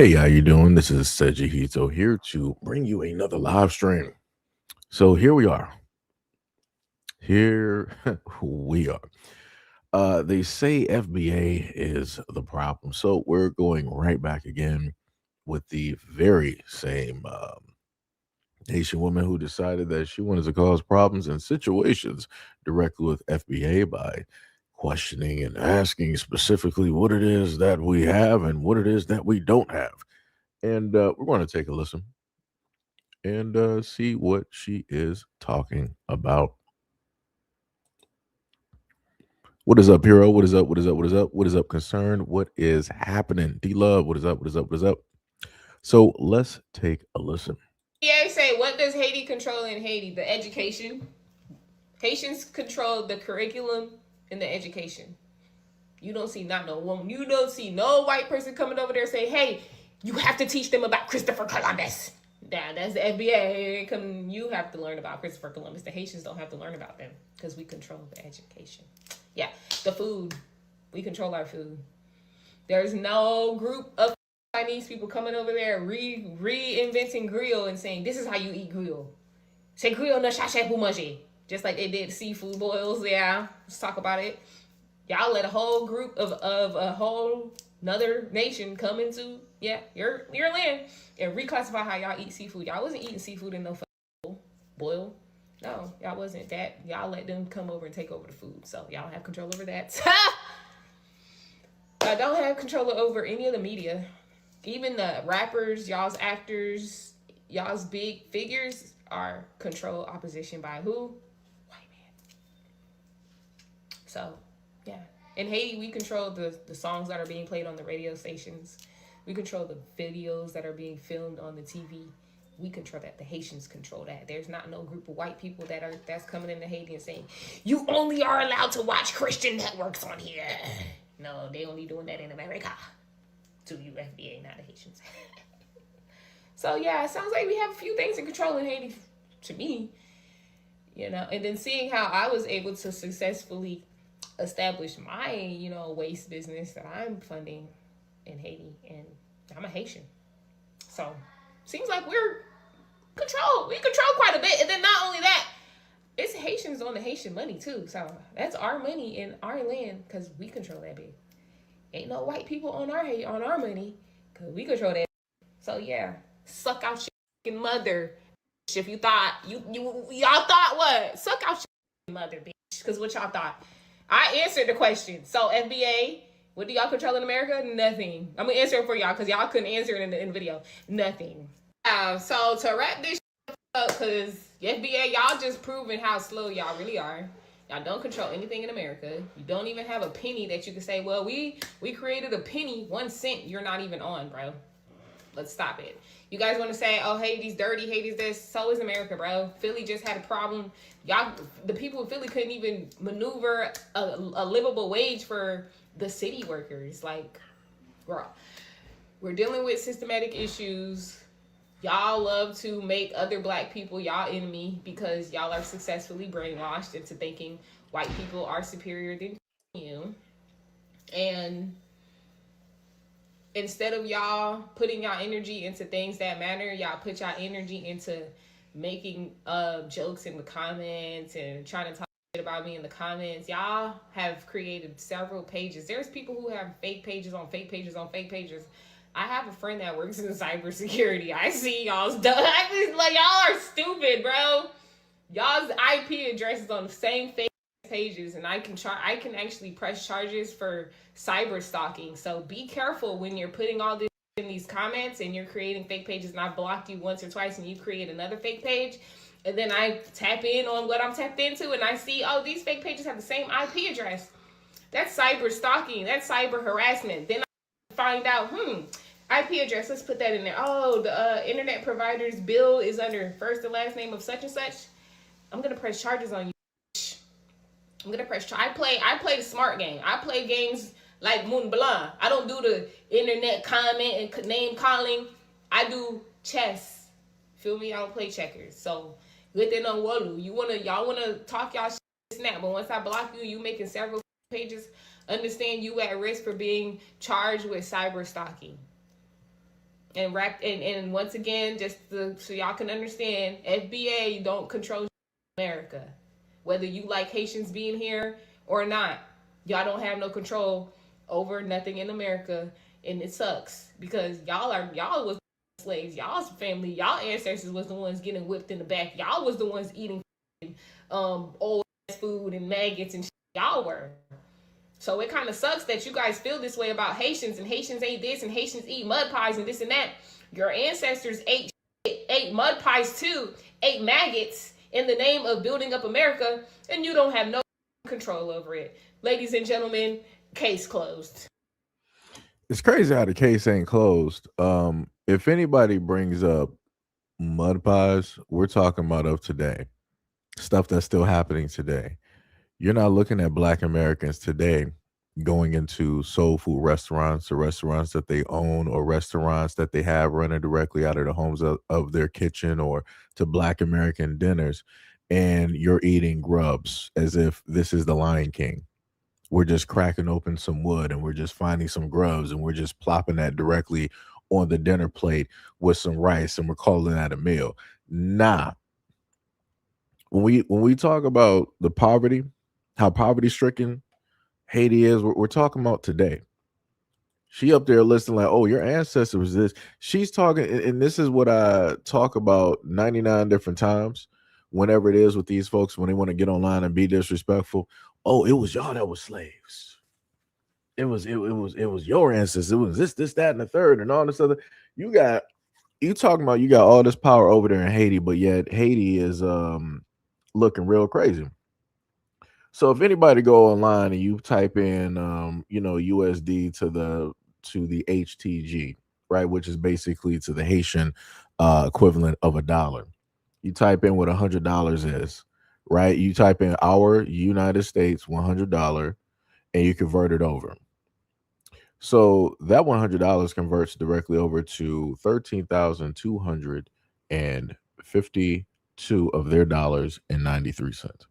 Hey, how you doing? This is SEIJIHITO here to bring you another live stream. So here we are. Here we are. They say FBA is the problem. So we're going right back again with the very same Haitian woman who decided that she wanted to cause problems and situations directly with FBA by questioning and asking specifically what it is that we have and what it is that we don't have. And we're going to take a listen and see what she is talking about. What is up, hero? What is up? What is up? What is up? What is up, concern? What is happening? D Love, what is up? What is up? What is up? So let's take a listen. FBA say, what does Haiti control in Haiti? The education. Haitians control the curriculum and the education. You don't see not no woman. You don't see no white person coming over there say, "Hey, you have to teach them about Christopher Columbus." Yeah, that's the FBA. You have to learn about Christopher Columbus. The Haitians don't have to learn about them because we control the education. Yeah, the food. We control our food. There's no group of Chinese people coming over there reinventing grill and saying, "This is how you eat grill." Say grill ne sachet pour manger. Just like they did seafood boils. Yeah, let's talk about it. Y'all let a whole group of a whole another nation come into your land and reclassify how y'all eat seafood. Y'all wasn't eating seafood in no boil. No, y'all wasn't that. Y'all let them come over and take over the food. So y'all have control over that. I don't have control over any of the media. Even the rappers, y'all's actors, y'all's big figures are control opposition by who? White man. So, yeah. In Haiti, we control the songs that are being played on the radio stations. We control the videos that are being filmed on the TV. We control that. The Haitians control that. There's not no group of white people that's coming into Haiti and saying, "You only are allowed to watch Christian networks on here." No, they only doing that in America. To you, FBA, not the Haitians. So yeah, it sounds like we have a few things in control in Haiti, to me. And then seeing how I was able to successfully establish my, waste business that I'm funding in Haiti, and I'm a Haitian. So seems like we control quite a bit. And then not only that, it's Haitians on the Haitian money too. So that's our money in our land because we control that big. Ain't no white people on our money because we control that. So yeah, suck out your mother. If you thought y'all thought what? Suck out your mother, bitch. Because what y'all thought? I answered the question. So FBA, what do y'all control in America? Nothing. I'm gonna answer it for y'all because y'all couldn't answer it in the video. Nothing. So to wrap this up, because FBA, y'all just proving how slow y'all really are. Y'all don't control anything in America. You don't even have a penny that you can say, well, we created a penny, 1 cent you're not even on, bro. Let's stop it. You guys want to say, oh, Haiti's dirty, Haiti's this. So is America, bro. Philly just had a problem. Y'all, the people in Philly couldn't even maneuver a livable wage for the city workers. Like, bro, we're dealing with systematic issues. Y'all love to make other black people y'all enemy because y'all are successfully brainwashed into thinking white people are superior than you. And instead of y'all putting y'all energy into things that matter, y'all put y'all energy into making jokes in the comments and trying to talk shit about me in the comments. Y'all have created several pages. There's people who have fake pages on fake pages on fake pages. I have a friend that works in cybersecurity. I see y'all's done. Like, y'all are stupid, bro. Y'all's IP address is on the same fake pages, and I can actually press charges for cyber stalking. So be careful when you're putting all this in these comments and you're creating fake pages. And I blocked you once or twice, and you create another fake page, and then I tap in on what I'm tapped into, and I see, oh, these fake pages have the same IP address. That's cyber stalking. That's cyber harassment. Then I find out, IP address, let's put that in there. Oh, the internet provider's bill is under first and last name of such and such. I'm gonna press charges on you. I'm gonna press. I play the smart game. I play games like Moon Blanc. I don't do the internet comment and name calling. I do chess. Feel me? I don't play checkers. So within on Wolu, y'all wanna talk y'all shit snap. But once I block you, you making several pages. Understand you at risk for being charged with cyber stalking. And once again, so y'all can understand, FBA don't control America. Whether you like Haitians being here or not, y'all don't have no control over nothing in America, and it sucks because y'all was slaves. Y'all's family, y'all ancestors was the ones getting whipped in the back. Y'all was the ones eating old food and maggots and shit. Y'all were. So it kind of sucks that you guys feel this way about Haitians, and Haitians ain't this, and Haitians eat mud pies and this and that. Your ancestors ate mud pies too, ate maggots in the name of building up America, and you don't have no control over it. Ladies and gentlemen, case closed. It's crazy how the case ain't closed. If anybody brings up mud pies, we're talking about of today, stuff that's still happening today. You're not looking at Black Americans today going into soul food restaurants or restaurants that they own or restaurants that they have running directly out of the homes of their kitchen or to Black American dinners, and you're eating grubs as if this is the Lion King. We're just cracking open some wood and we're just finding some grubs and we're just plopping that directly on the dinner plate with some rice and we're calling that a meal. Nah, when we talk about the poverty, how poverty stricken Haiti is, we're talking about today. She up there listing like, oh, your ancestor was this. She's talking, and this is what I talk about 99 different times. Whenever it is with these folks, when they want to get online and be disrespectful, oh, it was y'all that was slaves. It was your ancestors. It was this, that, and the third, and all this other. You got you talking about you got all this power over there in Haiti, but yet Haiti is looking real crazy. So if anybody go online and you type in USD to the HTG, right, which is basically to the Haitian equivalent of a dollar. You type in what $100 is, right? You type in our United States $100 and you convert it over. So that $100 converts directly over to 13,252 of their dollars and 93 cents.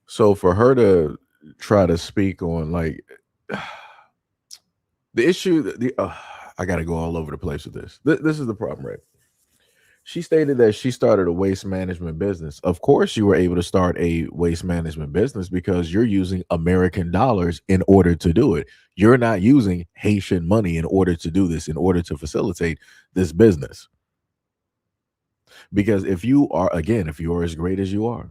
So for her to try to speak on like the issue, I got to go all over the place with this. This is the problem, right? She stated that she started a waste management business. Of course, you were able to start a waste management business because you're using American dollars in order to do it. You're not using Haitian money in order to do this, in order to facilitate this business. Because if you are, again, if you are as great as you are,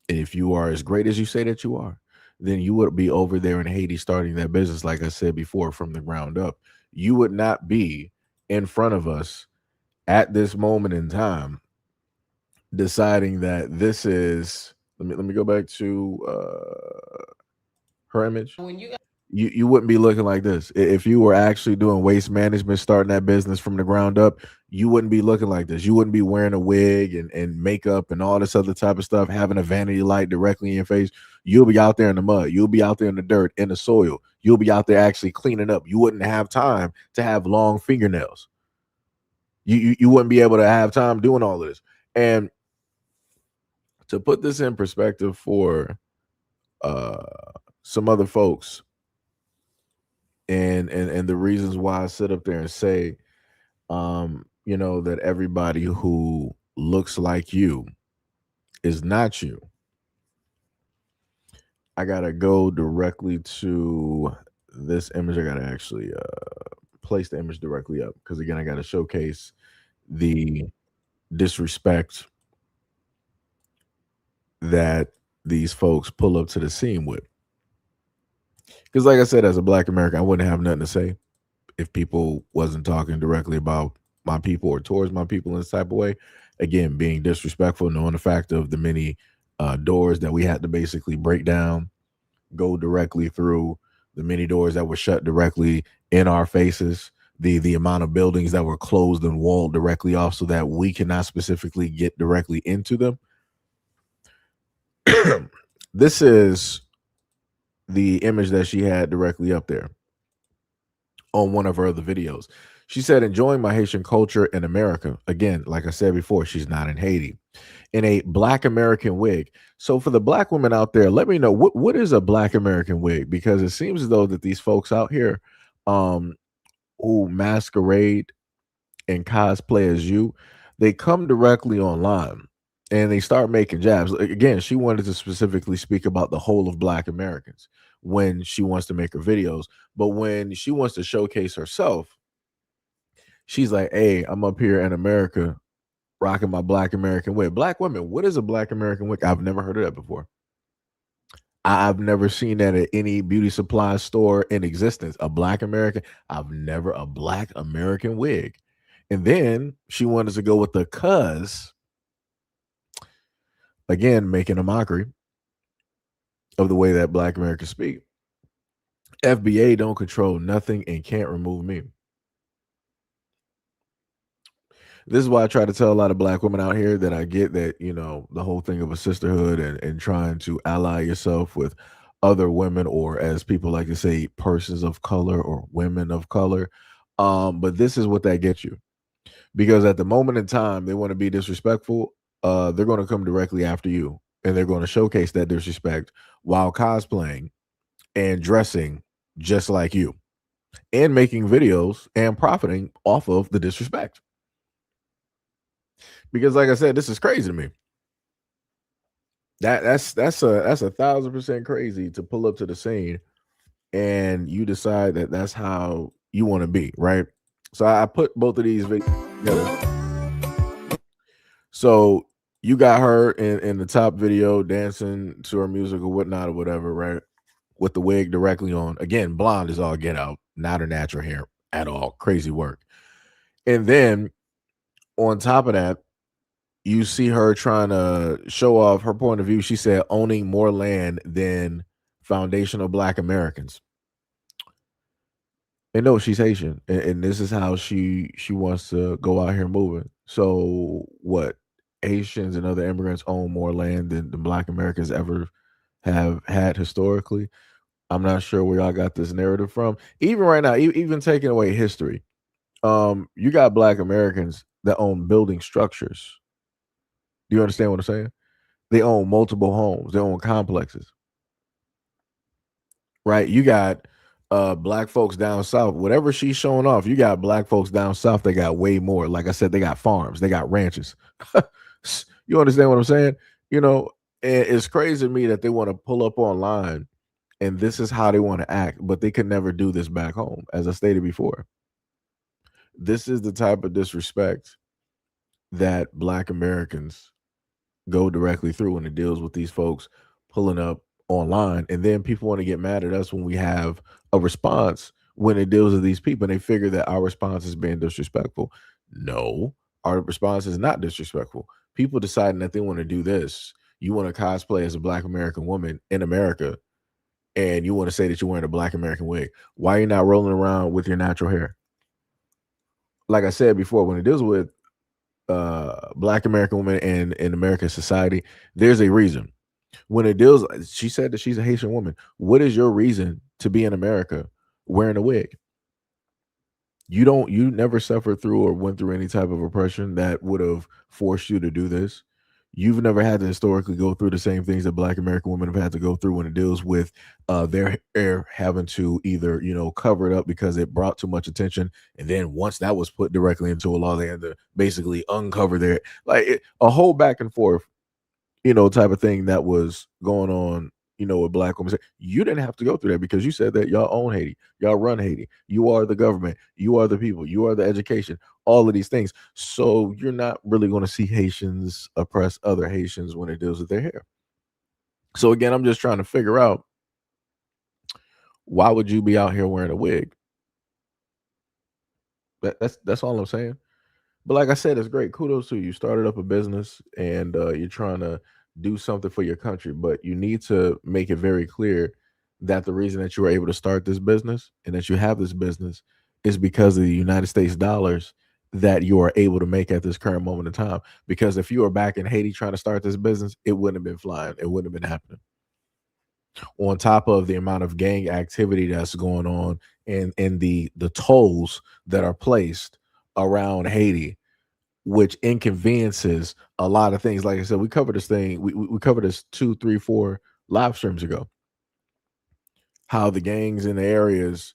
if you are as great as you say that you are, then you would be over there in Haiti starting that business, like I said before, from the ground up. You would not be in front of us at this moment in time deciding that this is let me go back to her image. When you You wouldn't be looking like this if you were actually doing waste management, starting that business from the ground up. You wouldn't be looking like this. You wouldn't be wearing a wig and makeup and all this other type of stuff, having a vanity light directly in your face. You'll be out there in the mud. You'll be out there in the dirt, in the soil. You'll be out there actually cleaning up. You wouldn't have time to have long fingernails. You wouldn't be able to have time doing all of this. And to put this in perspective for uh, some other folks, and the reasons why I sit up there and say, that everybody who looks like you is not you. I gotta go directly to this image. I gotta actually place the image directly up because again, I gotta showcase the disrespect that these folks pull up to the scene with. Because, like I said, as a Black American, I wouldn't have nothing to say if people wasn't talking directly about my people or towards my people in this type of way. Again, being disrespectful, knowing the fact of the many doors that we had to basically break down, go directly through, the many doors that were shut directly in our faces, the amount of buildings that were closed and walled directly off so that we cannot specifically get directly into them. This is the image that she had directly up there on one of her other videos. She said, enjoying my Haitian culture in America. Again, like I said before, she's not in Haiti. In a Black American wig. So for the Black women out there, let me know what is a Black American wig? Because it seems as though that these folks out here um, who masquerade and cosplay as you, they come directly online and they start making jabs. Again, she wanted to specifically speak about the whole of Black Americans when she wants to make her videos. But when she wants to showcase herself, she's like, hey, I'm up here in America rocking my Black American wig. Black women, what is a Black American wig? I've never heard of that before. I've never seen that at any beauty supply store in existence. A Black American, I've never a Black American wig. And then she wanted to go with the cuz, again, making a mockery of the way that Black Americans speak. FBA don't control nothing and can't remove me. This is why I try to tell a lot of Black women out here that I get that, the whole thing of a sisterhood and trying to ally yourself with other women, or as people like to say, persons of color or women of color. But this is what that gets you. Because at the moment in time they want to be disrespectful, they're going to come directly after you and they're going to showcase that disrespect while cosplaying and dressing just like you and making videos and profiting off of the disrespect. Because like I said, this is crazy to me. That's 1,000% crazy to pull up to the scene and you decide that that's how you want to be, right? So I put both of these videos together. So you got her in the top video dancing to her music or whatnot or whatever, right? With the wig directly on. Again, blonde is all get out, not her natural hair at all. Crazy work. And then on top of that, you see her trying to show off her point of view. She said owning more land than foundational Black Americans. And no, she's Haitian, and this is how she wants to go out here moving. So what? Haitians and other immigrants own more land than the Black Americans ever have had historically. I'm not sure where y'all got this narrative from. Even right now, even taking away history, you got Black Americans that own building structures. Do you understand what I'm saying? They own multiple homes. They own complexes. Right? You got Black folks down south. Whatever she's showing off, you got Black folks down south. They got way more. Like I said, they got farms. They got ranches. You understand what I'm saying? You know, and it's crazy to me that they want to pull up online and this is how they want to act, but they can never do this back home. As I stated before, this is the type of disrespect that Black Americans go directly through when it deals with these folks pulling up online. And then people want to get mad at us when we have a response when it deals with these people. And they figure that our response is being disrespectful. No, our response is not disrespectful. People deciding that they want to do this. You want to cosplay as a Black American woman in America and you want to say that you're wearing a Black American wig. Why are you not rolling around with your natural hair? Like I said before, when it deals with Black American women and in American society, there's a reason. When it deals, she said that she's a Haitian woman. What is your reason to be in America wearing a wig? You never suffered through or went through any type of oppression that would have forced you to do this. You've never had to historically go through the same things that Black American women have had to go through when it deals with their hair having to either cover it up because it brought too much attention, and then once that was put directly into a law, they had to basically uncover their a whole back and forth type of thing that was going on, with Black women. You didn't have to go through that because you said that y'all own Haiti, y'all run Haiti, you are the government, you are the people, you are the education, all of these things. So you're not really going to see Haitians oppress other Haitians when it deals with their hair. So again, I'm just trying to figure out why would you be out here wearing a wig? That's all I'm saying. But like I said, it's great. Kudos to you. You started up a business and you're trying to do something for your country, but you need to make it very clear that the reason that you were able to start this business and that you have this business is because of the United States dollars that you are able to make at this current moment in time. Because if you were back in Haiti trying to start this business, it wouldn't have been flying. It wouldn't have been happening. On top of the amount of gang activity that's going on and the tolls that are placed around Haiti, which inconveniences a lot of things. Like I said, we covered this thing. We covered this 2, 3, 4 live streams ago. How the gangs in the areas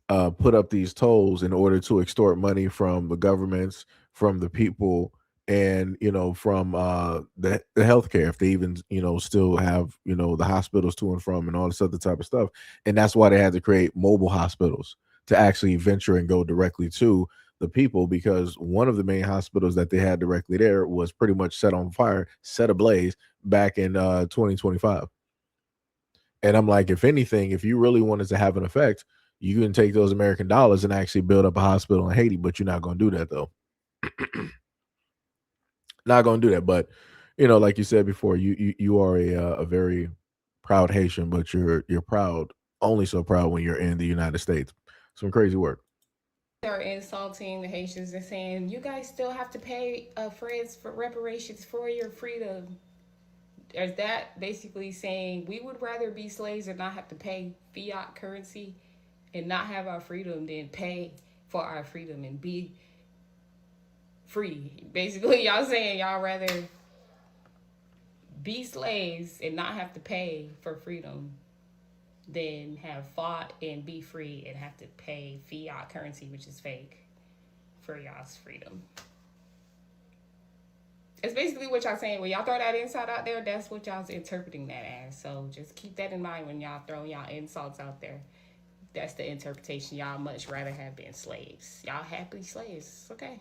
put up these tolls in order to extort money from the governments, from the people, and from the healthcare, if they even still have the hospitals to and from and all this other type of stuff. And that's why they had to create mobile hospitals to actually venture and go directly to the people, because one of the main hospitals that they had directly there was pretty much set on fire, set ablaze back in 2025. And I'm like, if anything, if you really wanted to have an effect, you can take those American dollars and actually build up a hospital in Haiti. But you're not going to do that, though. Not going to do that. But like you said before, you are a very proud Haitian, but you're proud, only so proud when you're in the United States. Some crazy work. They're insulting the Haitians and saying, you guys still have to pay France for reparations for your freedom. Is that basically saying we would rather be slaves and not have to pay fiat currency and not have our freedom than pay for our freedom and be free? Basically, y'all saying y'all rather be slaves and not have to pay for freedom than have fought and be free and have to pay fiat currency, which is fake, for y'all's freedom. It's basically what y'all saying. When y'all throw that insult out there, that's what y'all's interpreting that as. So just keep that in mind when y'all throw y'all insults out there. That's the interpretation. Y'all much rather have been slaves. Y'all happily slaves. Okay.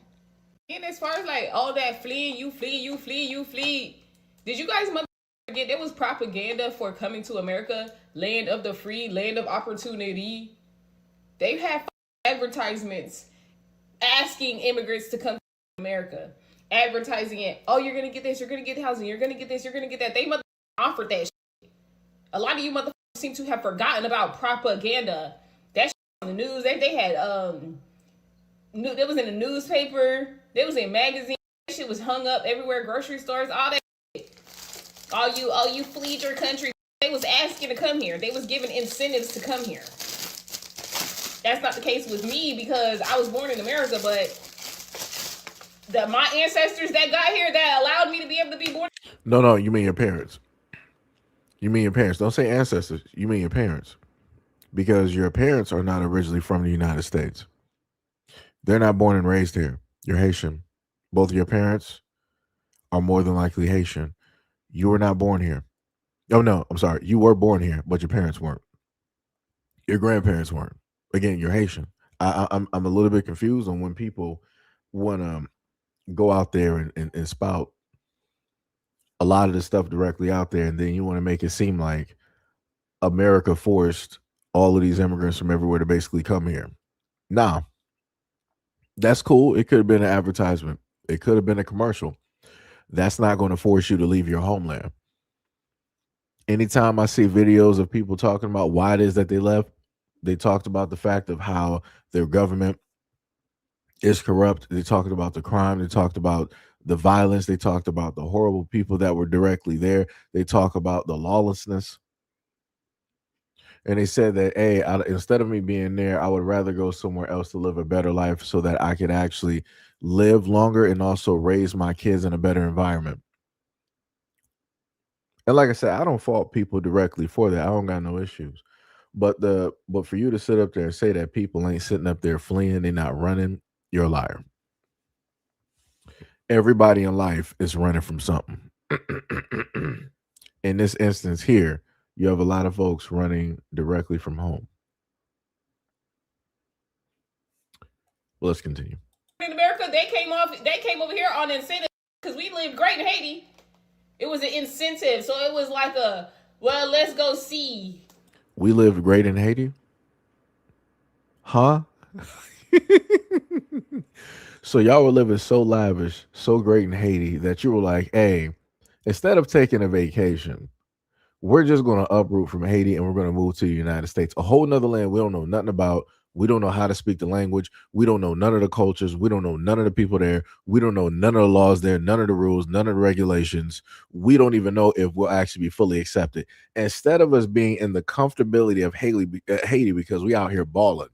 And as far as like all that fleeing, you flee, you flee, you flee. Did you guys forget there was propaganda for coming to America, land of the free, land of opportunity? They've had advertisements asking immigrants to come to America, advertising it. Oh, you're gonna get this, you're gonna get housing, you're gonna get this, you're gonna get that. They offered that shit. A lot of you motherfuckers seem to have forgotten about propaganda. That shit on the news. They had it was in the newspaper. It was in magazines. That shit was hung up everywhere, grocery stores, all that shit. All you fled your country. They was asking to come here. They was giving incentives to come here. That's not the case with me because I was born in America, but my ancestors that got here that allowed me to be able to be born. No, you mean your parents. You mean your parents. Don't say ancestors. You mean your parents. Because your parents are not originally from the United States. They're not born and raised here. You're Haitian. Both of your parents are more than likely Haitian. You were not born here. Oh, no, I'm sorry. You were born here, but your parents weren't. Your grandparents weren't. Again, you're Haitian. I'm a little bit confused on when people want to go out there and spout a lot of the stuff directly out there, and then you want to make it seem like America forced all of these immigrants from everywhere to basically come here. Nah, that's cool. It could have been an advertisement. It could have been a commercial. That's not going to force you to leave your homeland. Anytime I see videos of people talking about why it is that they left, they talked about the fact of how their government is corrupt. They talked about the crime. They talked about the violence. They talked about the horrible people that were directly there. They talk about the lawlessness. And they said that, hey, instead of me being there, I would rather go somewhere else to live a better life so that I could actually live longer and also raise my kids in a better environment. And like I said, I don't fault people directly for that. I don't got no issues. But for you to sit up there and say that people ain't sitting up there fleeing, they're not running, you're a liar. Everybody in life is running from something. In this instance here, you have a lot of folks running directly from home. Well, let's continue. In America, they came over here on incentive because we lived great in Haiti. It was an incentive, so it was like let's go see. We lived great in Haiti? Huh? So y'all were living so lavish, so great in Haiti that you were like, hey, instead of taking a vacation, we're just going to uproot from Haiti and we're going to move to the United States, a whole nother land we don't know nothing about. We don't know how to speak the language. We don't know none of the cultures. We don't know none of the people there. We don't know none of the laws there, none of the rules, none of the regulations. We don't even know if we'll actually be fully accepted. Instead of us being in the comfortability of Haiti because we out here balling,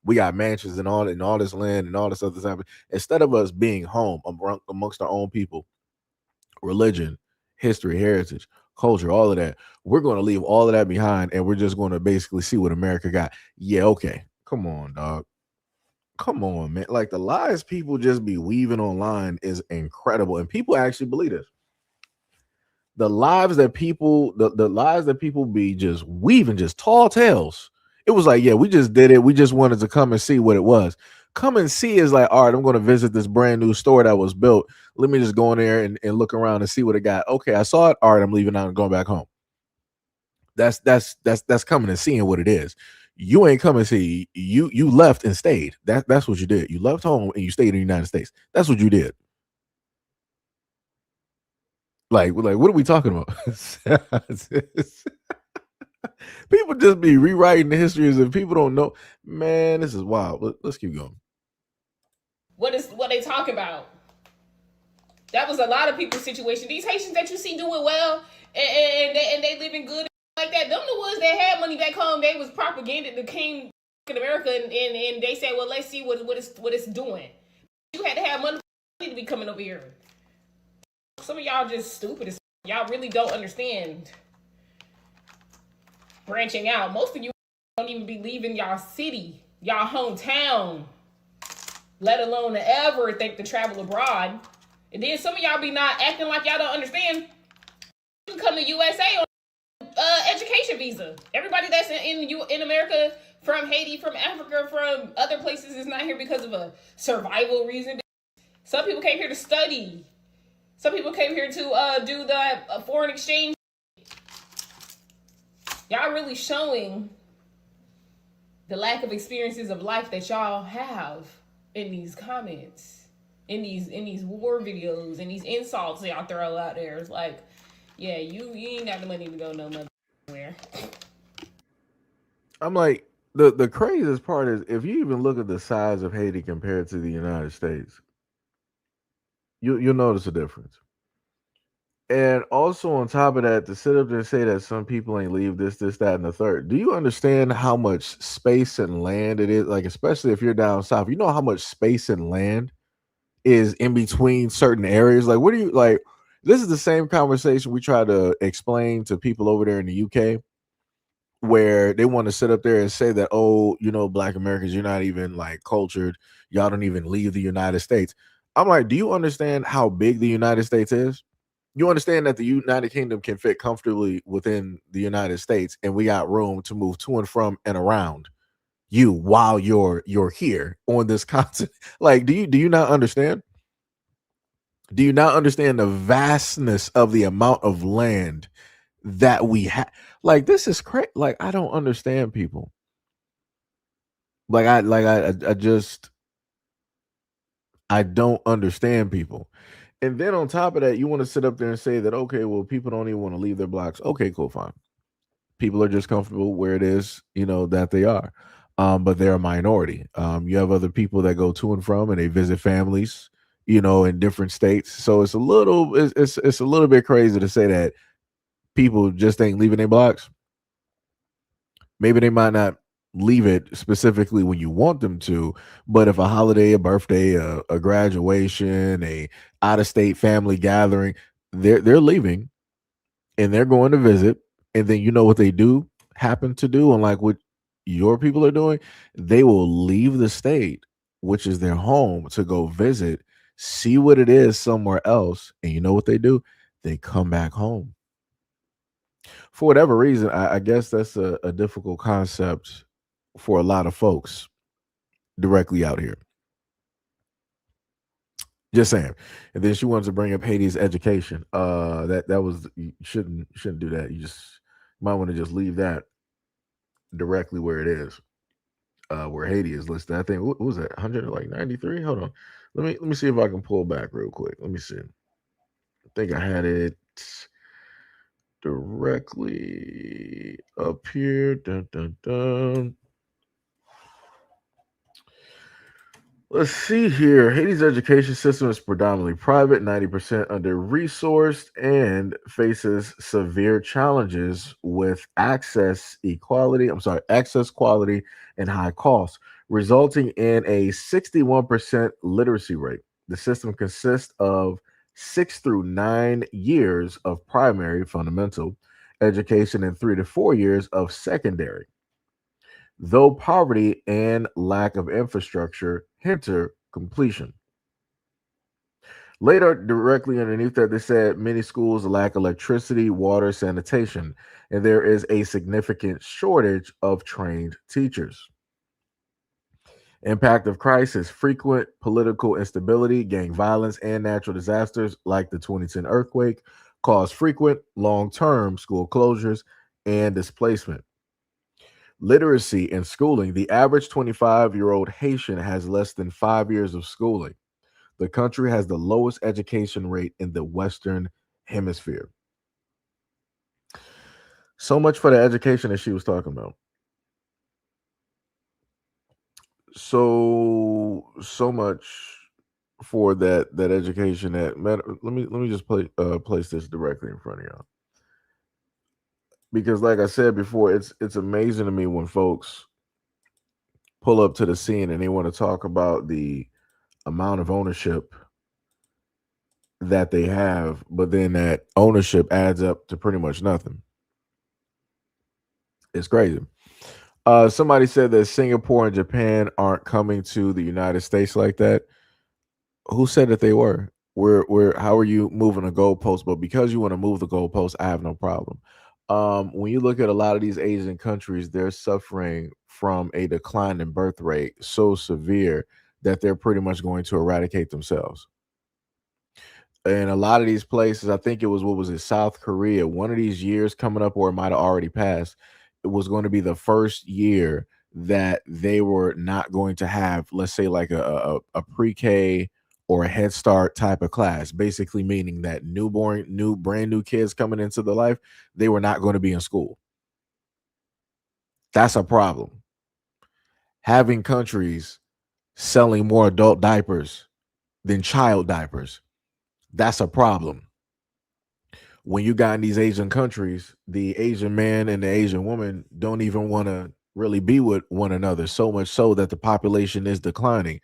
we got mansions and all this land and all this other stuff. Instead of us being home amongst our own people, religion, history, heritage, culture, all of that, we're going to leave all of that behind and we're just going to basically see what America got. Yeah, okay, Come on, dog. Come on, man. Like the lies people just be weaving online is incredible. And people actually believe this. The lies that people be just weaving, just tall tales. It was like, yeah, we just did it. We just wanted to come and see what it was. Come and see is like, all right, I'm going to visit this brand new store that was built. Let me just go in there and look around and see what it got. Okay, I saw it. All right, I'm leaving out and going back home. That's coming and seeing what it is. You ain't coming to see. You left and stayed. That's what you did. You left home and you stayed in the United States. That's what you did. Like what are we talking about? People just be rewriting the history as if people don't know. Man, this is wild. Let's keep going. What they talking about? That was a lot of people's situation. These Haitians that you see doing well and they living good like that, them the ones that had money back home. They was propaganda that came in America and they said, well, let's see what it's doing. You had to have money to be coming over here. Some of y'all just stupid as y'all really don't understand branching out. Most of you don't even be leaving y'all city, y'all hometown, let alone ever think to travel abroad. And then some of y'all be not acting like y'all don't understand. You can come to USA on education visa. Everybody that's in America from Haiti, from Africa, from other places is not here because of a survival reason. Some people came here to study. Some people came here to do the foreign exchange. Y'all really showing the lack of experiences of life that y'all have in these comments, in these war videos, and these insults y'all throw out there. It's like, yeah, you ain't got the money to go nowhere. I'm like, the craziest part is if you even look at the size of Haiti compared to the United States, you'll notice a difference. And also on top of that, to sit up there and say that some people ain't leave this, that, and the third. Do you understand how much space and land it is? Like, especially if you're down south, you know how much space and land is in between certain areas. Like, what do you like? This is the same conversation we try to explain to people over there in the UK, where they want to sit up there and say that, oh, Black Americans, you're not even like cultured. Y'all don't even leave the United States. I'm like, do you understand how big the United States is? You understand that the United Kingdom can fit comfortably within the United States, and we got room to move to and from and around you while you're here on this continent. Like, do you not understand? Do you not understand the vastness of the amount of land that we have? Like, this is crazy. Like, I don't understand people. I just I don't understand people. And then on top of that, you want to sit up there and say that, okay, well, people don't even want to leave their blocks. Okay, cool, fine. People are just comfortable where it is, that they are. But they're a minority. You have other people that go to and from and they visit families, in different states. So it's a little bit crazy to say that people just ain't leaving their blocks. Maybe they might not leave it specifically when you want them to, but if a holiday, a birthday, a graduation, a out of state family gathering, they're leaving and they're going to visit, and then you know what they do happen to do, unlike what your people are doing, they will leave the state, which is their home, to go visit, see what it is somewhere else, and you know what they do? They come back home. For whatever reason, I guess that's a difficult concept for a lot of folks directly out here. Just saying. And then she wanted to bring up Haiti's education. That was you shouldn't do that. You just might want to just leave that directly where it is, where Haiti is listed. I think what was that 193? Hold on, let me see if I can pull back real quick. Let me see. I think I had it directly up here. Dun, dun, dun. Let's see here. Haiti's education system is predominantly private, 90% under resourced, and faces severe challenges with access quality, and high costs, resulting in a 61% literacy rate. The system consists of 6 through 9 years of primary fundamental education and 3 to 4 years of secondary. though poverty and lack of infrastructure hinder completion. Later, directly underneath that, they said many schools lack electricity, water, sanitation, and there is a significant shortage of trained teachers. Impact of crisis, frequent political instability, gang violence, and natural disasters like the 2010 earthquake cause frequent long term school closures and displacement. Literacy and schooling, the average 25-year-old Haitian has less than 5 years of schooling. The country has the lowest education rate in the Western Hemisphere. So much for the education that she was talking about. So much for that education. Let me just place this directly in front of y'all, because like I said before, it's amazing to me when folks pull up to the scene and they want to talk about the amount of ownership that they have, but then that ownership adds up to pretty much nothing. It's crazy. Somebody said that Singapore and Japan aren't coming to the United States like that. Who said that they were? How are you moving a goalpost? But because you want to move the goalpost, I have no problem. When you look at a lot of these Asian countries, they're suffering from a decline in birth rate so severe that they're pretty much going to eradicate themselves. In a lot of these places, I think it was, what was it, South Korea, one of these years coming up, or it might have already passed, it was going to be the first year that they were not going to have, let's say, like a pre-K or a Head Start type of class, basically meaning that brand new kids coming into the life, they were not going to be in school. That's a problem. Having countries selling more adult diapers than child diapers, that's a problem. When you got in these Asian countries, the Asian man and the Asian woman don't even want to really be with one another, so much so that the population is declining.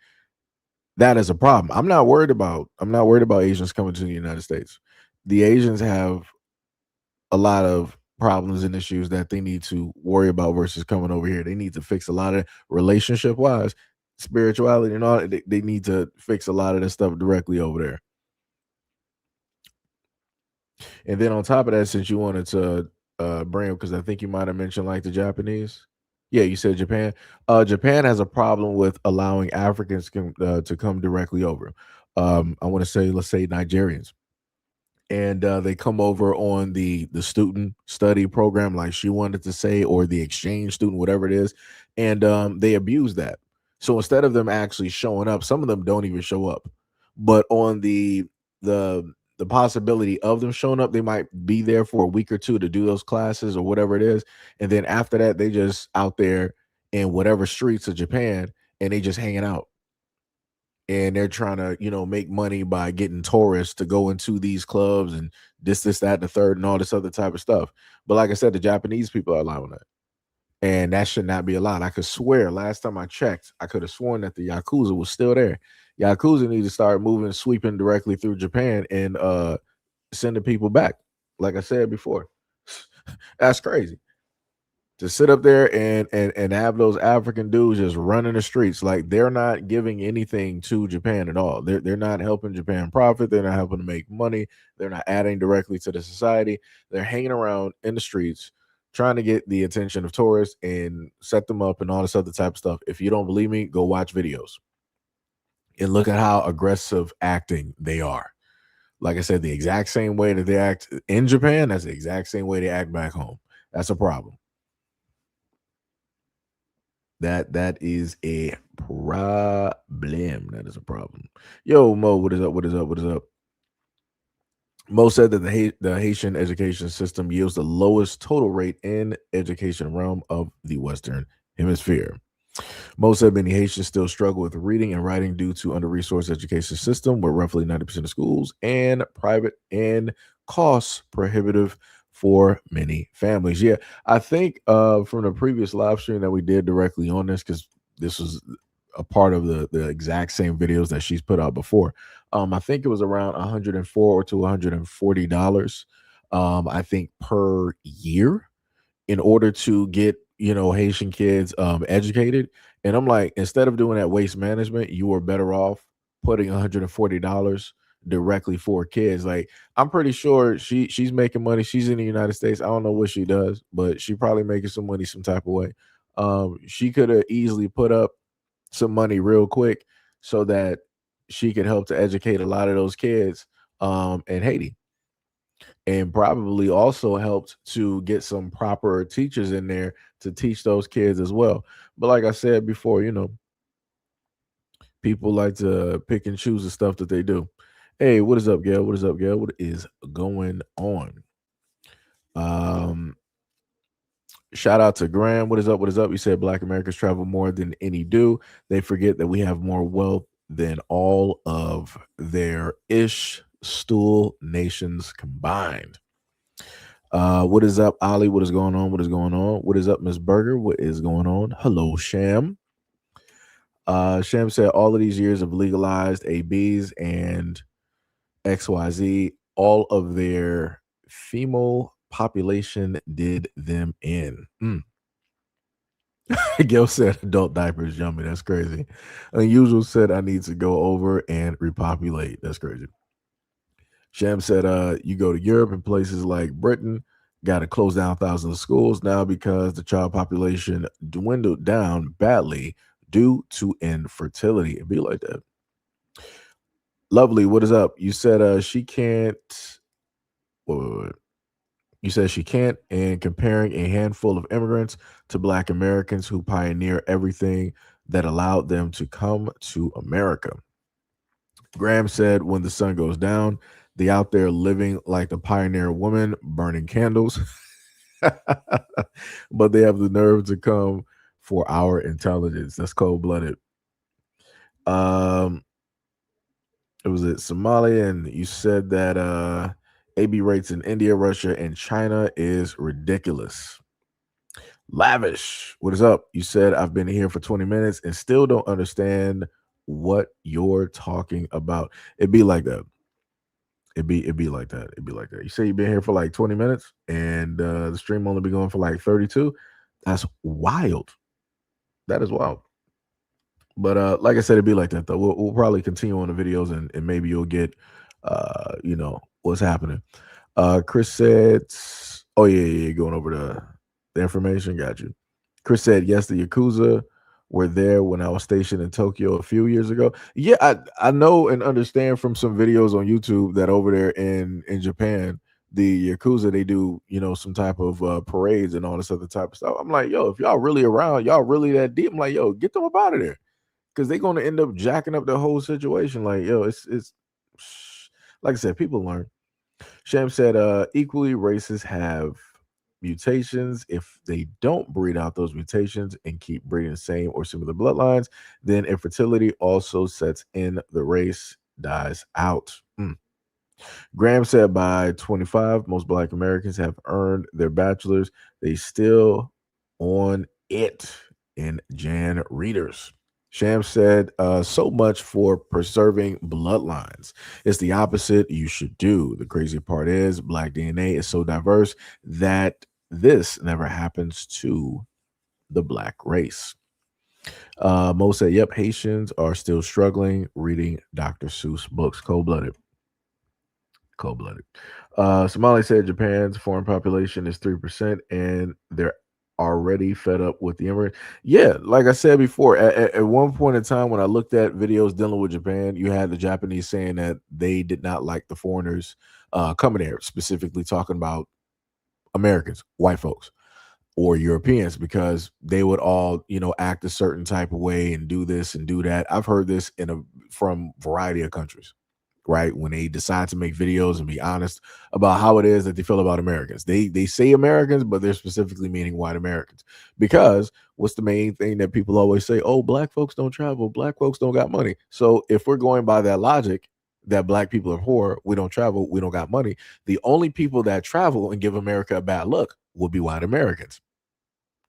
That is a problem. I'm not worried about Asians coming to the United States. The Asians have a lot of problems and issues that they need to worry about versus coming over here. They need to fix a lot of relationship wise, spirituality and all. They need to fix a lot of this stuff directly over there. And then on top of that, since you wanted to bring up, because I think you might have mentioned like the Japanese. Yeah, you said Japan. Japan has a problem with allowing Africans to come directly over. I want to say, let's say Nigerians, and they come over on the student study program, like she wanted to say, or the exchange student, whatever it is, and they abuse that. So instead of them actually showing up, some of them don't even show up. But on the the possibility of them showing up, they might be there for a week or two to do those classes or whatever it is, and then after that, they just out there in whatever streets of Japan, and they just hanging out, and they're trying to make money by getting tourists to go into these clubs and this that and the third and all this other type of stuff. But like I said, the Japanese people are allowing that, and that should not be allowed. I could swear last time I checked, I could have sworn that the Yakuza was still there. Yakuza need to start moving, sweeping directly through Japan, and sending people back, like I said before. That's crazy to sit up there and have those African dudes just running the streets. Like, they're not giving anything to Japan at all. They're not helping Japan profit. They're not helping to make money. They're not adding directly to the society. They're hanging around in the streets trying to get the attention of tourists and set them up and all this other type of stuff. If you don't believe me, go watch videos and look at how aggressive acting they are. Like I said, the exact same way that they act in Japan, that's the exact same way they act back home. That's a problem. That is a problem. That is a problem. Yo, Mo, what is up? What is up? What is up? Mo said that the Haitian education system yields the lowest total rate in education realm of the Western Hemisphere. Most said many Haitians still struggle with reading and writing due to under-resourced education system, where roughly 90% of schools and private and cost prohibitive for many families. Yeah, I think from the previous live stream that we did directly on this, because this was a part of the exact same videos that she's put out before. I think it was around 104 to $140. I think per year in order to get Haitian kids educated. And I'm like, instead of doing that waste management, you are better off putting $140 directly for kids. Like, I'm pretty sure she's making money. She's in the United States. I don't know what she does, but she probably making some money some type of way. She could have easily put up some money real quick so that she could help to educate a lot of those kids in Haiti, and probably also helped to get some proper teachers in there to teach those kids as well. But like I said before, people like to pick and choose the stuff that they do. Hey, what is up, Gail? What is up, Gail? What is going on? Um, Shout out to Graham. What is up? What is up? You said Black Americans travel more than any do. They forget that we have more wealth than all of their ish stool nations combined. What is up, Ali? What is going on? What is going on? What is up, Miss Berger? What is going on? Hello, Sham. Sham said all of these years of legalized ABs and XYZ, all of their female population did them in. Gail said adult diapers yummy. That's crazy. Unusual said I need to go over and repopulate. That's crazy. Sham said, you go to Europe and places like Britain, got to close down thousands of schools now because the child population dwindled down badly due to infertility. It'd be like that. Lovely, what is up? You said she can't. Wait, wait, wait. You said she can't, and comparing a handful of immigrants to Black Americans who pioneer everything that allowed them to come to America. Graham said, when the sun goes down, they out there living like the pioneer woman, burning candles, but they have the nerve to come for our intelligence. That's cold blooded. Um, it was it Somalia, and you said that AB rates in India, Russia, and China is ridiculous. Lavish, what is up? You said I've been here for 20 minutes and still don't understand what you're talking about. It'd be like that. It'd be like that. It'd be like that. You say you've been here for like 20 minutes and the stream only be going for like 32. That's wild. That is wild. But like I said, it'd be like that though. We'll probably continue on the videos, and maybe you'll get what's happening. Chris said, oh yeah, going over the information. Got you. Chris said, yes, the Yakuza were there when I was stationed in Tokyo a few years ago. Yeah, I know and understand from some videos on YouTube that over there in Japan, the Yakuza, they do, some type of parades and all this other type of stuff. I'm like, yo, if y'all really around, y'all really that deep, I'm like, yo, get them up out of there. Because they're gonna end up jacking up the whole situation. Like, yo, it's like I said, people learn. Sham said, equally races have mutations. If they don't breed out those mutations and keep breeding the same or similar bloodlines, then infertility also sets in, the race dies out. Graham said by 25, most Black Americans have earned their bachelor's. They still on it in Jan readers. Sham said, so much for preserving bloodlines. It's the opposite you should do. The crazy part is Black DNA is so diverse that this never happens to the Black race. Mo said, yep, Haitians are still struggling reading Dr. Seuss books. Cold blooded. Cold blooded. Somali said Japan's foreign population is 3%, and they're already fed up with the immigrant. Yeah, like I said before, at one point in time when I looked at videos dealing with Japan, you had the Japanese saying that they did not like the foreigners coming there, specifically talking about Americans, white folks, or Europeans, because they would all, act a certain type of way and do this and do that. I've heard this from variety of countries, right? When they decide to make videos and be honest about how it is that they feel about Americans. They say Americans, but they're specifically meaning white Americans. Because what's the main thing that people always say? Oh, Black folks don't travel, Black folks don't got money. So if we're going by that logic that Black people are poor, we don't travel, we don't got money, the only people that travel and give America a bad look would be white Americans.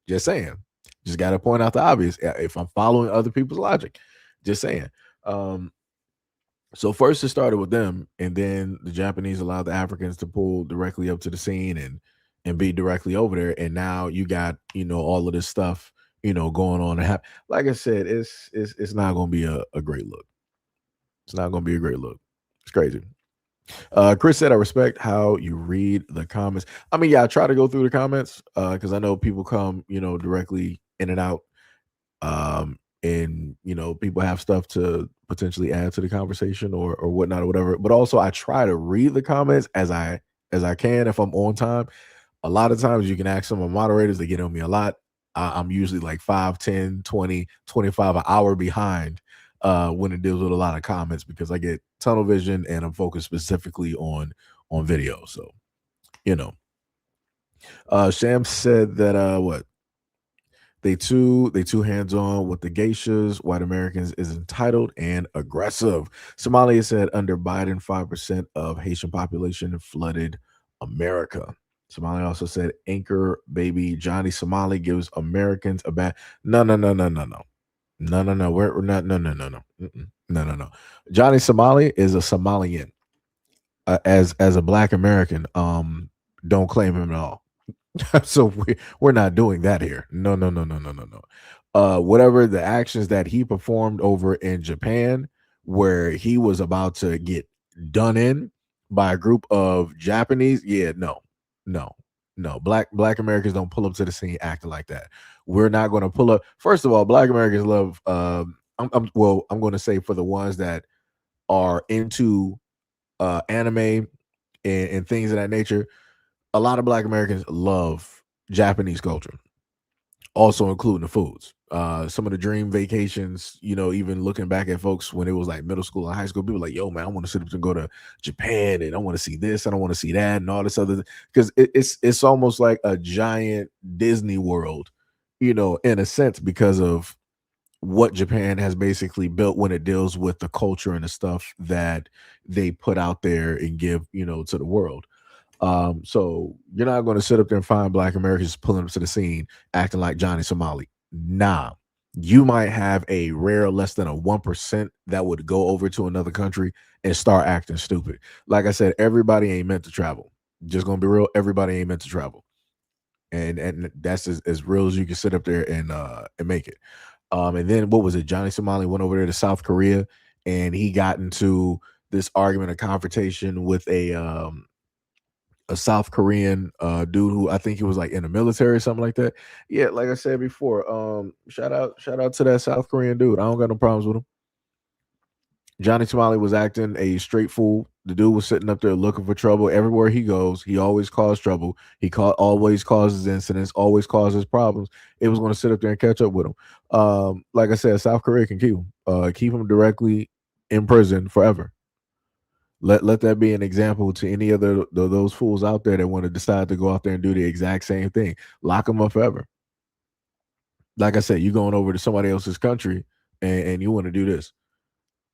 Just saying. Just got to point out the obvious. If I'm following other people's logic, just saying. So first it started with them, and then the Japanese allowed the Africans to pull directly up to the scene and be directly over there. And now you got, all of this stuff, going on. Like I said, it's not going to be a great look. It's not going to be a great look. It's crazy. Chris said, I respect how you read the comments. I mean, yeah, I try to go through the comments because I know people come, directly in and out. And people have stuff to potentially add to the conversation or whatnot or whatever. But also I try to read the comments as I can if I'm on time. A lot of times you can ask some of my moderators, they get on me a lot. I'm usually like 5, 10, 20, 25 an hour behind when it deals with a lot of comments because I get tunnel vision and I'm focused specifically on video. So, you know. Sham said that what they too hands on with the geishas. White Americans is entitled and aggressive. Somalia said under Biden, 5% of Haitian population flooded America. Somalia also said anchor baby Johnny Somali gives Americans a bad. No, no, no, no, no, no. No, no, no. We're not. No, no, no, no. No, no, no. Johnny Somali is a Somalian. As a Black American, don't claim him at all. So we're not doing that here. No, no, no, no, no, no, no. Whatever the actions that he performed over in Japan, where he was about to get done in by a group of Japanese, yeah, no, no, no. Black Americans don't pull up to the scene acting like that. We're not going to pull up. First of all, Black Americans love. I'm going to say for the ones that are into anime and things of that nature, a lot of Black Americans love Japanese culture, also including the foods. Some of the dream vacations, even looking back at folks when it was like middle school and high school, people like, yo, man, I want to sit up and go to Japan and I want to see this and I want to see that and all this other because it's almost like a giant Disney world, in a sense because of what Japan has basically built when it deals with the culture and the stuff that they put out there and give, to the world. So you're not going to sit up there and find Black Americans pulling up to the scene acting like Johnny Somali. Nah, you might have a rare less than a 1% that would go over to another country and start acting stupid. Like I said, everybody ain't meant to travel. Just gonna be real. Everybody ain't meant to travel, and that's as real as you can sit up there and make it. And then what was it? Johnny Somali went over there to South Korea and he got into this argument, a confrontation with a South Korean dude who I think he was like in the military or something like that. Yeah, like I said before, shout out to that South Korean dude. I don't got no problems with him. Johnny Somali was acting a straight fool. The dude was sitting up there looking for trouble everywhere he goes. He always caused trouble. Always causes incidents, always causes problems. It was going to sit up there and catch up with him. Like I said, South Korea can keep him directly in prison forever. Let that be an example to any other those fools out there that want to decide to go out there and do the exact same thing. Lock them up forever. Like I said, you going over to somebody else's country and you want to do this.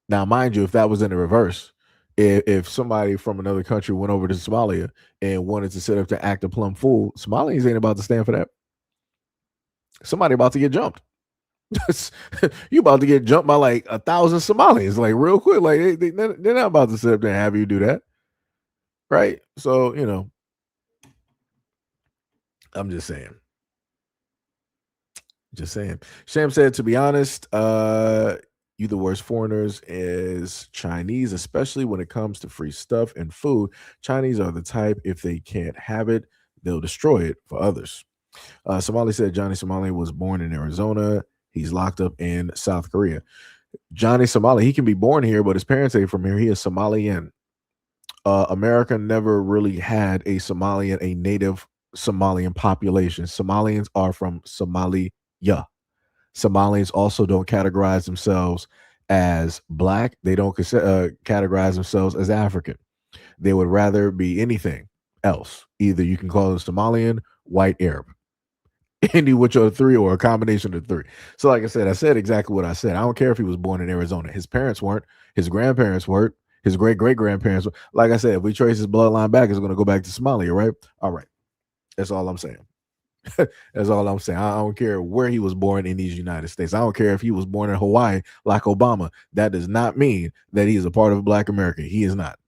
Now, mind you, if that was in the reverse, if somebody from another country went over to Somalia and wanted to sit up to act a plumb fool, Somalians ain't about to stand for that. Somebody about to get jumped. You about to get jumped by like 1,000 Somalis, like real quick. Like they're not about to sit up there and have you do that, right? So I'm just saying. Just saying. Sham said, to be honest, you the worst foreigners is Chinese, especially when it comes to free stuff and food. Chinese are the type, if they can't have it, they'll destroy it for others. Somali said Johnny Somali was born in Arizona. He's locked up in South Korea. Johnny Somali, he can be born here, but his parents ain't from here. He is Somalian. America never really had a native Somalian population. Somalians are from Somalia. Somalians also don't categorize themselves as Black. They don't categorize themselves as African. They would rather be anything else. Either you can call them Somalian, white, Arab. Any which of the three or a combination of the three. So, like I said exactly what I said. I don't care if he was born in Arizona. His parents weren't. His grandparents weren't. His great great grandparents. Like I said, if we trace his bloodline back, it's going to go back to Somalia, right? All right. That's all I'm saying. That's all I'm saying. I don't care where he was born in these United States. I don't care if he was born in Hawaii like Obama. That does not mean that he is a part of Black America. He is not.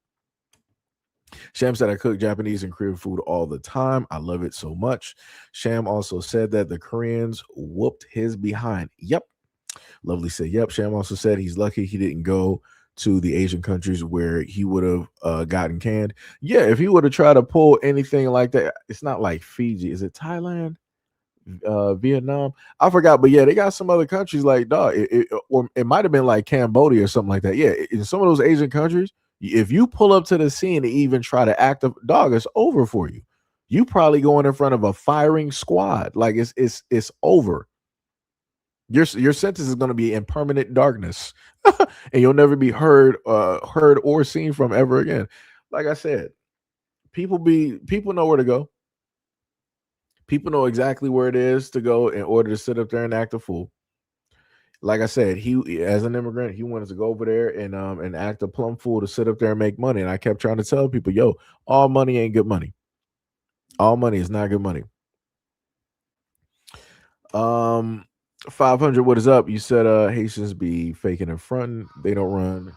Sham said, I cook Japanese and Korean food all the time. I love it so much. Sham also said that the Koreans whooped his behind. Yep. Lovely said, yep. Sham also said he's lucky he didn't go to the Asian countries where he would have gotten canned. Yeah, if he would have tried to pull anything like that, it's not like Fiji. Is it Thailand? Vietnam. I forgot, but yeah, they got some other countries like dog, or it might have been like Cambodia or something like that. Yeah, in some of those Asian countries, if you pull up to the scene and even try to act a dog, it's over for you. You probably going in front of a firing squad. Like it's over. Your sentence is going to be in permanent darkness, and you'll never be heard or seen from ever again. Like I said, people know where to go. People know exactly where it is to go in order to sit up there and act a fool. Like I said, he as an immigrant, he wanted to go over there and act a plum fool to sit up there and make money. And I kept trying to tell people, yo, all money ain't good money. All money is not good money. Um 500, what is up? You said Haitians be faking and fronting. They don't run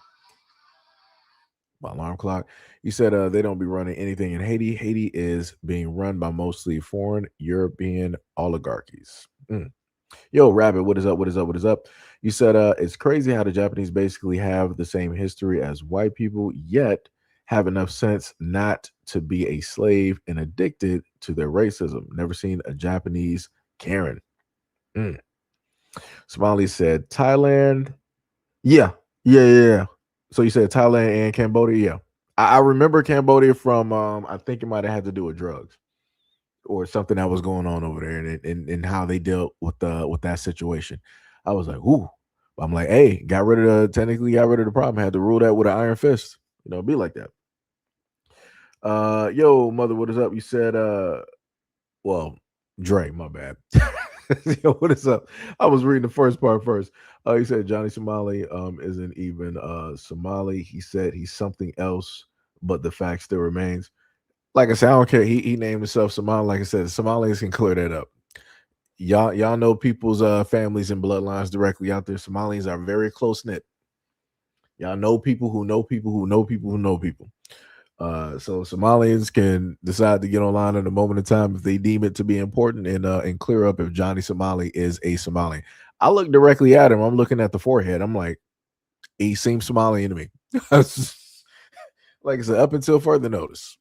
my alarm clock. You said they don't be running anything in Haiti. Haiti is being run by mostly foreign European oligarchies. Yo, Rabbit, what is up? What is up? What is up? You said it's crazy how the Japanese basically have the same history as white people, yet have enough sense not to be a slave and addicted to their racism. Never seen a Japanese Karen. Mm. Somali said Thailand. Yeah, yeah. So you said Thailand and Cambodia. Yeah, I remember Cambodia from. I think it might have had to do with drugs or something that was going on over there, and how they dealt with that situation. I was like, ooh. I'm like, hey, technically got rid of the problem. Had to rule that with an iron fist. Be like that. Yo, mother, what is up? You said, well, Dre, my bad. Yo, what is up? I was reading the first part first. He said Johnny Somali isn't even Somali. He said he's something else, but the fact still remains. Like I said, I don't care. He named himself Somali. Like I said, Somalis can clear that up. Y'all know people's families and bloodlines directly out there. Somalis are very close knit. Y'all know people who know people who know people who know people. So Somalians can decide to get online at a moment in time if they deem it to be important, and clear up if Johnny Somali is a Somali. I look directly at him. I'm looking at the forehead. I'm like, he seems Somalian to me. Like I said, up until further notice.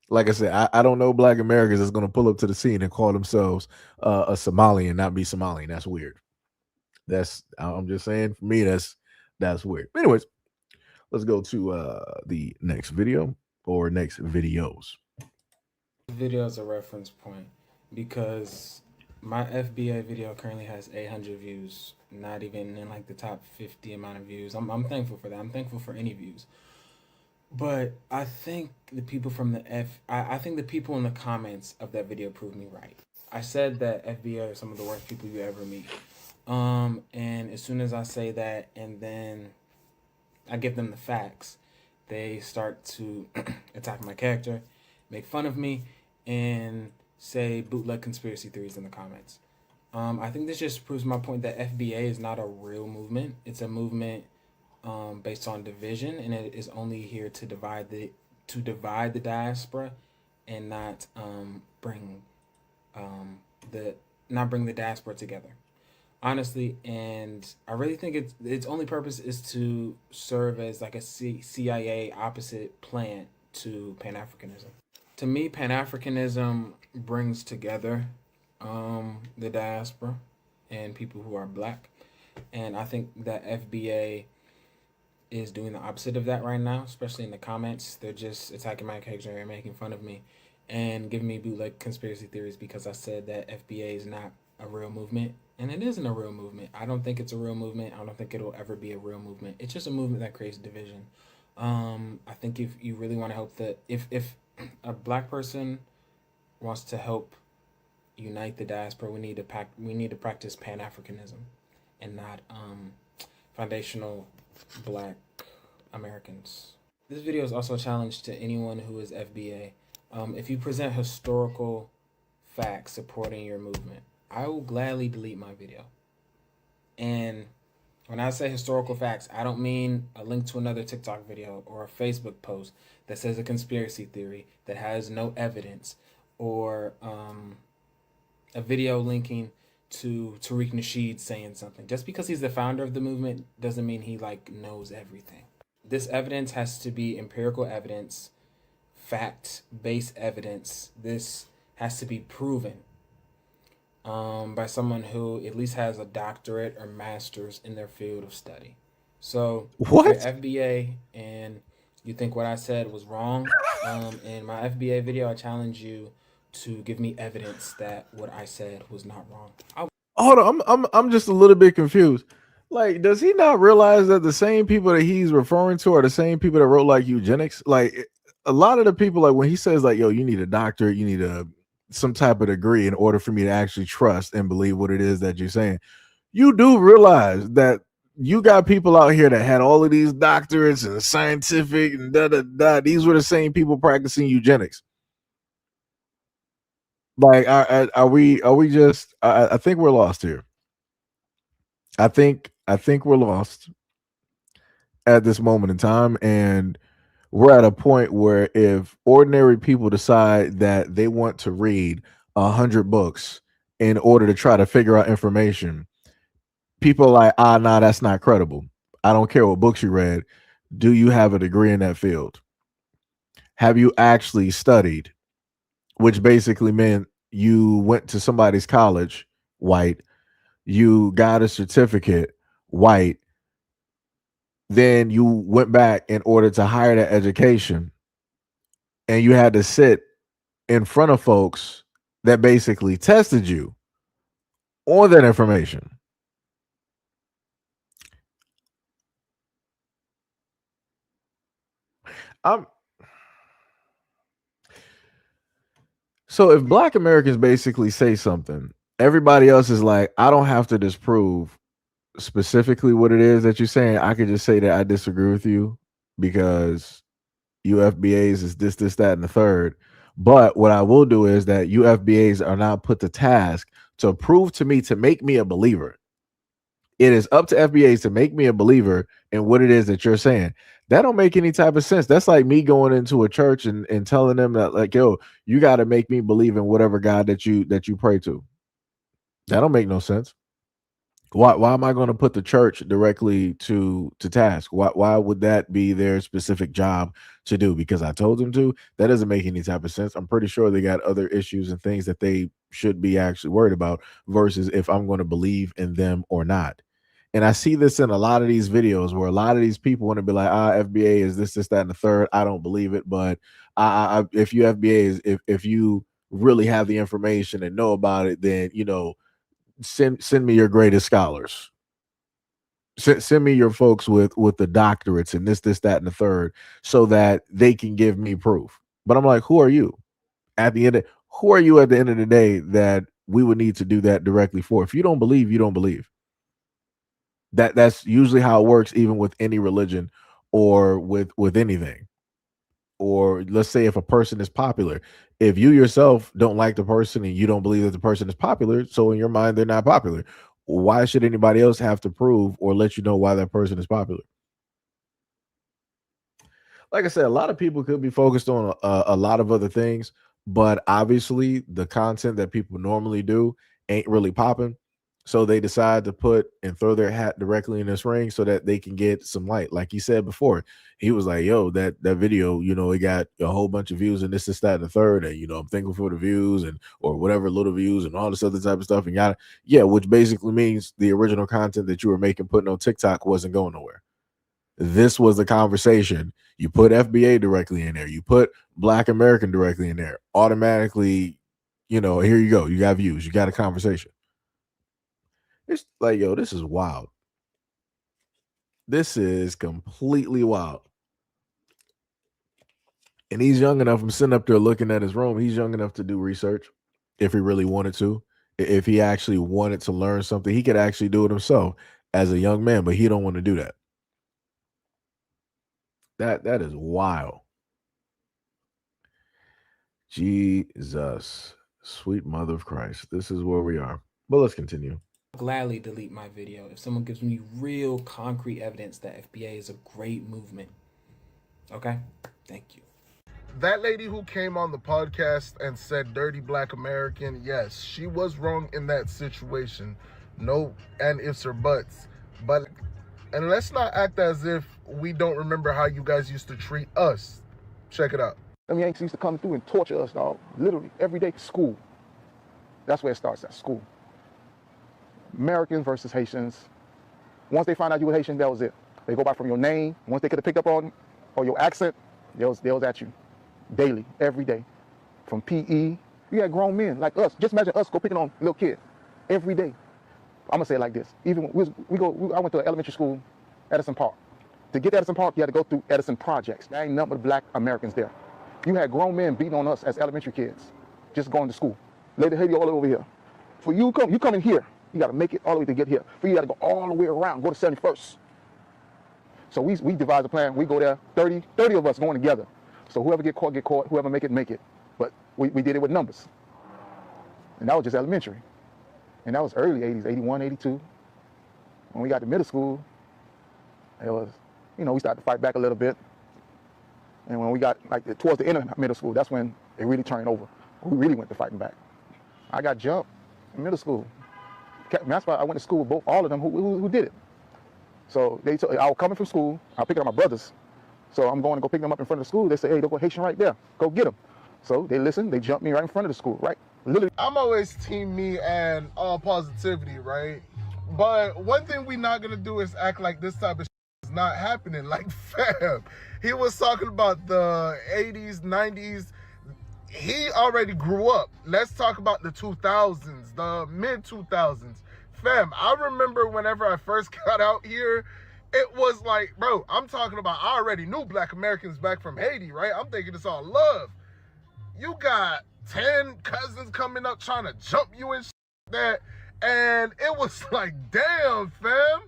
Like I said, I don't know Black Americans that's going to pull up to the scene and call themselves a Somali and not be Somali. That's weird. I'm just saying, for me, that's weird. Anyways, let's go to the next video or next videos. Video is a reference point because my FBA video currently has 800 views, not even in like the top 50 amount of views. I'm thankful for that. I'm thankful for any views. But I think the people from I think the people in the comments of that video proved me right. I said that FBA are some of the worst people you ever meet. And as soon as I say that and then I give them the facts, they start to attack my character, make fun of me, and say bootleg conspiracy theories in the comments. I think this just proves my point that FBA is not a real movement. It's a movement based on division, and it is only here to divide the diaspora, and bring the not bring the diaspora together. Honestly, and I really think its only purpose is to serve as like a CIA opposite plant to Pan Africanism. To me, Pan Africanism brings together the diaspora and people who are black, and I think that FBA is doing the opposite of that right now, especially in the comments. They're just attacking my character and making fun of me and giving me bootleg conspiracy theories because I said that FBA is not a real movement. And it isn't a real movement. I don't think it's a real movement. I don't think it'll ever be a real movement. It's just a movement that creates division. I think if you really want to help if a black person wants to help unite the diaspora, we need to practice Pan Africanism and not foundational black Americans. This video is also a challenge to anyone who is FBA. If you present historical facts supporting your movement, I will gladly delete my video. And When I say historical facts, I don't mean a link to another TikTok video or a Facebook post that says a conspiracy theory that has no evidence, or a video linking to Tariq Nasheed saying something. Just because he's the founder of the movement doesn't mean he like knows everything. This evidence has to be empirical evidence, fact based evidence. This has to be proven by someone who at least has a doctorate or master's in their field of study. So if you're What? FBA and you think what I said was wrong, in my FBA video, I challenge you to give me evidence that what I said was not wrong. Hold on, I'm just a little bit confused. Like, does he not realize that the same people that he's referring to are the same people that wrote like eugenics? Like, a lot of the people, like when he says like, "Yo, you need a doctorate, you need a some type of degree in order for me to actually trust and believe what it is that you're saying," you do realize that you got people out here that had all of these doctorates and scientific and da da da. These were the same people practicing eugenics. Like, are we just? I think we're lost here. I think we're lost at this moment in time, and we're at a point where if ordinary people decide that they want to read 100 books in order to try to figure out information, people are like, nah, that's not credible. I don't care what books you read. Do you have a degree in that field? Have you actually studied? Which basically meant you went to somebody's college, white, you got a certificate, white, then you went back in order to hire that education, and you had to sit in front of folks that basically tested you on that information. I'm So if black Americans basically say something, everybody else is like, I don't have to disprove specifically what it is that you're saying. I could just say that I disagree with you because UFBAs is this, that, and the third. But what I will do is that UFBAs are now put to task to prove to me, to make me a believer. It is up to FBAs to make me a believer in what it is that you're saying. That don't make any type of sense. That's like me going into a church and telling them that, like, yo, you got to make me believe in whatever God that you pray to. That don't make no sense. Why am I going to put the church directly to task? Why would that be their specific job to do? Because I told them to? That doesn't make any type of sense. I'm pretty sure they got other issues and things that they should be actually worried about versus if I'm going to believe in them or not. And I see this in a lot of these videos where a lot of these people want to be like, FBA is this, that, and the third. I don't believe it, but if you FBA is if you really have the information and know about it, then send me your greatest scholars. Send me your folks with the doctorates and this, that, and the third, so that they can give me proof. But I'm like, who are you? At the end of who are you at the end of the day that we would need to do that directly for? If you don't believe, you don't believe. That's usually how it works, even with any religion or with anything. Or let's say if a person is popular, if you yourself don't like the person and you don't believe that the person is popular, so in your mind they're not popular, why should anybody else have to prove or let you know why that person is popular? Like I said, a lot of people could be focused on a lot of other things, but obviously the content that people normally do ain't really popping. So they decide to put and throw their hat directly in this ring so that they can get some light. Like he said before, he was like, "Yo, that video, it got a whole bunch of views and this, that, and the third, and I'm thankful for the views and or whatever little views and all this other type of stuff." And yeah, which basically means the original content that you were making putting on TikTok wasn't going nowhere. This was the conversation. You put FBA directly in there. You put Black American directly in there. Automatically, here you go. You got views. You got a conversation. It's like, yo, this is wild. This is completely wild. And he's young enough. I'm sitting up there looking at his room. He's young enough to do research if he really wanted to. If he actually wanted to learn something, he could actually do it himself as a young man, but he don't want to do that. That is wild. Jesus, sweet mother of Christ. This is where we are. But let's continue. Gladly delete my video if someone gives me real concrete evidence that FBA is a great movement. Okay? Thank you. That lady who came on the podcast and said dirty black American, yes, she was wrong in that situation. No and ifs or buts. But and let's not act as if we don't remember how you guys used to treat us. Check it out. Them Yankees used to come through and torture us, dog. Literally every day. School. That's where it starts at school. Americans versus Haitians. Once they find out you were Haitian, that was it. They go by from your name. Once they could have picked up on or your accent, they was at you. Daily, every day. From PE. You had grown men like us. Just imagine us go picking on little kids every day. I'm gonna say it like this. Even I went to an elementary school, Edison Park. To get to Edison Park, you had to go through Edison projects. There ain't nothing but black Americans there. You had grown men beating on us as elementary kids, just going to school. Lady Haiti all over here. For you come in here, you gotta make it all the way to get here. For you gotta go all the way around, go to 71st. So we devised a plan. We go there, 30 of us going together. So whoever get caught, whoever make it. But we did it with numbers. And that was just elementary. And that was early 80s, 81, 82. When we got to middle school, it was, we started to fight back a little bit. And when we got towards the end of middle school, that's when it really turned over. We really went to fighting back. I got jumped in middle school. That's why I went to school with all of them who did it. So I was coming from school, I was picking up my brothers. So I'm going to go pick them up in front of the school. They say, hey, go Haitian right there. Go get them. So they listened, they jumped me right in front of the school, right? Literally. I'm always team me and all positivity, right? But one thing we're not gonna do is act like this type of shit is not happening. Like, fam, he was talking about the 80s, 90s. He already grew up. Let's talk about the 2000s, the mid 2000s. Fam, I remember whenever I first got out here, it was like, bro, I'm talking about, I already knew black Americans back from Haiti, right? I'm thinking it's all love. You got 10 cousins coming up trying to jump you and shit like that. And it was like, damn, fam.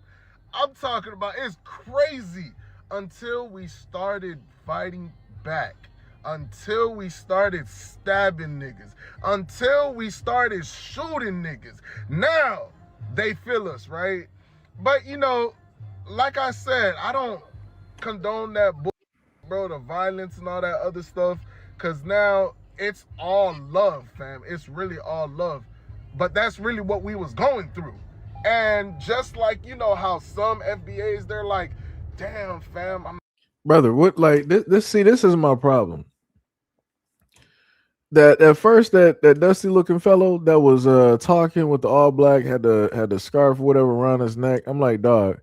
I'm talking about, it's crazy. Until we started fighting back. Until we started stabbing niggas. Until we started shooting niggas. Now, they feel us, right? But, like I said, I don't condone that bro, the violence and all that other stuff, because now it's all love, fam. It's really all love. But that's really what we was going through. And just like, how some FBAs, they're like, damn, fam. Brother, what, like, this is my problem. That at first that dusty looking fellow that was talking with the all black, had the scarf or whatever around his neck. I'm like, dog,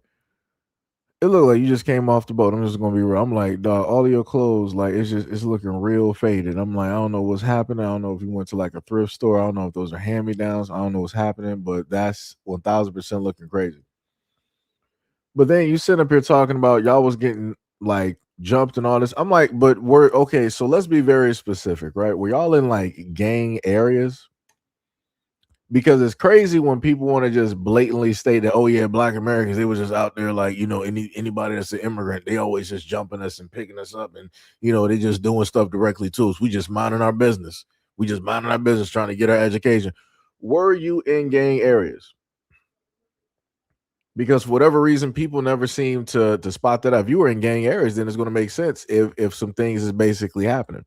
it looked like you just came off the boat. I'm just gonna be real. I'm like, dog, all of your clothes, like, it's looking real faded. I'm like, I don't know what's happening. I don't know if you went to like a thrift store. I don't know if those are hand-me-downs. I don't know what's happening, but that's 1000% looking crazy. But then you sit up here talking about y'all was getting like jumped and all this. I'm like, but we're okay. So let's be very specific, right? Were y'all in like gang areas? Because it's crazy when people want to just blatantly state that, oh yeah, black Americans, they was just out there like, anybody that's an immigrant, they always just jumping us and picking us up, and they just doing stuff directly to us. We just minding our business. We just minding our business, trying to get our education. Were you in gang areas? Because for whatever reason, people never seem to spot that out. If you were in gang areas, then it's going to make sense if some things is basically happening.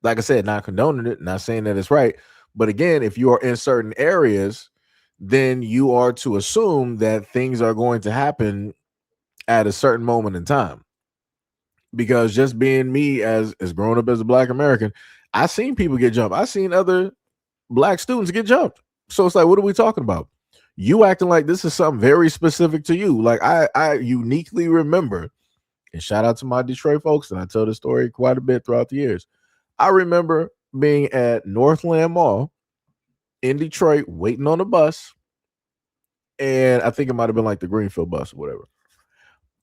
Like I said, not condoning it, not saying that it's right. But again, if you are in certain areas, then you are to assume that things are going to happen at a certain moment in time. Because just being me as growing up as a black American, I seen people get jumped. I seen other black students get jumped. So it's like, what are we talking about? You acting like this is something very specific to you. Like I uniquely remember, and shout out to my Detroit folks, and I tell this story quite a bit throughout the years. I remember being at Northland Mall in Detroit, waiting on a bus, and I think it might have been like the Greenfield bus or whatever,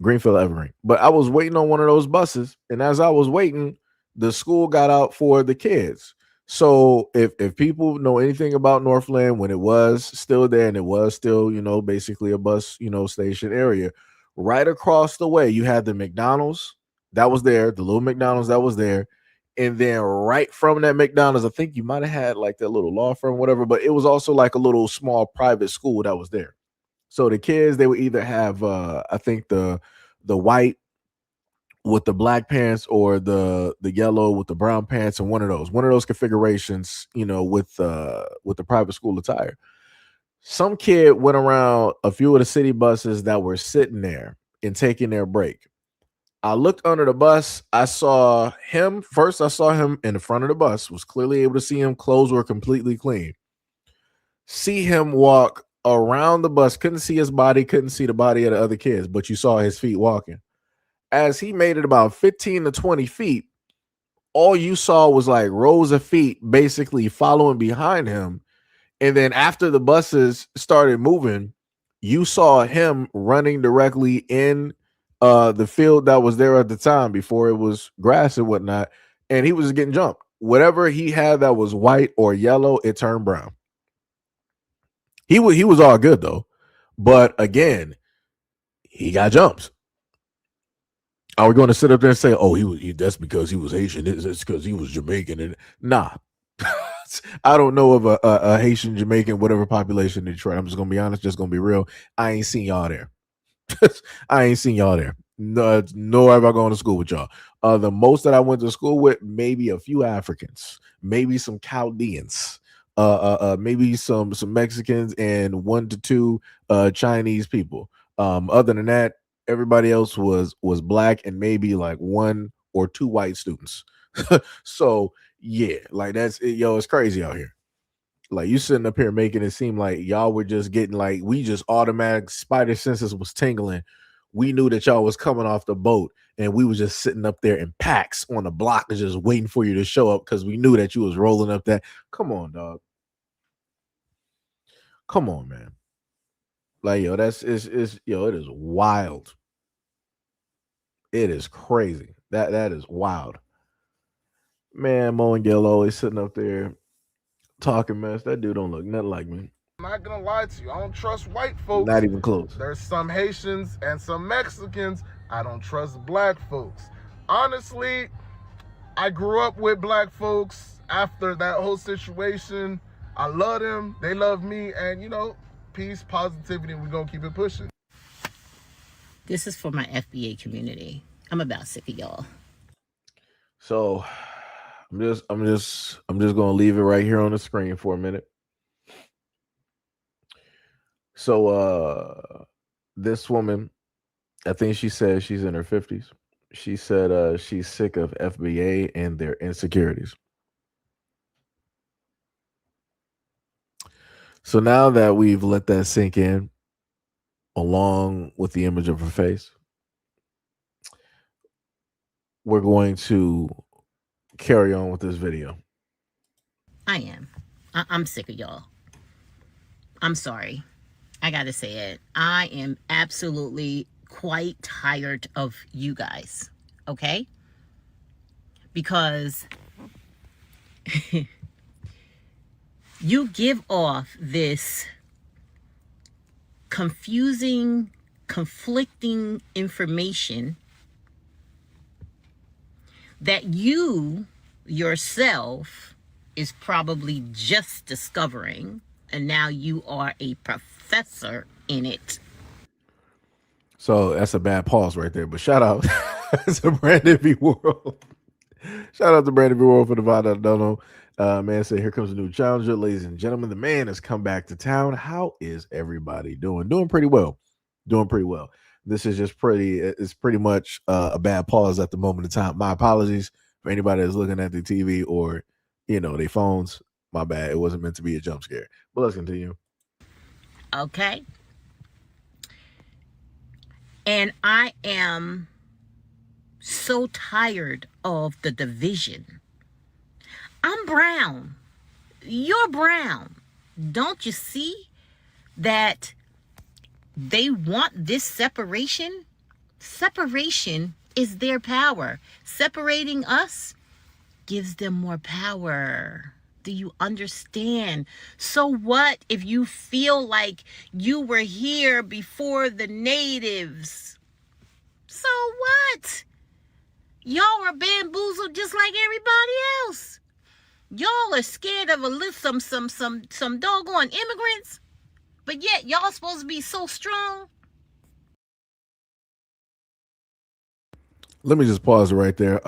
Greenfield Evergreen. But I was waiting on one of those buses, and as I was waiting, the school got out for the kids. So if people know anything about Northland, when it was still there and it was still, basically a bus, station area, right across the way, you had the McDonald's that was there, the little McDonald's that was there, And then right from that McDonald's, I think you might have had like that little law firm, whatever, but it was also like a little small private school that was there. So the kids, they would either have I think the white with the black pants or the yellow with the brown pants, and one of those configurations, with the private school attire. Some kid went around a few of the city buses that were sitting there and taking their break. I looked under the bus. I saw him first. I saw him in the front of the bus, was clearly able to see him. Clothes were completely clean. See him walk around the bus. Couldn't see his body, couldn't see the body of the other kids, but you saw his feet walking. As he made it about 15 to 20 feet, all you saw was like rows of feet basically following behind him. And then after the buses started moving, you saw him running directly in the field that was there at the time before it was grass and whatnot. And he was getting jumped. Whatever he had that was white or yellow, it turned brown. He was all good though. But again, he got jumps. Are we going to sit up there and say, "Oh, that's because he was Haitian. It's because he was Jamaican"? And nah, I don't know of a Haitian, Jamaican, whatever population in Detroit. I'm just gonna be honest, just gonna be real. I ain't seen y'all there. I ain't seen y'all there. No, nor have I gone to school with y'all. The most that I went to school with, maybe a few Africans, maybe some Chaldeans, maybe some Mexicans, and 1 to 2 Chinese people. Other than that, everybody else was black and maybe like 1 or 2 white students. So yeah, like that's it, yo, it's crazy out here. Like you sitting up here making it seem like y'all were just getting like we just automatic spider senses was tingling. We knew that y'all was coming off the boat and we was just sitting up there in packs on the block and just waiting for you to show up because we knew that you was rolling up that. Come on, dog. Come on, man. Like yo, yo, it is wild. It is crazy. That is wild. Man, Mo and Gail always sitting up there talking mess. That dude don't look nothing like me. I'm not gonna lie to you. I don't trust white folks. Not even close. There's some Haitians and some Mexicans. I don't trust black folks. Honestly, I grew up with black folks after that whole situation. I love them. They love me. And, peace, positivity, and we're going to keep it pushing. This is for my FBA community. I'm about sick of y'all. So I'm just gonna leave it right here on the screen for a minute. So this woman, I think she said she's in her 50s. She said she's sick of FBA and their insecurities. So now that we've let that sink in, along with the image of her face, we're going to carry on with this video. I am. I'm sick of y'all. I'm sorry. I gotta say it. I am absolutely quite tired of you guys. Okay? Because you give off this confusing, conflicting information that you yourself is probably just discovering, and now you are a professor in it. So that's a bad pause right there, but shout out to Brandon V. World. Shout out to Brandon V. World for the vibe that I don't know. Man said, here comes a new challenger. Ladies and gentlemen, the man has come back to town. How is everybody doing? Doing pretty well. Doing pretty well. This is just it's pretty much a bad pause at the moment in time. My apologies for anybody that's looking at the TV or, their phones. My bad. It wasn't meant to be a jump scare. But let's continue. Okay. And I am so tired of the division. I'm brown. You're brown. Don't you see that they want this separation? Separation is their power. Separating us gives them more power. Do you understand? So what if you feel like you were here before the natives? So what? Y'all are bamboozled just like everybody else. Y'all are scared of some doggone immigrants, but yet y'all supposed to be so strong. Let me just pause it right there.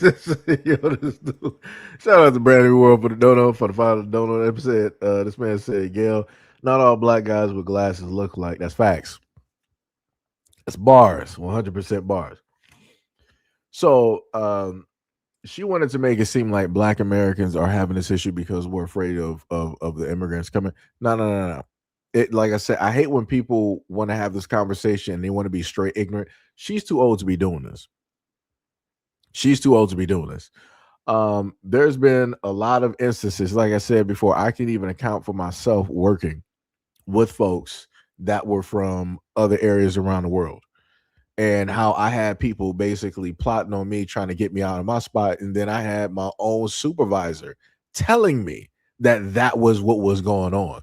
This dude. Shout out to Brandon World for the dono, for the final dono episode. This man said, Gail, not all black guys with glasses look like. That's facts. That's bars, 100% bars. So she wanted to make it seem like black Americans are having this issue because we're afraid of the immigrants coming. No. It, like I said, I hate when people want to have this conversation and they want to be straight ignorant. She's too old to be doing this. She's too old to be doing this. There's been a lot of instances, like I said before, I can even account for myself working with folks that were from other areas around the world, and how I had people basically plotting on me, trying to get me out of my spot. And then I had my own supervisor telling me that that was what was going on.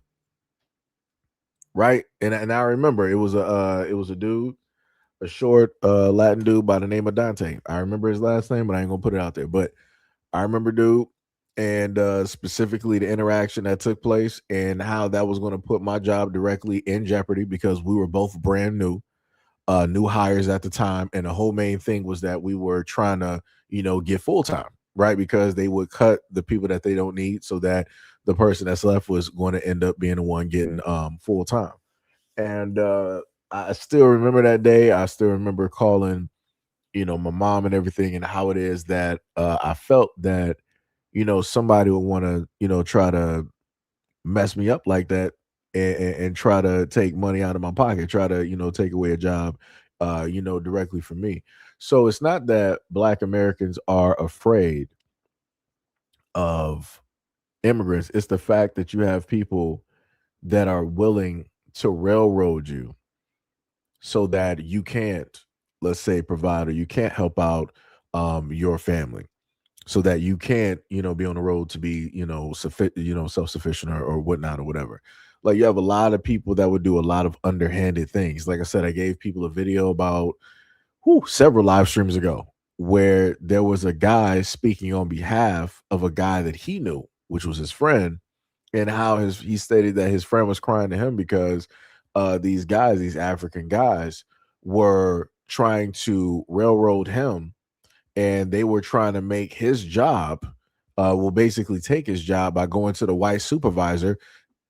Right. And I remember it was a dude, a short Latin dude by the name of Dante. I remember his last name, but I ain't gonna put it out there. But I remember dude, and specifically the interaction that took place and how that was going to put my job directly in jeopardy because we were both brand new hires at the time, and the whole main thing was that we were trying to get full time, right? Because they would cut the people that they don't need, so that the person that's left was going to end up being the one getting full time. And I still remember that day. I still remember calling my mom and everything, and how it is that I felt that somebody would want to try to mess me up like that, and try to take money out of my pocket, try to take away a job directly from me. So it's not that black Americans are afraid of immigrants, it's the fact that you have people that are willing to railroad you so that you can't, let's say, provide, or you can't help out your family, so that you can't be on the road to be self-sufficient, or whatnot, or whatever. Like, you have a lot of people that would do a lot of underhanded things. Like I said, I gave people a video about several live streams ago, where there was a guy speaking on behalf of a guy that he knew, which was his friend, and how he stated that his friend was crying to him because these guys, these African guys, were trying to railroad him, and they were trying to make his job, basically take his job by going to the white supervisor,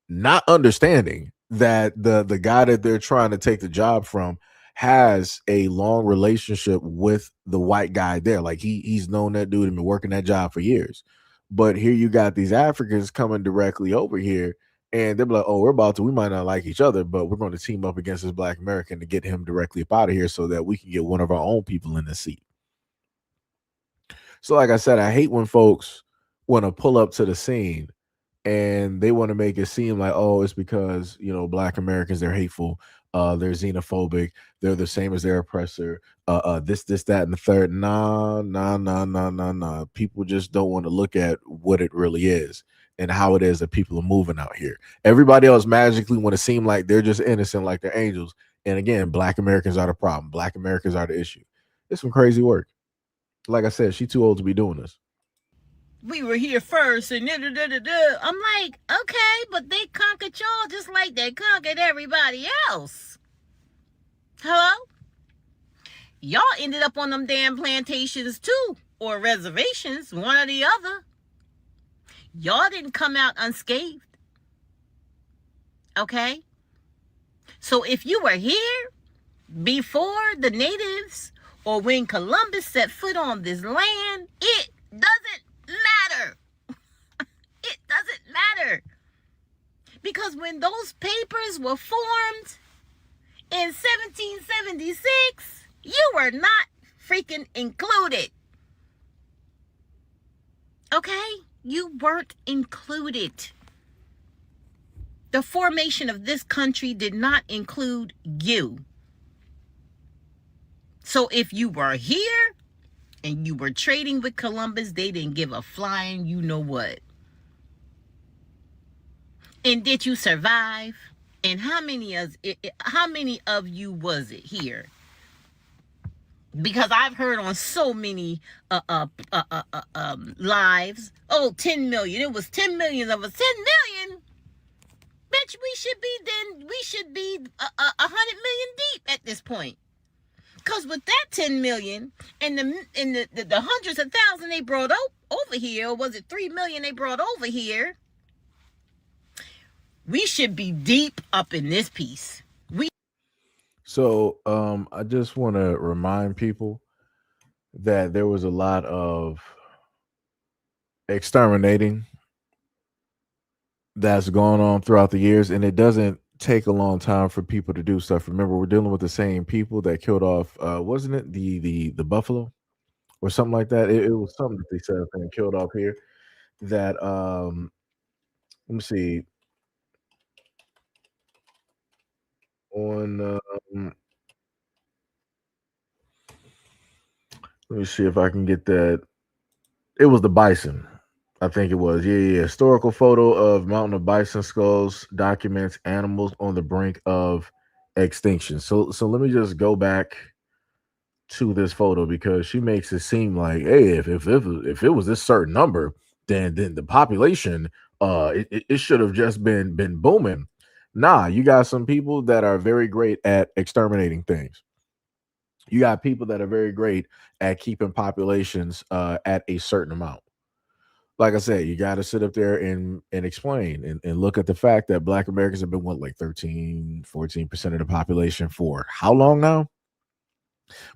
not understanding that the guy that they're trying to take the job from has a long relationship with the white guy there. Like, he's known that dude and been working that job for years. But here you got these Africans coming directly over here, and they're like, oh, we might not like each other, but we're going to team up against this black American to get him directly up out of here so that we can get one of our own people in the seat. So, like I said, I hate when folks want to pull up to the scene and they want to make it seem like, oh, it's because black Americans, they're hateful, they're xenophobic, they're the same as their oppressor, this, that, and the third. Nah. People just don't want to look at what it really is and how it is that people are moving out here. Everybody else magically want to seem like they're just innocent, like they're angels. And again, black Americans are the problem. Black Americans are the issue. It's some crazy work. Like I said, she too old to be doing this. We were here first, and I'm like, okay, but they conquered y'all just like they conquered everybody else. Hello? Y'all ended up on them damn plantations too, or reservations, one or the other. Y'all didn't come out unscathed. Okay? So if you were here before the natives, or when Columbus set foot on this land, it doesn't matter. It doesn't matter. Because when those papers were formed in 1776, you were not freaking included. Okay? You weren't included. The formation of this country did not include you. So if you were here and you were trading with Columbus, they didn't give a flying you know what. And did you survive? And how many of you was it here? Because I've heard on so many lives, oh, 10 million. It was 10 million of us. 10 million? Bitch, we should be 100 million deep at this point. Because with that 10 million and the hundreds of thousands they brought over here, or was it 3 million they brought over here, we should be deep up in this piece. So I just want to remind people that there was a lot of exterminating that's going on throughout the years, and it doesn't take a long time for people to do stuff. Remember, we're dealing with the same people that killed off, wasn't it the buffalo or something like that? It was something that they said and killed off here. That let me see on let me see if I can get that. It was the bison. I think it was. Yeah, yeah. Historical photo of mountain of bison skulls documents animals on the brink of extinction. So let me just go back to this photo because she makes it seem like, hey, if it was this certain number, then the population it should have just been booming. Nah, you got some people that are very great at exterminating things. You got people that are very great at keeping populations at a certain amount. Like I said, you got to sit up there and explain and look at the fact that Black Americans have been what, like 13-14% of the population for how long now?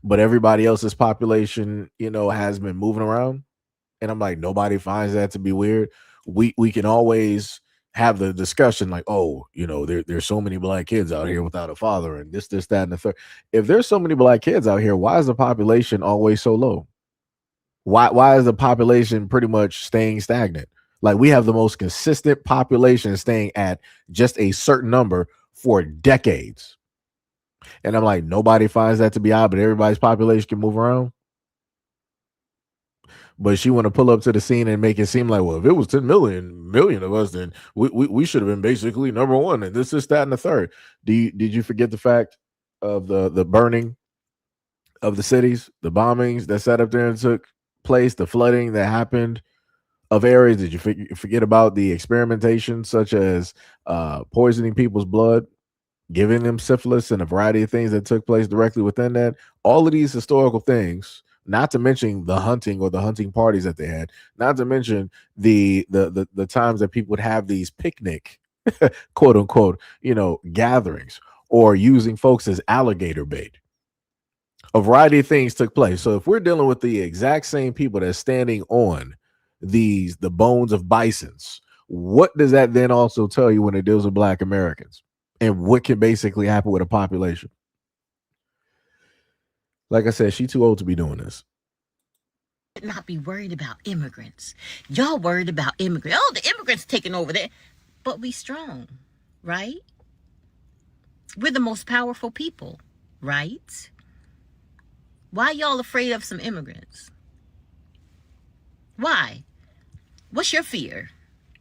But everybody else's population, has been moving around. And I'm like, nobody finds that to be weird. We can always have the discussion like, oh, there's so many black kids out here without a father, and this, that, and the third. If there's so many black kids out here, why is the population always so low? Why is the population pretty much staying stagnant? Like, we have the most consistent population staying at just a certain number for decades. And I'm like, nobody finds that to be odd, but everybody's population can move around. But she want to pull up to the scene and make it seem like, well, if it was 10 million of us, then we should have been basically number one, and this, that, and the third. Did you forget the fact of the burning of the cities, the bombings that sat up there and took place, the flooding that happened of areas? Did you forget about the experimentation, such as poisoning people's blood, giving them syphilis, and a variety of things that took place directly within that? All of these historical things, not to mention the hunting or the hunting parties that they had, not to mention the times that people would have these picnic, quote unquote, gatherings, or using folks as alligator bait. A variety of things took place. So if we're dealing with the exact same people that's standing on the bones of bisons, what does that then also tell you when it deals with Black Americans and what can basically happen with a population? Like I said, she too old to be doing this. Not be worried about immigrants. Y'all worried about immigrants. Oh, the immigrants taking over there. But we strong, right? We're the most powerful people, right? Why y'all afraid of some immigrants? Why? What's your fear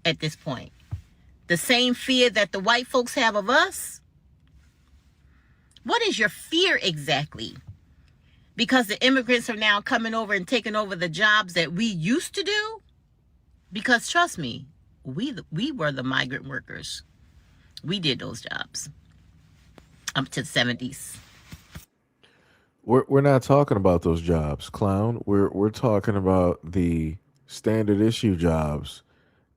at this point? The same fear that the white folks have of us? What is your fear exactly? Because the immigrants are now coming over and taking over the jobs that we used to do? Because trust me, we were the migrant workers. We did those jobs up to the 70s. We're not talking about those jobs, clown. We're talking about the standard issue jobs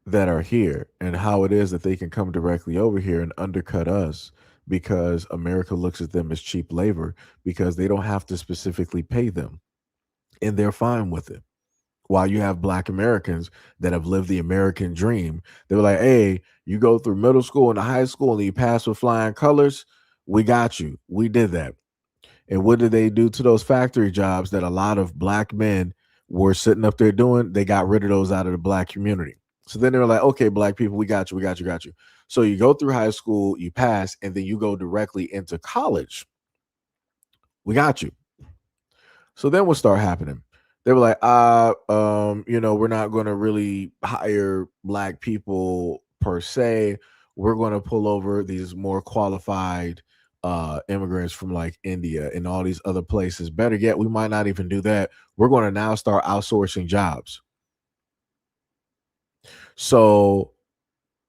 that are here and how it is that they can come directly over here and undercut us because America looks at them as cheap labor because they don't have to specifically pay them, and they're fine with it. While you have Black Americans that have lived the American dream, they were like, hey, you go through middle school and high school and you pass with flying colors, we got you. We did that. And what did they do to those factory jobs that a lot of Black men were sitting up there doing? They got rid of those out of the Black community. So then they were like, okay, Black people, we got you, we got you, got you. So you go through high school, you pass, and then you go directly into college. We got you. So then what started happening? They were like, we're not going to really hire Black people per se. We're going to pull over these more qualified immigrants from like India and all these other places. Better yet, we might not even do that. We're going to now start outsourcing jobs. So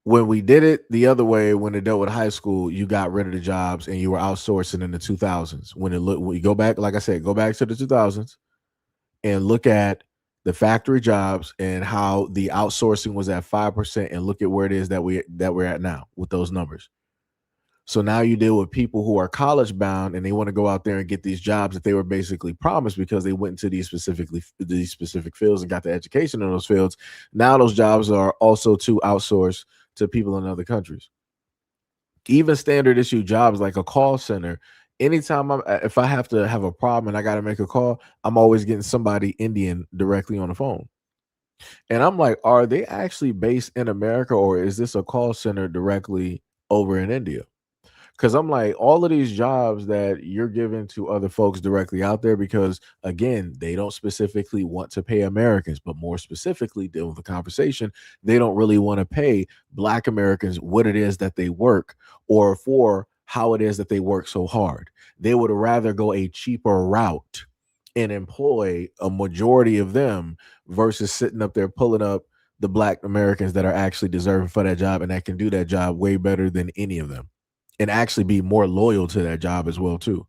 when we did it the other way, when it dealt with high school, you got rid of the jobs and you were outsourcing in the 2000s. When you go back, like I said, go back to the 2000s and look at the factory jobs and how the outsourcing was at 5%, and look at where it is that we're at now with those numbers. So now you deal with people who are college bound and they want to go out there and get these jobs that they were basically promised because they went into these specific fields and got the education in those fields. Now those jobs are also to outsource to people in other countries. Even standard issue jobs like a call center. Anytime if I have to have a problem and I got to make a call, I'm always getting somebody Indian directly on the phone. And I'm like, are they actually based in America, or is this a call center directly over in India? Because I'm like, all of these jobs that you're giving to other folks directly out there, because again, they don't specifically want to pay Americans, but more specifically, dealing with the conversation, they don't really want to pay Black Americans what it is that they work, or for how it is that they work so hard. They would rather go a cheaper route and employ a majority of them versus sitting up there pulling up the Black Americans that are actually deserving for that job and that can do that job way better than any of them, and actually be more loyal to that job as well too.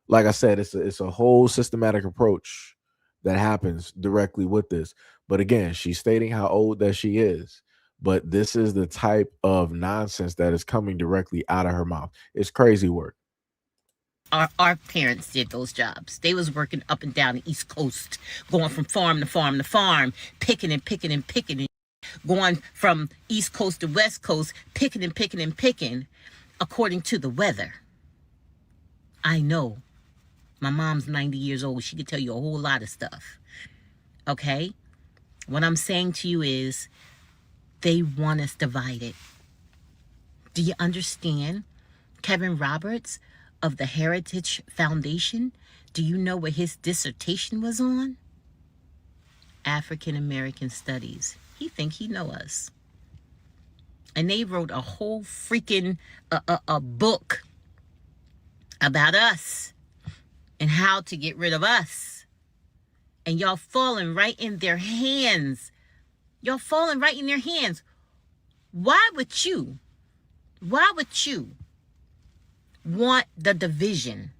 Like I said, it's a whole systematic approach that happens directly with this. But again, she's stating how old that she is. But this is the type of nonsense that is coming directly out of her mouth. It's crazy work. Our parents did those jobs. They was working up and down the East Coast, going from farm to farm to farm, picking and picking and picking, and going from East Coast to West Coast, picking and picking and picking according to the weather. I know. My mom's 90 years old. She could tell you a whole lot of stuff. Okay? What I'm saying to you is they want us divided. Do you understand? Kevin Roberts of the Heritage Foundation, do you know what his dissertation was on? African American Studies. He think he know us. And they wrote a whole freaking a book about us and how to get rid of us. And y'all falling right in their hands. Y'all falling right in their hands. Why would you want the division?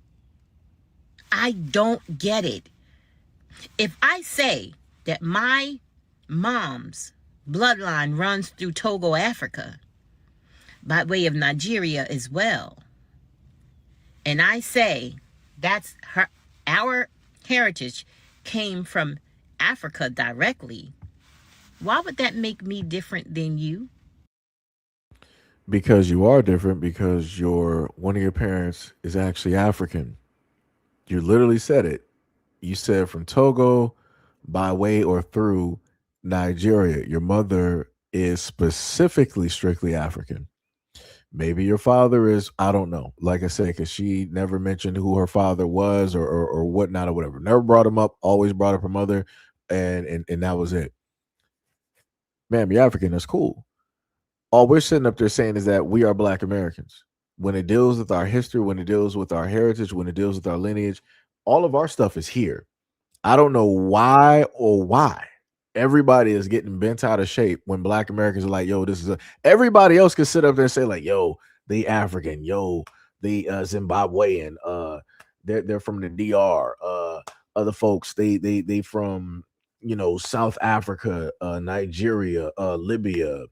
I don't get it. If I say that my mom's bloodline runs through Togo, Africa, by way of Nigeria as well, and I say that's our heritage came from Africa directly, why would that make me different than you? Because you are different, because one of your parents is actually African. You literally said it. You said from Togo, by way or through Nigeria. Your mother is specifically strictly African. Maybe your father is, I don't know. Like I said, because she never mentioned who her father was or whatnot or whatever. Never brought him up, always brought up her mother, and that was it. Ma'am, you're African, that's cool. All we're sitting up there saying is that we are Black Americans. When it deals with our history, when it deals with our heritage, when it deals with our lineage, all of our stuff is here. I don't know why everybody is getting bent out of shape when Black Americans are like, yo, this is everybody else can sit up there and say like, yo, they African, yo, they Zimbabwean, they're from the DR, other folks, they from, South Africa, Nigeria, Libya,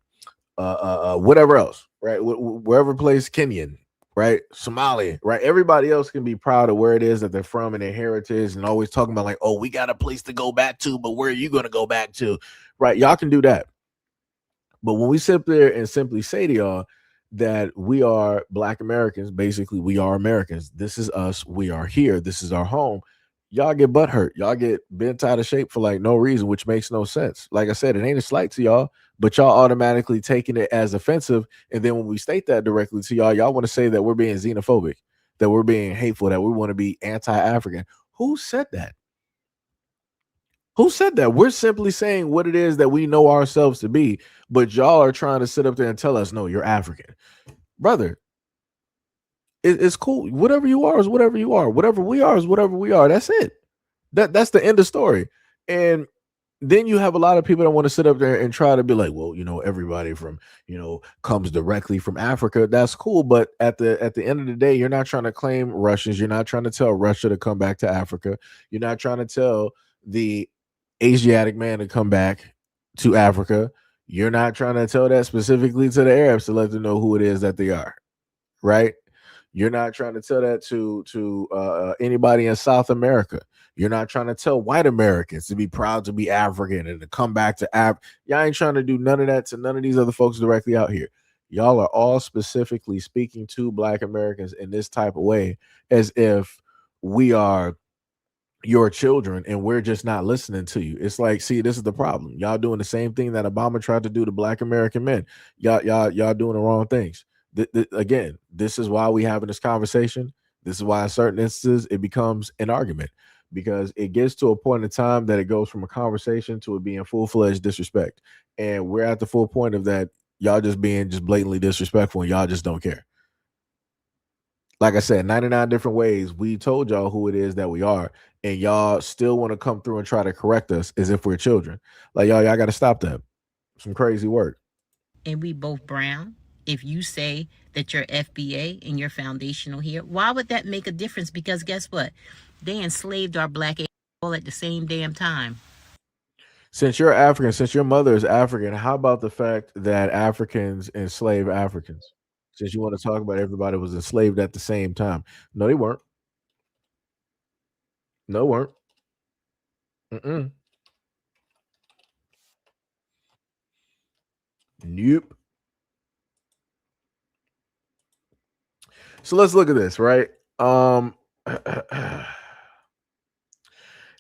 whatever else, right? Wherever place, Kenyan, right? Somalia, right? Everybody else can be proud of where it is that they're from and their heritage, and always talking about like, oh, we got a place to go back to, but where are you going to go back to, right? Y'all can do that. But when we sit there and simply say to y'all that we are Black Americans, basically we are Americans. This is us. We are here. This is our home. Y'all get butt hurt. Y'all get bent out of shape for like no reason, which makes no sense. Like I said, it ain't a slight to y'all, but y'all automatically taking it as offensive. And then when we state that directly to y'all, y'all want to say that we're being xenophobic, that we're being hateful, that we want to be anti-African. Who said that? Who said that? We're simply saying what it is that we know ourselves to be, but y'all are trying to sit up there and tell us, no, you're African. Brother, It's cool. Whatever you are is whatever you are. Whatever we are is whatever we are. That's it. That's the end of story. And then you have a lot of people that want to sit up there and try to be like, well, everybody from, comes directly from Africa. That's cool, but at the end of the day, you're not trying to claim Russians. You're not trying to tell Russia to come back to Africa. You're not trying to tell the Asiatic man to come back to Africa. You're not trying to tell that specifically to the Arabs to let them know who it is that they are, right? You're not trying to tell that to anybody in South America. You're not trying to tell white Americans to be proud to be African and to come back to Y'all ain't trying to do none of that to none of these other folks directly out here. Y'all are all specifically speaking to Black Americans in this type of way, as if we are your children and we're just not listening to you. It's like, see, this is the problem. Y'all doing the same thing that Obama tried to do to Black American men. Y'all doing the wrong things. Again, this is why we having this conversation. This is why in certain instances it becomes an argument, because it gets to a point in time that it goes from a conversation to it being full-fledged disrespect. And we're at the full point of that. Y'all just being just blatantly disrespectful and y'all just don't care. Like I said, 99 different ways we told y'all who it is that we are, and y'all still want to come through and try to correct us as if we're children. Like, y'all got to stop that. Some crazy work. And we both brown. If you say that you're FBA and you're foundational here, why would that make a difference? Because guess what? They enslaved our black all at the same damn time. Since you're African, since your mother is African, how about the fact that Africans enslave Africans? Since you want to talk about everybody was enslaved at the same time. No, they weren't. No, they weren't. Mm-mm. Nope. So let's look at this, right?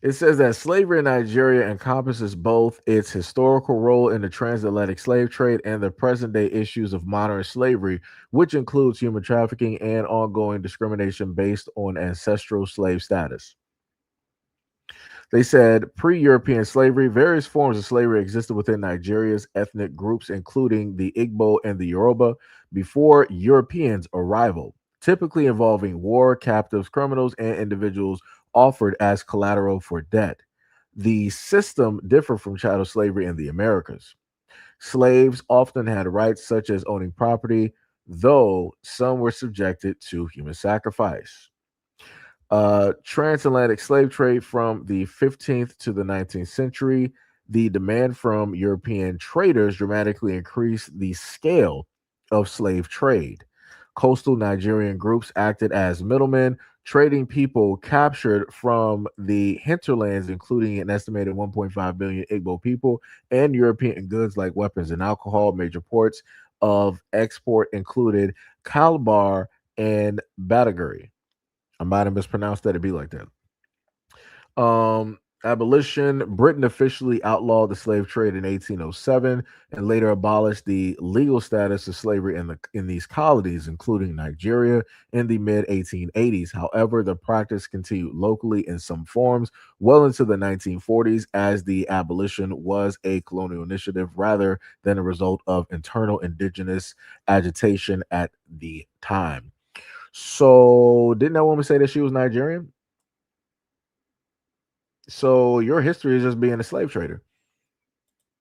It says that slavery in Nigeria encompasses both its historical role in the transatlantic slave trade and the present day issues of modern slavery, which includes human trafficking and ongoing discrimination based on ancestral slave status. They said pre European slavery, various forms of slavery existed within Nigeria's ethnic groups, including the Igbo and the Yoruba, before Europeans' arrival, typically involving war, captives, criminals, and individuals offered as collateral for debt. The system differed from chattel slavery in the Americas. Slaves often had rights such as owning property, though some were subjected to human sacrifice. Transatlantic slave trade from the 15th to the 19th century. The demand from European traders dramatically increased the scale of slave trade. Coastal Nigerian groups acted as middlemen, trading people captured from the hinterlands, including an estimated 1.5 billion Igbo people, and European goods like weapons and alcohol. Major ports of export included Calabar and Badagry. I might have mispronounced that. It'd be like that. Abolition. Britain officially outlawed the slave trade in 1807 and later abolished the legal status of slavery in these colonies, including Nigeria, in the mid 1880s. However, the practice continued locally in some forms well into the 1940s, as the abolition was a colonial initiative rather than a result of internal indigenous agitation at the time. So, didn't that woman say that she was Nigerian? So your history is just being a slave trader.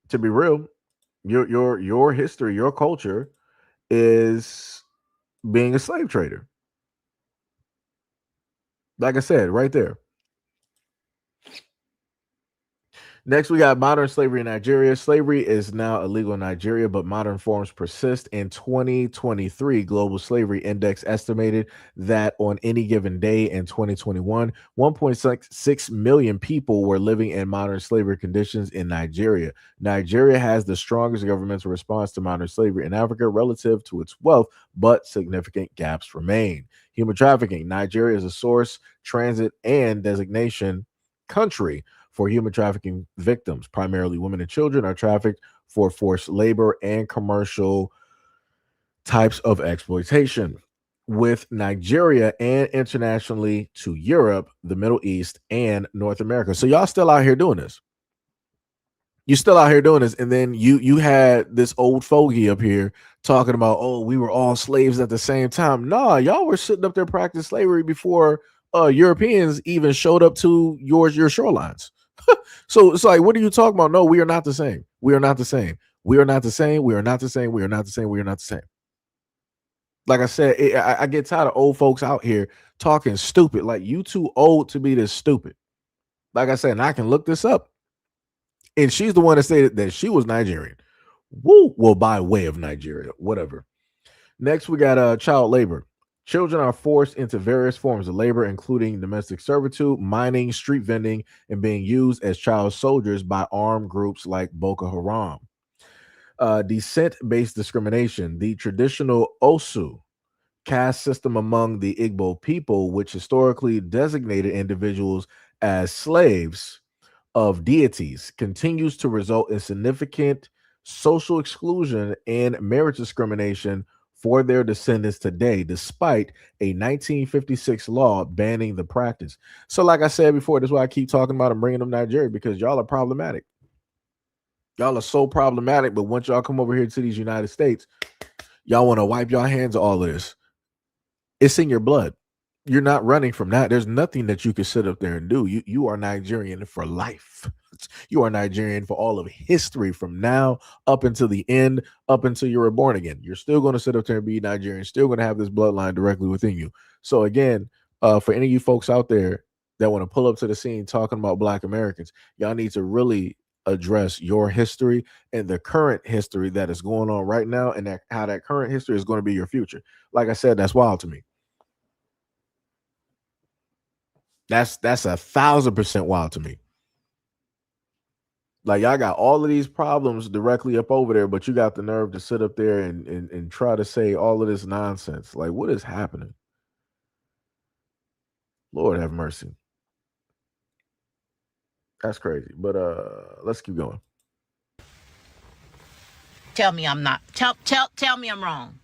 To be real, your history, your culture is being a slave trader. Like I said, right there. Next, we got modern slavery in Nigeria. Slavery is now illegal in Nigeria, but modern forms persist. In 2023, Global Slavery Index estimated that on any given day in 2021, 1.6 million people were living in modern slavery conditions in Nigeria. Nigeria has the strongest governmental response to modern slavery in Africa relative to its wealth, but significant gaps remain. Human trafficking. Nigeria is a source, transit, and designation country for human trafficking victims. Primarily women and children are trafficked for forced labor and commercial types of exploitation. With Nigeria and internationally to Europe, the Middle East, and North America. So y'all still out here doing this. You still out here doing this, and then you had this old fogey up here talking about, oh, we were all slaves at the same time. Nah, y'all were sitting up there practicing slavery before Europeans even showed up to your shorelines. So it's like, what are you talking about? No, we are not the same. We are not the same. We are not the same. We are not the same. We are not the same. We are not the same. Like I said, I get tired of old folks out here talking stupid. Like, you too old to be this stupid. Like I said, and I can look this up. And she's the one that stated that she was Nigerian. Woo! Well, by way of Nigeria, whatever. Next, we got child labor. Children are forced into various forms of labor, including domestic servitude, mining, street vending, and being used as child soldiers by armed groups like Boko Haram. Descent-based discrimination. The traditional Osu caste system among the Igbo people, which historically designated individuals as slaves of deities, continues to result in significant social exclusion and marriage discrimination for their descendants today, despite a 1956 law banning the practice. So, like I said before, that's why I keep talking about and bringing up Nigeria, because y'all are problematic. Y'all are so problematic, but once y'all come over here to these United States, y'all want to wipe your hands of all of this. It's in your blood. You're not running from that. There's nothing that you can sit up there and do. You are Nigerian for life. You are Nigerian for all of history, from now up until the end, up until you were born again. You're still going to sit up there and be Nigerian, still going to have this bloodline directly within you. So again, for any of you folks out there that want to pull up to the scene talking about Black Americans, y'all need to really address your history and the current history that is going on right now, and that how that current history is going to be your future. Like I said, that's wild to me. That's 1,000% wild to me. Like, y'all got all of these problems directly up over there, but you got the nerve to sit up there and try to say all of this nonsense. Like, what is happening? Lord have mercy. That's crazy. But let's keep going. Tell me I'm not. Tell me I'm wrong.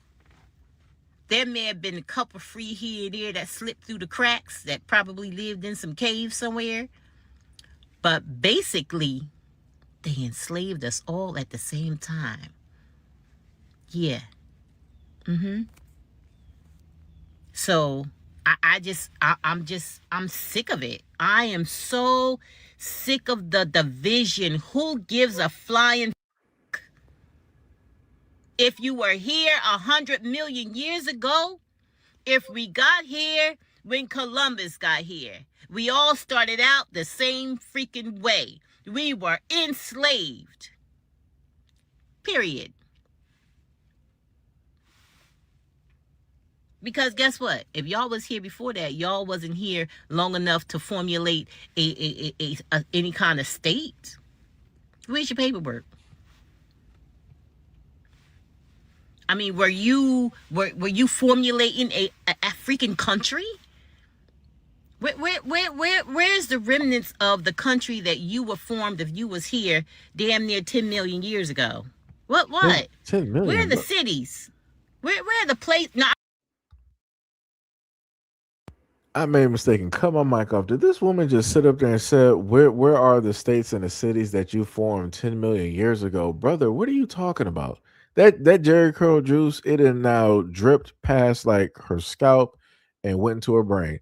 There may have been a couple free here and there that slipped through the cracks, that probably lived in some cave somewhere. But basically, they enslaved us all at the same time. Yeah. So I'm sick of it. I am so sick of the division. Who gives a flying if you were here 100 million years ago? If we got here when Columbus got here, we all started out the same freaking way. We were enslaved. Period. Because guess what? If y'all was here before that, y'all wasn't here long enough to formulate any kind of state. Where's your paperwork? I mean, were you formulating a freaking country? Where's the remnants of the country that you were formed if you was here damn near 10 million years ago? What? 10 million. Where are the cities? Where are the place? No, I made a mistake and cut my mic off. Did this woman just sit up there and said, where are the states and the cities that you formed 10 million years ago? Brother, what are you talking about? That Jerry Curl juice, it is now dripped past like her scalp and went into her brain.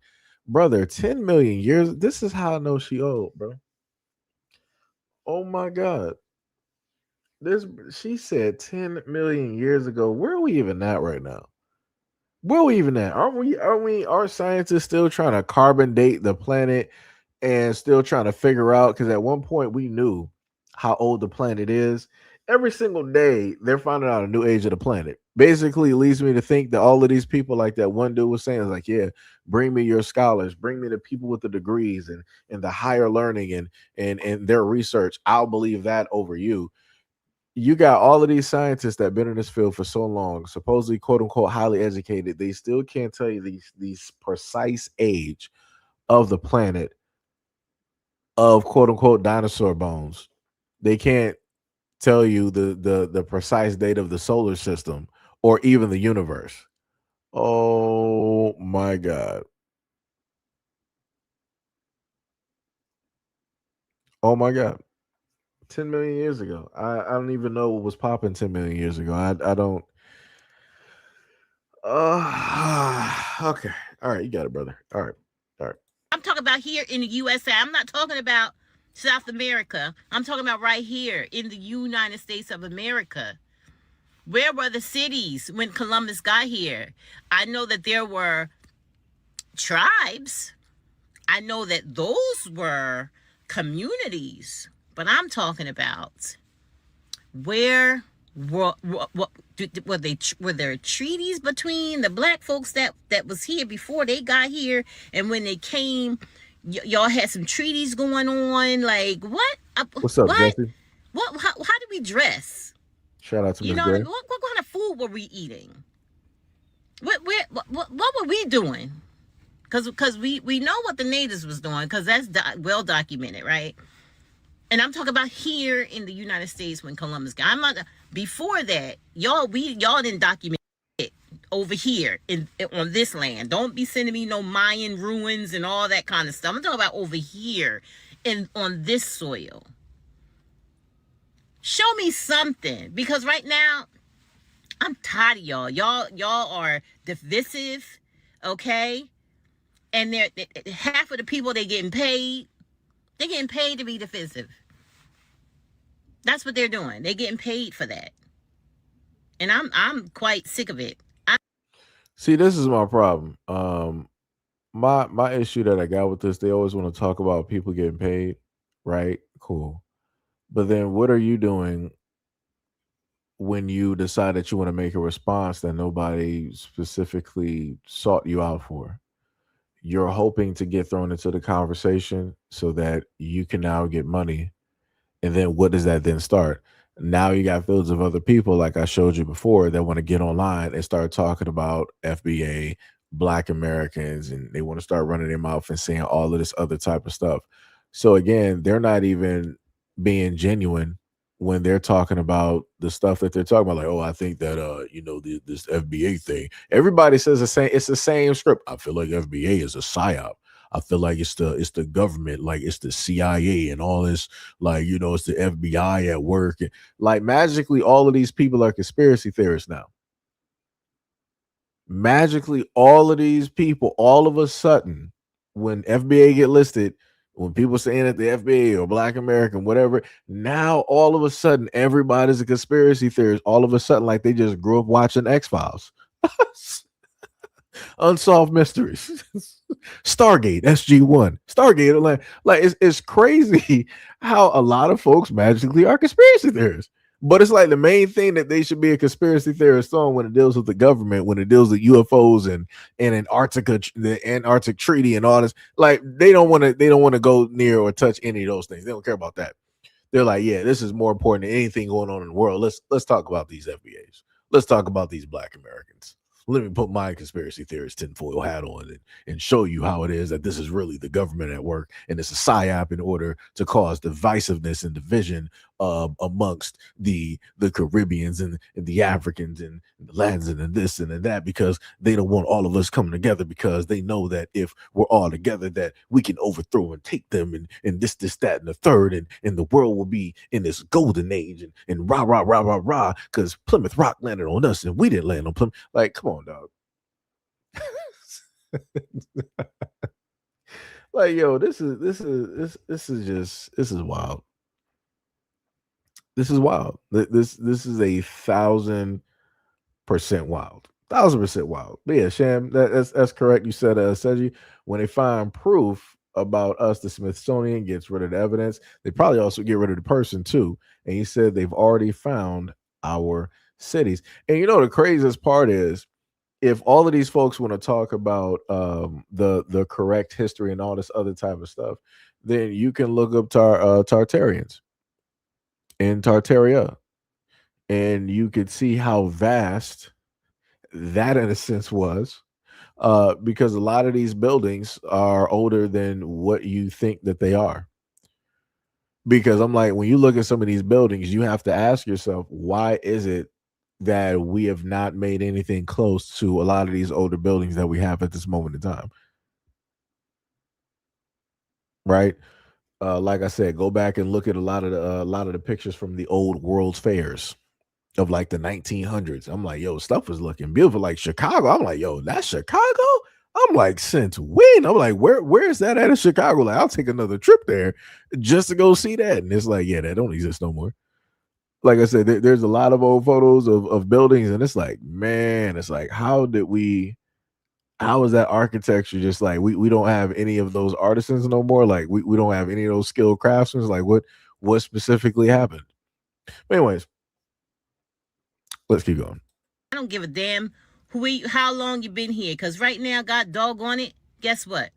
Brother, 10 million years. This is how I know she old, bro. Oh my God. She said 10 million years ago. Where are we even at right now? Where are we even at? Are scientists still trying to carbon date the planet and still trying to figure out? Because at one point we knew how old the planet is. Every single day they're finding out a new age of the planet. Basically, it leads me to think that all of these people, like that one dude was saying, is like, yeah, bring me your scholars, bring me the people with the degrees and the higher learning and their research. I'll believe that over you. You got all of these scientists that have been in this field for so long, supposedly quote unquote highly educated. They still can't tell you these precise age of the planet of quote unquote dinosaur bones. They can't tell you the precise date of the solar system or even the universe. Oh my God. Oh my God. 10 million years ago. I don't even know what was popping 10 million years ago. I don't. Okay. All right, you got it, brother. All right. All right. I'm talking about here in the USA. I'm not talking about South America. I'm talking about right here in the United States of America. Where were the cities when Columbus got here? I know that there were tribes. I know that those were communities. But I'm talking about where were there treaties between the black folks that was here before they got here, and when they came, y'all had some treaties going on? Like what? What's up, What? Jesse? What? How do we dress? Shout out to You Miss know Gray. what kind of food were we eating? What were we doing? Because we know what the natives was doing, because that's well documented, right? And I'm talking about here in the United States when Columbus got. I'm not before that. Y'all didn't document it over here on this land. Don't be sending me no Mayan ruins and all that kind of stuff. I'm talking about over here on this soil. Show me something, because right now I'm tired of y'all. Y'all are divisive, okay? And they're half of the people they getting paid. They're getting paid to be divisive. That's what they're doing. They're getting paid for that. And I'm quite sick of it. See, this is my problem. My issue that I got with this, they always want to talk about people getting paid, right? Cool. But then what are you doing when you decide that you want to make a response that nobody specifically sought you out for? You're hoping to get thrown into the conversation so that you can now get money. And then what does that then start? Now you got fields of other people, like I showed you before, that want to get online and start talking about FBA, Black Americans, and they want to start running their mouth and saying all of this other type of stuff. So again, they're not even being genuine when they're talking about the stuff that they're talking about. Like, oh, I think that this FBA thing. Everybody says the same. It's the same script. I feel like FBA is a psyop. I feel like it's the government, like it's the CIA and all this, like it's the FBI at work. Like magically, all of these people are conspiracy theorists now. Magically, all of these people, all of a sudden, when FBA get listed, when people saying that the FBA or Black American, whatever, now all of a sudden everybody's a conspiracy theorist. All of a sudden, like they just grew up watching X-Files. Unsolved Mysteries, Stargate, SG1, Stargate. Like it's crazy how a lot of folks magically are conspiracy theorists. But it's like the main thing that they should be a conspiracy theorist on when it deals with the government, when it deals with UFOs and Antarctica, the Antarctic Treaty and all this. Like they don't want to go near or touch any of those things. They don't care about that. They're like, yeah, this is more important than anything going on in the world. Let's talk about these FBAs. Let's talk about these Black Americans. Let me put my conspiracy theorist tinfoil hat on and show you how it is that this is really the government at work and it's a psyop in order to cause divisiveness and division amongst the Caribbeans and the Africans and the Latins and this and that, because they don't want all of us coming together, because they know that if we're all together that we can overthrow and take them and this, that, and the third, and the world will be in this golden age and rah, rah, rah, rah, rah, because Plymouth Rock landed on us and we didn't land on Plymouth. Like, come on, dog. Like, yo, this is wild. This is wild. This is 1,000% wild. 1,000% wild. But yeah, Sham, that's correct. You said, Seji, when they find proof about us, the Smithsonian gets rid of the evidence. They probably also get rid of the person too. And he said they've already found our cities. And the craziest part is, if all of these folks want to talk about the correct history and all this other type of stuff, then you can look up Tartarians in Tartaria, and you could see how vast that in a sense was, because a lot of these buildings are older than what you think that they are. Because I'm like, when you look at some of these buildings, you have to ask yourself, why is it that we have not made anything close to a lot of these older buildings that we have at this moment in time? Right? Like I said, go back and look at a lot of the pictures from the old World's Fairs of like the 1900s. I'm like, yo, stuff was looking beautiful. Like Chicago, I'm like, yo, that's Chicago. I'm like, since when? I'm like, where's that at in Chicago? Like, I'll take another trip there just to go see that. And it's like, yeah, that don't exist no more. Like I said, there's a lot of old photos of buildings, and it's like, man, it's like, how is that architecture just like we don't have any of those artisans no more? Like we don't have any of those skilled craftsmen. Like what specifically happened? But anyways, let's keep going. I don't give a damn how long you been here, because right now, God doggone it, guess what?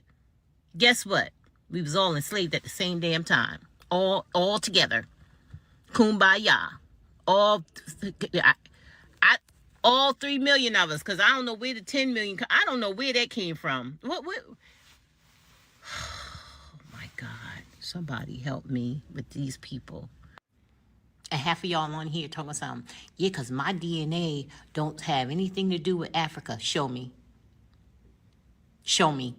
Guess what? We was all enslaved at the same damn time. All together. Kumbaya. All all 3 million of us, because I don't know where the 10 million, I don't know where that came from. What? Oh my God. Somebody help me with these people. And half of y'all on here talking something. Yeah, because my DNA don't have anything to do with Africa. Show me. Show me.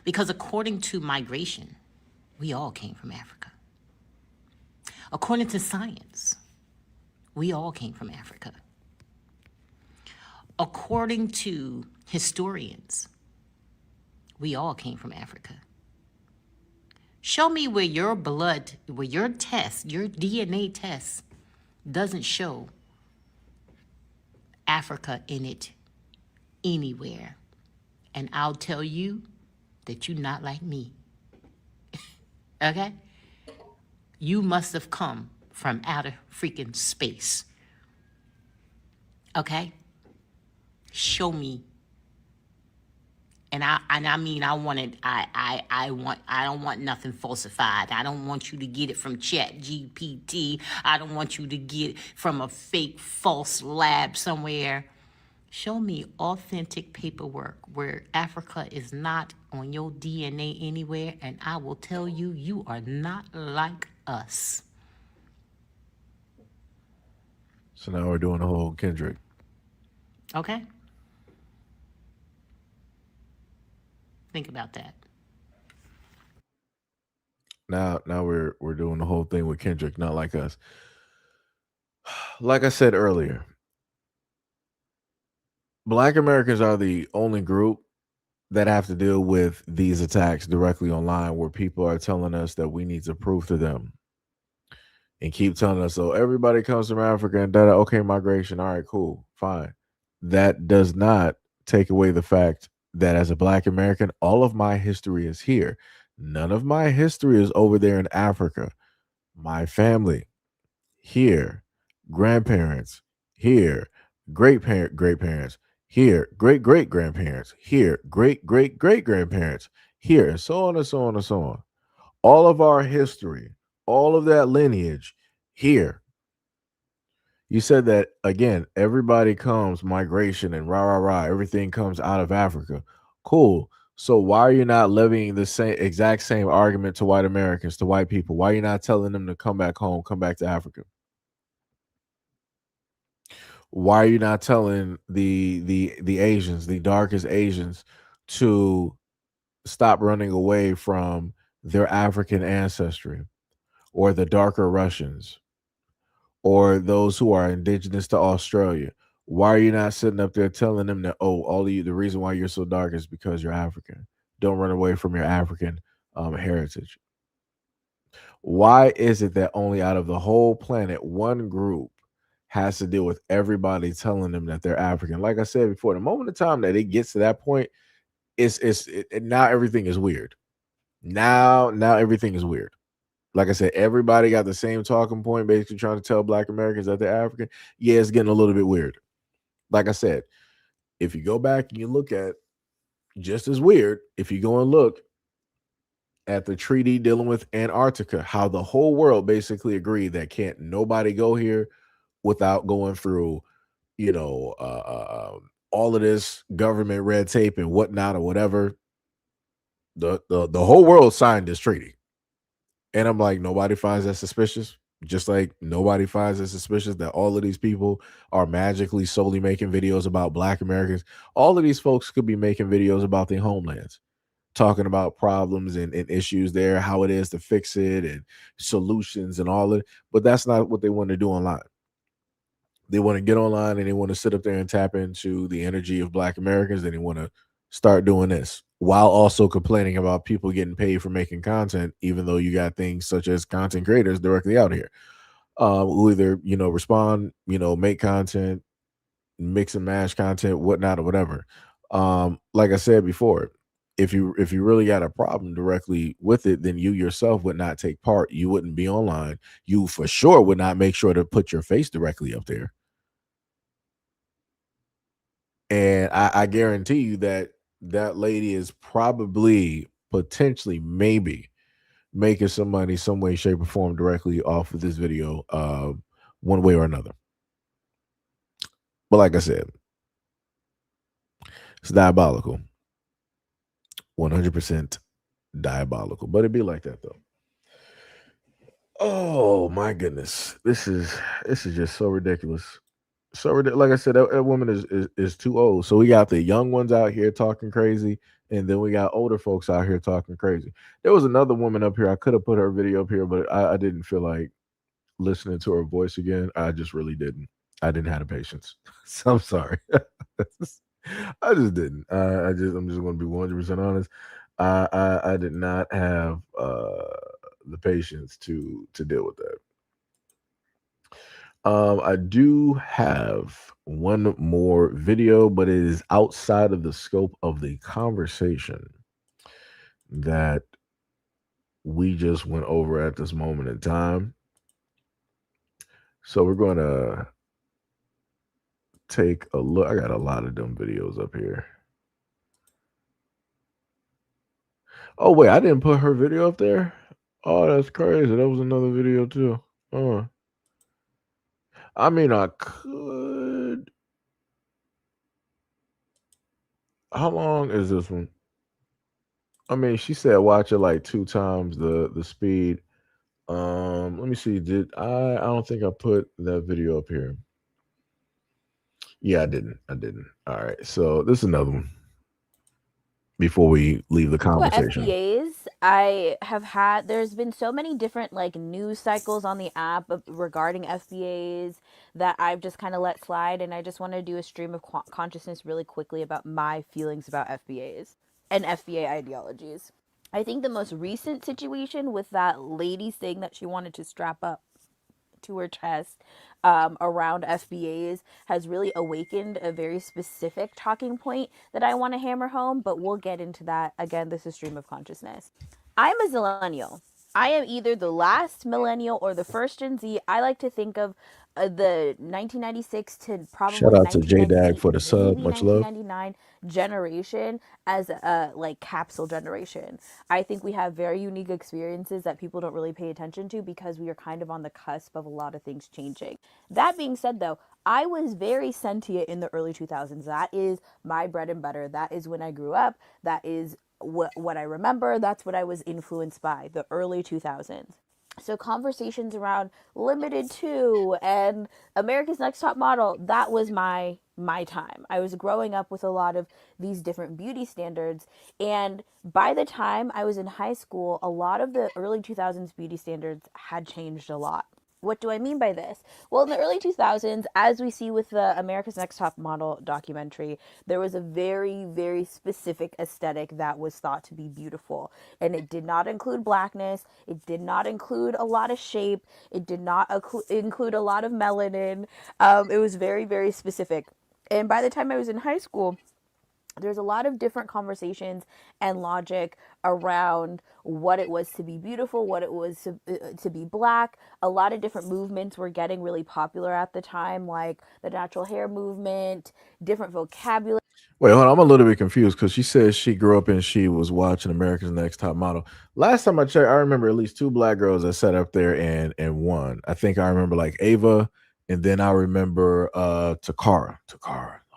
Because according to migration, we all came from Africa. According to science, we all came from Africa. According to historians, we all came from Africa. Show me where your test, your DNA test, doesn't show Africa in it anywhere. And I'll tell you that you're not like me. Okay? You must have come from outer freaking space. Okay? Show me. And I mean, I don't want nothing falsified. I don't want you to get it from ChatGPT. I don't want you to get it from a fake false lab somewhere. Show me authentic paperwork where Africa is not on your DNA anywhere, and I will tell you, you are not like us. So now we're doing the whole Kendrick. Okay? Think about that. Now we're doing the whole thing with Kendrick, not like us. Like I said earlier, Black Americans are the only group that have to deal with these attacks directly online, where people are telling us that we need to prove to them and keep telling us, so everybody comes from Africa and that, okay, migration, all right, cool, fine. That does not take away the fact that as a Black American, all of my history is here. None of my history is over there in Africa. My family here, grandparents here, great parents here, great grandparents here, great grandparents here, and so on and so on and so on. All of our history, all of that lineage here. You said that again, everybody comes migration and everything comes out of Africa. Cool. So why are you not levying the exact same argument to white Americans, to white people? Why are you not telling them to come back home, come back to Africa? Why are you not telling the Asians, the darkest Asians, to stop running away from their African ancestry, or the darker Russians, or those who are indigenous to Australia? Why are you not sitting up there telling them that, oh, all of you, the reason why you're so dark is because you're African. Don't run away from your African heritage. Why is it that only out of the whole planet, one group has to deal with everybody telling them that they're African? Like I said before, the moment of time that it gets to that point, now everything is weird. Now everything is weird. Like I said, everybody got the same talking point, basically trying to tell Black Americans that they're African. Yeah, it's getting a little bit weird. Like I said, if you go back and you look at, just as weird, if you go and look at the treaty dealing with Antarctica, how the whole world basically agreed that can't nobody go here without going through, all of this government red tape and whatnot or whatever. The whole world signed this treaty. And I'm like, nobody finds that suspicious. Just like nobody finds it suspicious that all of these people are magically solely making videos about Black Americans. All of these folks could be making videos about their homelands. talking about problems and issues there, how it is to fix it and solutions and all of it. But that's not what they want to do online. They want to get online and they want to sit up there and tap into the energy of Black Americans, and they want to start doing this while also complaining about people getting paid for making content, even though you got things such as content creators directly out here, who either respond, make content, mix and match content, whatnot, or whatever. Like I said before, if you really got a problem directly with it, then you yourself would not take part. You wouldn't be online. You for sure would not make sure to put your face directly up there. And I guarantee you that that lady is probably potentially maybe making some money some way, shape, or form directly off of this video, one way or another. But like I said, it's diabolical. 100% diabolical. But it'd be like that though. Oh my goodness. This is just so ridiculous. So like I said, that woman is too old. So we got the young ones out here talking crazy, and then we got older folks out here talking crazy. There was another woman up here. I could have put her video up here, but I didn't feel like listening to her voice again. I just really didn't. I didn't have the patience. So I'm sorry. I just didn't. I'm just going to be 100% honest. I did not have the patience to deal with that. I do have one more video, but it is outside of the scope of the conversation that we just went over at this moment in time. So we're going to take a look. I got a lot of them videos up here. Oh, wait, I didn't put her video up there? Oh, that's crazy. That was another video too. I mean, I could. How long is this one? I mean, she said watch it like 2 times the speed. Let me see. I don't think I put that video up here. Yeah, I didn't. All right. So this is another one before we leave the What conversation. FBAs there's been so many different like news cycles on the app regarding FBAs that I've just kind of let slide, and I just want to do a stream of consciousness really quickly about my feelings about FBAs and FBA ideologies. I think the most recent situation with that lady saying that she wanted to strap up to her chest around FBAs has really awakened a very specific talking point that I want to hammer home, but we'll get into that. Again, this is Stream of Consciousness. I'm a zillennial. I am either the last millennial or the first Gen Z. I like to think of the 1996 to Shout probably out to J Dag 1998, for the sub. maybe Much love. 1999 generation as a like capsule generation. I think we have very unique experiences that people don't really pay attention to because we are kind of on the cusp of a lot of things changing. That being said though, I was very sentient in the early 2000s. That is my bread and butter. That is when I grew up. That is what I remember. That's what I was influenced by, the early 2000s. So conversations around Limited 2 and America's Next Top Model, that was my time. I was growing up with a lot of these different beauty standards, and by the time I was in high school, a lot of the early 2000s beauty standards had changed a lot. What do I mean by this? Well, in the early 2000s, as we see with the America's Next Top Model documentary, there was a very, very specific aesthetic that was thought to be beautiful. And it did not include blackness. It did not include a lot of shape. It did not include a lot of melanin. It was very, very specific. And by the time I was in high school, there's a lot of different conversations and logic around what it was to be beautiful, what it was to be black. A lot of different movements were getting really popular at the time, like the natural hair movement, different vocabulary. Wait, hold on. I'm a little bit confused because she says she grew up and she was watching America's Next Top Model. Last time I checked, I remember at least 2 black girls that sat up there and won. I think I remember like Ava, and then I remember Takara.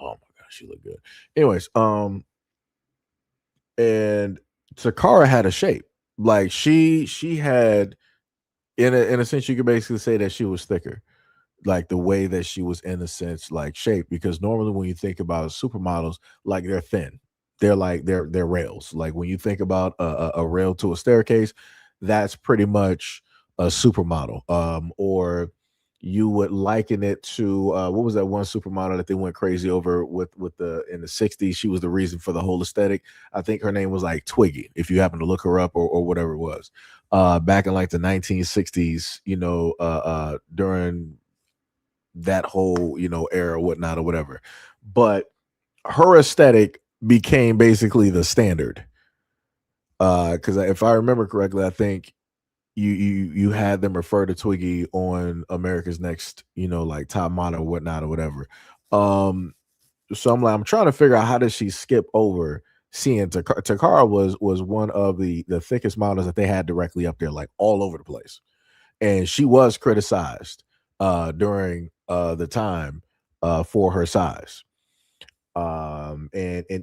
Oh my gosh, she looked good. Anyways, and Takara had a shape. Like she had in a sense you could basically say that she was thicker. Like the way that she was in a sense like shape, because normally when you think about supermodels, like they're thin. they're rails. Like when you think about a rail to a staircase, that's pretty much a supermodel. Or you would liken it to what was that one supermodel that they went crazy over with the in the 60s? She was the reason for the whole aesthetic. I think her name was like Twiggy, if you happen to look her up, or whatever it was. Back in like the 1960s, during that whole, era, whatnot, or whatever. But her aesthetic became basically the standard. Because if I remember correctly, I think you had them refer to Twiggy on America's Next, like top model, whatnot, or whatever. Um, so I'm trying to figure out how did she skip over seeing Takara. Takara was one of the thickest models that they had directly up there, like all over the place, and she was criticized during the time for her size. And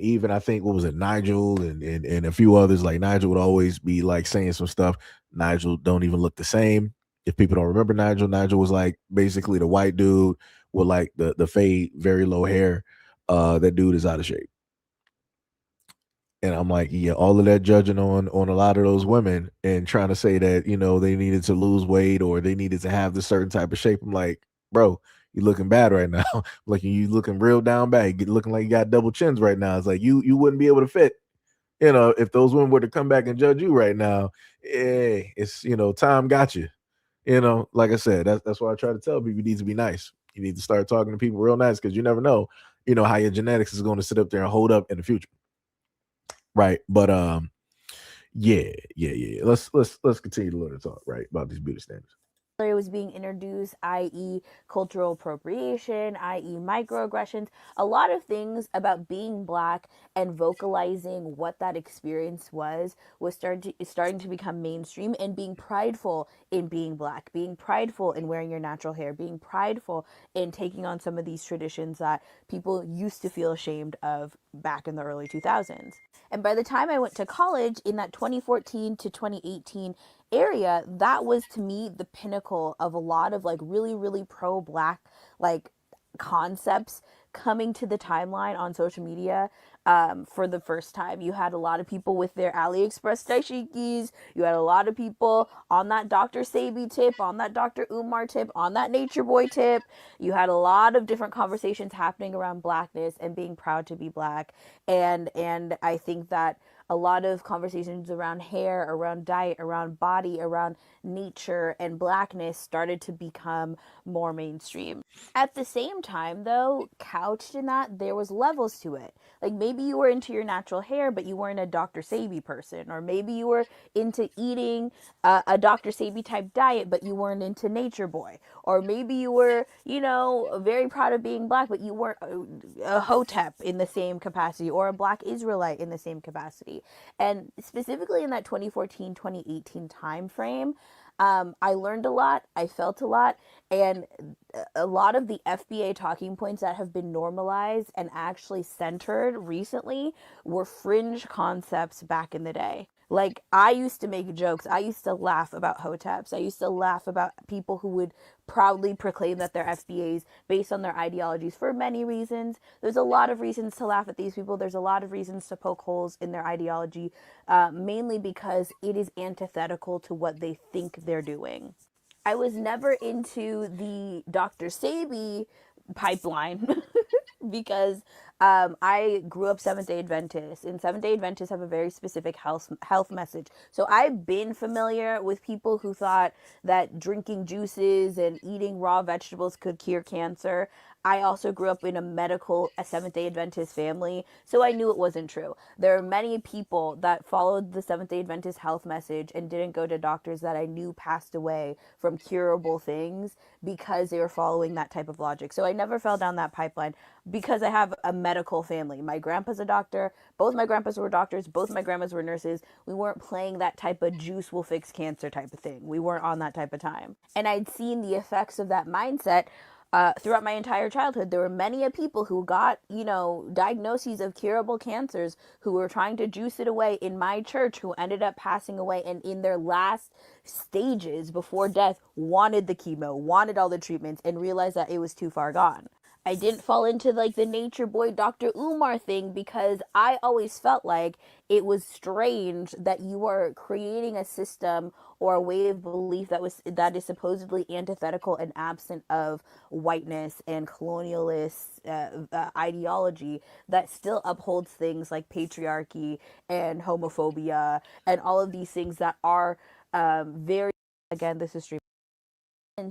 even I think, what was it, Nigel and a few others, like Nigel would always be like saying some stuff. Nigel don't even look the same. If people don't remember Nigel was like basically the white dude with like the fade, very low hair. That dude is out of shape. And I'm like, yeah, all of that judging on a lot of those women and trying to say that, they needed to lose weight or they needed to have this certain type of shape. I'm like, bro, you looking bad right now. Like you looking real down bad. You looking like you got double chins right now. It's like you wouldn't be able to fit. If those women were to come back and judge you right now, it's time got you. Like I said, that's why I try to tell people you need to be nice. You need to start talking to people real nice, because you never know, how your genetics is going to sit up there and hold up in the future. Right. But yeah. Let's continue to learn to talk, right, about these beauty standards. Was being introduced, i.e., cultural appropriation, i.e., microaggressions, a lot of things about being black and vocalizing what that experience was starting to become mainstream, and being prideful in being black, being prideful in wearing your natural hair, being prideful in taking on some of these traditions that people used to feel ashamed of back in the early 2000s. And by the time I went to college in that 2014 to 2018 area, that was to me the pinnacle of a lot of like really, really pro black like concepts coming to the timeline on social media for the first time. You had a lot of people with their AliExpress dashikis. You had a lot of people on that Dr. Sabi tip, on that Dr. Umar tip, on that Nature Boy tip. You had a lot of different conversations happening around blackness and being proud to be black. And I think that a lot of conversations around hair, around diet, around body, around nature and blackness started to become more mainstream. At the same time, though, couched in that, there was levels to it. Like maybe you were into your natural hair, but you weren't a Dr. Sabi person, or maybe you were into eating a Dr. Sabi type diet, but you weren't into Nature Boy, or maybe you were, very proud of being black, but you weren't a Hotep in the same capacity, or a Black Israelite in the same capacity. And specifically in that 2014, 2018 time frame, I learned a lot, I felt a lot, and a lot of the FBA talking points that have been normalized and actually centered recently were fringe concepts back in the day. Like, I used to make jokes. I used to laugh about hoteps. I used to laugh about people who would proudly proclaim that they're FBAs based on their ideologies for many reasons. There's a lot of reasons to laugh at these people. There's a lot of reasons to poke holes in their ideology, mainly because it is antithetical to what they think they're doing. I was never into the Dr. Sabi pipeline because I grew up Seventh Day Adventist, and Seventh Day Adventists have a very specific health message. So I've been familiar with people who thought that drinking juices and eating raw vegetables could cure cancer. I also grew up in a Seventh Day Adventist family, so I knew it wasn't true. There are many people that followed the Seventh Day Adventist health message and didn't go to doctors that I knew passed away from curable things because they were following that type of logic. So I never fell down that pipeline because I have a medical family. My grandpa's a doctor. Both my grandpas were doctors. Both my grandmas were nurses. We weren't playing that type of juice will fix cancer type of thing. We weren't on that type of time. And I'd seen the effects of that mindset throughout my entire childhood. There were many people who got, diagnoses of curable cancers who were trying to juice it away in my church, who ended up passing away, and in their last stages before death wanted the chemo, wanted all the treatments, and realized that it was too far gone. I didn't fall into like the nature boy Dr. Umar thing because I always felt like it was strange that you are creating a system or a way of belief that is supposedly antithetical and absent of whiteness and colonialist ideology that still upholds things like patriarchy and homophobia and all of these things that are very, again, this is stream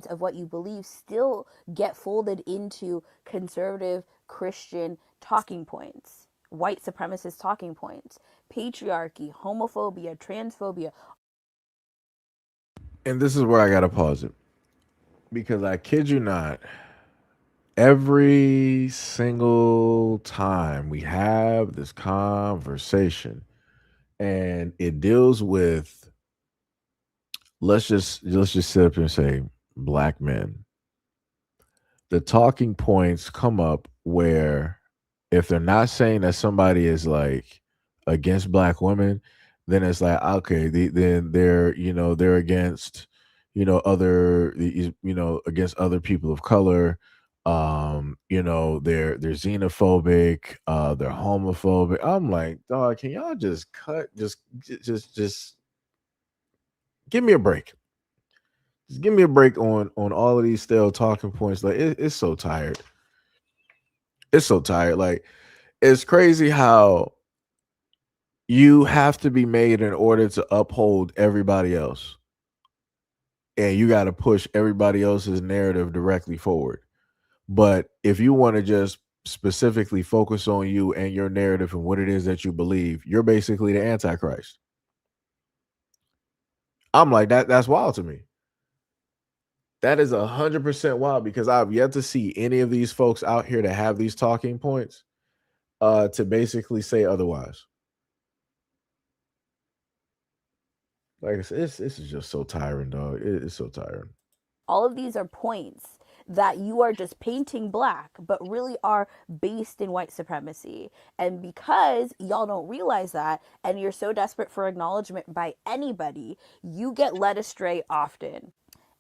of what you believe still get folded into conservative Christian talking points, white supremacist talking points, patriarchy, homophobia, transphobia. And this is where I gotta pause it because I kid you not, every single time we have this conversation and it deals with let's just sit up and say black men, the talking points come up where if they're not saying that somebody is like against black women, then it's like okay, then they're they're against against other people of color. They're xenophobic, they're homophobic. I'm like, dog, can y'all just cut just give me a break. Just give me a break on all of these stale talking points. Like it's so tired. It's so tired. Like it's crazy how you have to be made in order to uphold everybody else. And you got to push everybody else's narrative directly forward. But if you want to just specifically focus on you and your narrative and what it is that you believe, you're basically the antichrist. I'm like that's wild to me. That is 100% wild because I've yet to see any of these folks out here that have these talking points to basically say otherwise. Like I said, this is just so tiring, dog. It's so tiring. All of these are points that you are just painting black, but really are based in white supremacy. And because y'all don't realize that, and you're so desperate for acknowledgement by anybody, you get led astray often.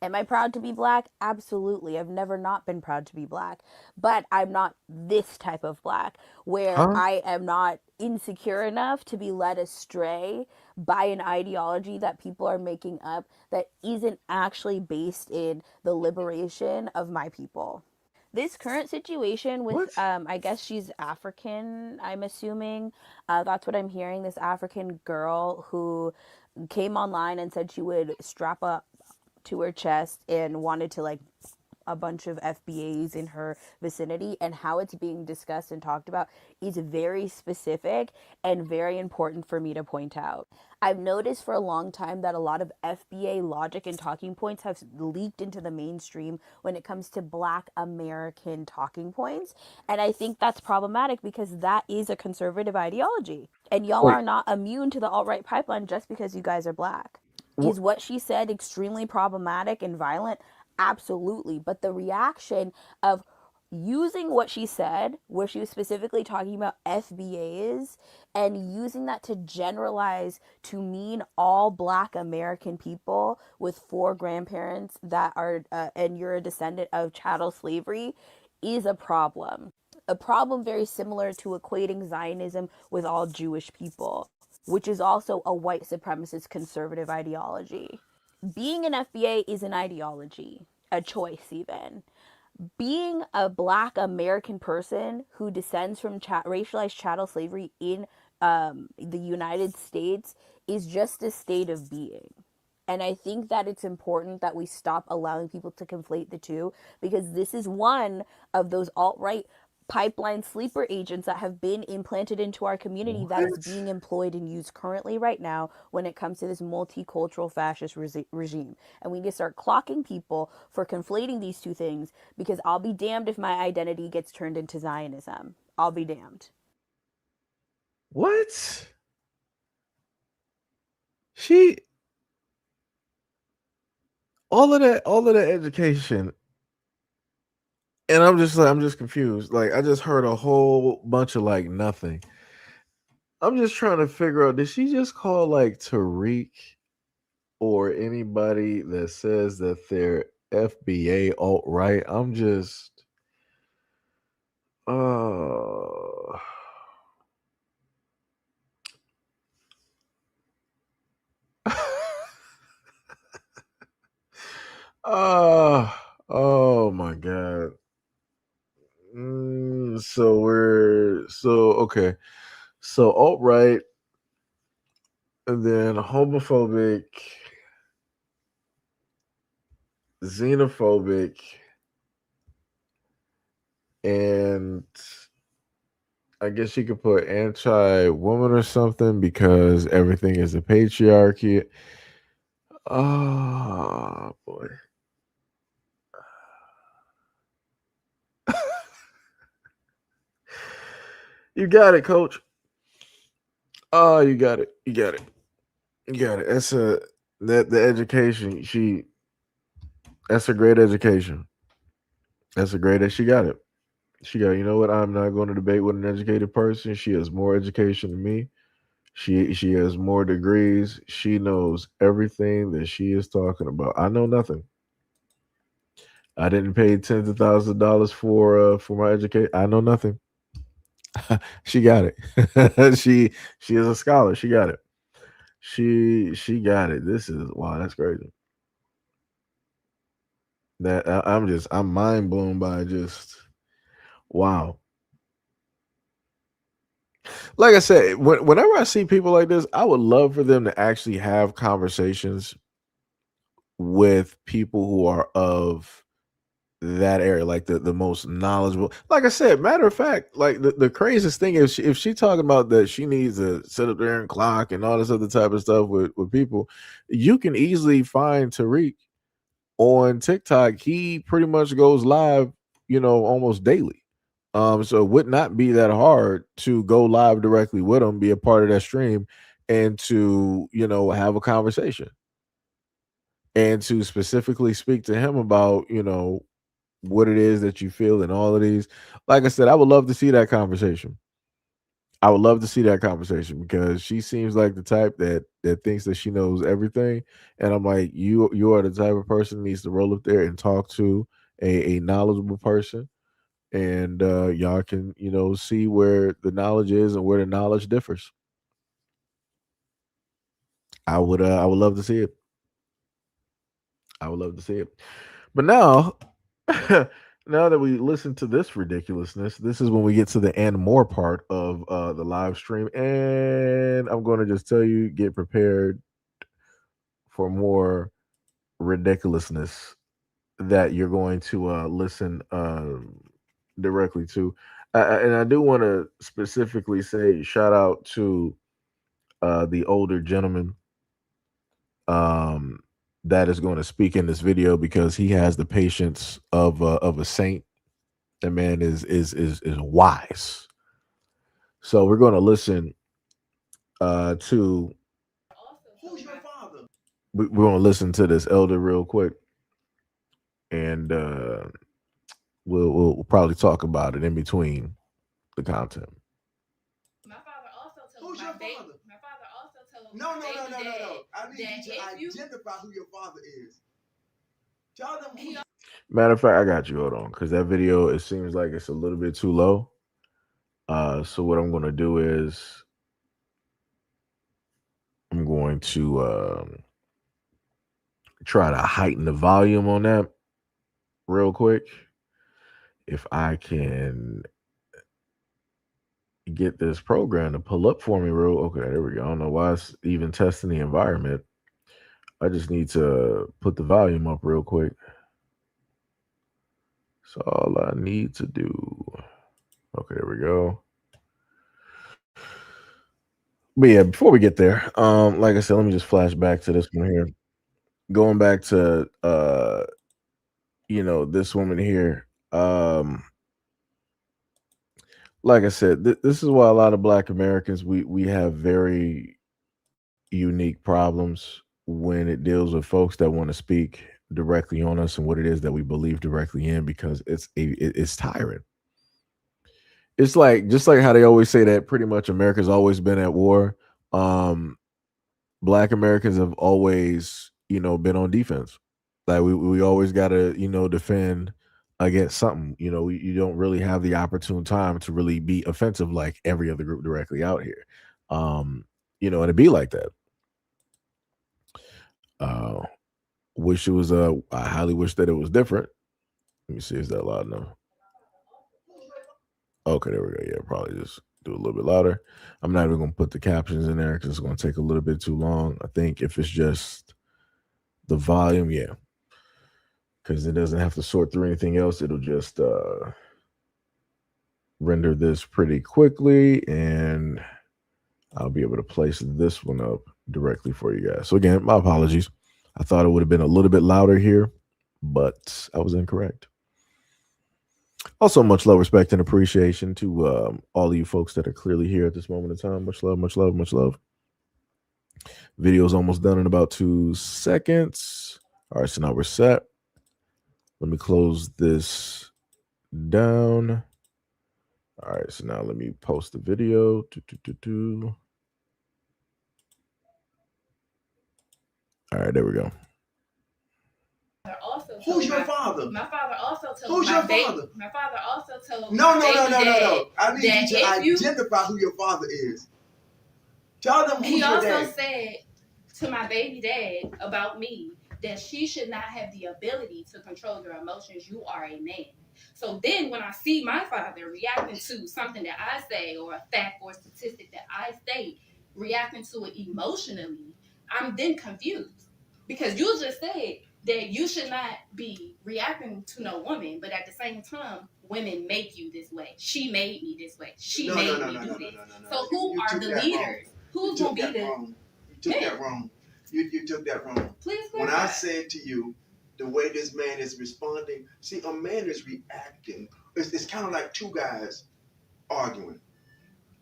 Am I proud to be black? Absolutely. I've never not been proud to be black, but I'm not this type of black where Huh? I am not insecure enough to be led astray by an ideology that people are making up that isn't actually based in the liberation of my people. This current situation with, What? I guess she's African, I'm assuming. That's what I'm hearing. This African girl who came online and said she would strap up to her chest and wanted to like a bunch of FBAs in her vicinity, and how it's being discussed and talked about is very specific and very important for me to point out. I've noticed for a long time that a lot of FBA logic and talking points have leaked into the mainstream when it comes to Black American talking points. And I think that's problematic because that is a conservative ideology. And y'all Wait. are not immune to the alt right pipeline just because you guys are Black. What? Is what she said extremely problematic and violent? Absolutely. But the reaction of using what she said, where she was specifically talking about FBAs, and using that to generalize to mean all Black American people with four grandparents that are, and you're a descendant of chattel slavery, is a problem. A problem very similar to equating Zionism with all Jewish people, which is also a white supremacist conservative ideology. Being an FBA is an ideology, a choice, even. Being a Black American person who descends from racialized chattel slavery in the United States is just a state of being. And I think that it's important that we stop allowing people to conflate the two, because this is one of those alt right pipeline sleeper agents that have been implanted into our community that is What? being employed and used currently right now when it comes to this multicultural fascist regime. And we need to start clocking people for conflating these two things, because I'll be damned if my identity gets turned into Zionism. I'll be damned. What? She all of that education, and I'm just confused. Like I just heard a whole bunch of like nothing. I'm just trying to figure out, did she just call like Tariq or anybody that says that they're FBA alt right? I'm just So okay. So alt right, and then homophobic, xenophobic, and I guess you could put anti-woman or something because everything is a patriarchy. Oh boy. You got it, coach. Oh, you got it. You got it. You got it. That's a that the education. That's a great education. That's a great. She got it. She got. You know what? I'm not going to debate with an educated person. She has more education than me. She has more degrees. She knows everything that she is talking about. I know nothing. I didn't pay tens of thousands of dollars for my education. I know nothing. She got it. She is a scholar. She got it. She got it. This is wow. That's crazy. I'm mind blown by just wow. Like I said, whenever I see people like this, I would love for them to actually have conversations with people who are of that area, like the most knowledgeable. Like I said, matter of fact, like the craziest thing is if she talking about that she needs to sit up there and clock and all this other type of stuff with people, you can easily find Tariq on TikTok. He pretty much goes live, almost daily. So it would not be that hard to go live directly with him, be a part of that stream, and to, have a conversation and to specifically speak to him about, what it is that you feel and all of these. Like I said, I would love to see that conversation. I would love to see that conversation because she seems like the type that thinks that she knows everything. And I'm like, you are the type of person that needs to roll up there and talk to a knowledgeable person, and y'all can see where the knowledge is and where the knowledge differs. I would love to see it. I would love to see it. But now, now that we listen to this ridiculousness, this is when we get to the and more part of the live stream, and I'm going to just tell you, get prepared for more ridiculousness that you're going to listen directly to. And I do want to specifically say shout out to the older gentleman um, that is going to speak in this video because he has the patience of a saint. That man is wise. So we're going to listen to we're going to listen to this elder real quick, and we'll probably talk about it in between the content. My father also told my baby. My father also told my baby dad I need that you to if you identify who your father is. Tell them who. Matter of fact, I got you. Hold on, because that video it seems like it's a little bit too low. So what I'm going to do is I'm going to try to heighten the volume on that real quick. If I can get this program to pull up for me real okay, there we go. I don't know why it's even testing the environment. I just need to put the volume up real quick. So all I need to do. Okay, there we go. But yeah, before we get there, like I said, let me just flash back to this one here. Going back to this woman here. Like I said, this is why a lot of Black Americans we have very unique problems when it deals with folks that want to speak directly on us and what it is that we believe directly in because it's tiring. It's like just like how they always say that pretty much America's always been at war. Um, Black Americans have always, been on defense. Like we always gotta, defend against something. You don't really have the opportune time to really be offensive like every other group directly out here. And it be like that. Uh wish it was I highly wish that it was different. Let me see, is that loud enough? Okay, there we go. Yeah, probably just do a little bit louder. I'm not even going to put the captions in there because it's going to take a little bit too long. I think if it's just the volume, yeah, because it doesn't have to sort through anything else. It'll just render this pretty quickly, and I'll be able to place this one up directly for you guys. So again, my apologies. I thought it would have been a little bit louder here, but I was incorrect. Also, much love, respect, and appreciation to all of you folks that are clearly here at this moment in time. Much love, much love, much love. Video's almost done in about 2 seconds. All right, so now we're set. Let me close this down. All right, so now let me post the video. All right, there we go. Who's your father? My father also told Who's my your baby. father? My father also told No. my baby dad I need that you to identify who your father is. Tell them who's he your also dad. said to my baby dad about me that she should not have the ability to control your emotions. You are a man. So then when I see my father reacting to something that I say or a fact or a statistic that I state, reacting to it emotionally, I'm then confused. Because you just said that you should not be reacting to no woman, but at the same time, women make you this way. She made me this way. She made me do this. So who are the leaders? Who's going to be the... You took that wrong. You took that wrong. Please When clarify. I said to you, the way this man is responding, see, a man is reacting. It's kind of like two guys arguing.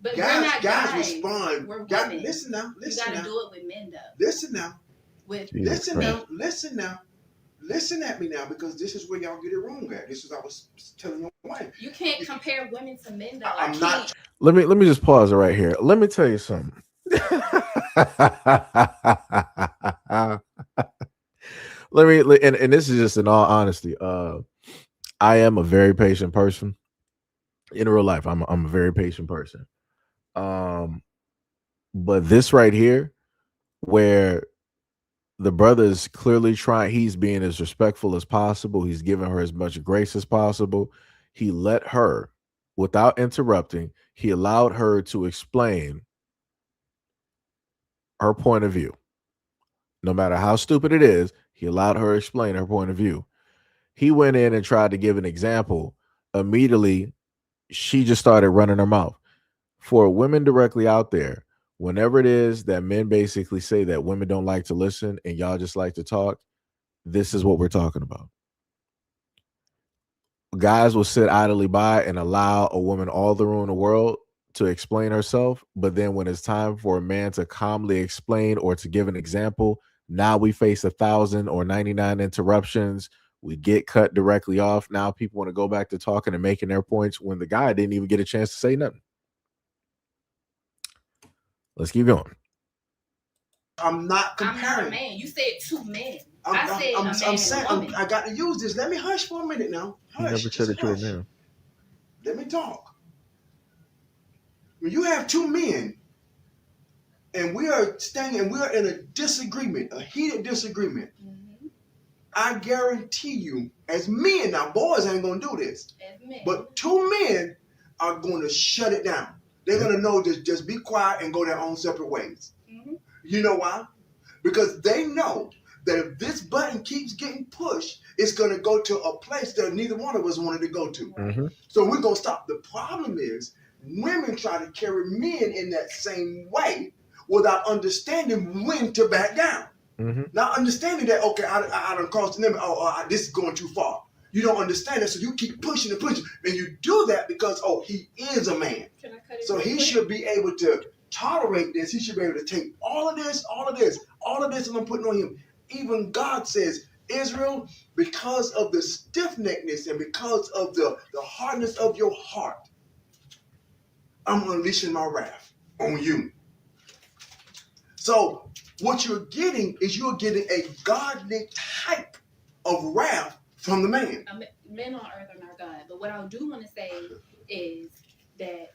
But we're not guys respond. We're Guys, women. listen now. You got to do it with men, though. Listen now. Jesus Christ. Listen now. Listen at me now, because this is where y'all get it wrong at. This is what I was telling your wife. You can't compare women to men, though. I'm not. Let me just pause it right here. Let me tell you something. And this is just in all honesty. I am a very patient person. In real life, I'm a very patient person. But this right here, where the brother is clearly trying, he's being as respectful as possible. He's giving her as much grace as possible. He let her, without interrupting, he allowed her to explain her point of view. No matter how stupid it is, he allowed her to explain her point of view. He went in and tried to give an example. Immediately, she just started running her mouth. For women directly out there, whenever it is that men basically say that women don't like to listen and y'all just like to talk, this is what we're talking about. Guys will sit idly by and allow a woman all the room in the world to explain herself, but then when it's time for a man to calmly explain or to give an example, now we face 1,000 or 99 interruptions. We get cut directly off. Now people want to go back to talking and making their points when the guy didn't even get a chance to say nothing. Let's keep going. I'm not comparing. I'm not a man. You said two men. I'm I'm saying, a woman. I got to use this. Let me hush for a minute now. You never said that you were a man. Let me talk. When you have two men and we are in a disagreement, a heated disagreement, I guarantee you, as men, now boys ain't going to do this, but two men are going to shut it down. They're going to know just be quiet and go their own separate ways. You know why? Because they know that if this button keeps getting pushed, it's going to go to a place that neither one of us wanted to go to. So we're going to stop. The problem is women try to carry men in that same way without understanding when to back down. Not understanding that, okay, I done crossed the limit. This is going too far. You don't understand it, so you keep pushing and pushing. And you do that because, he is a man. So he should be able to tolerate this. He should be able to take all of this, and I'm putting on him. Even God says, Israel, because of the stiff-neckednness and because of the hardness of your heart, I'm unleashing my wrath on you. So what you're getting is a godly type of wrath from the man. Men on earth are not God. But what I do want to say is that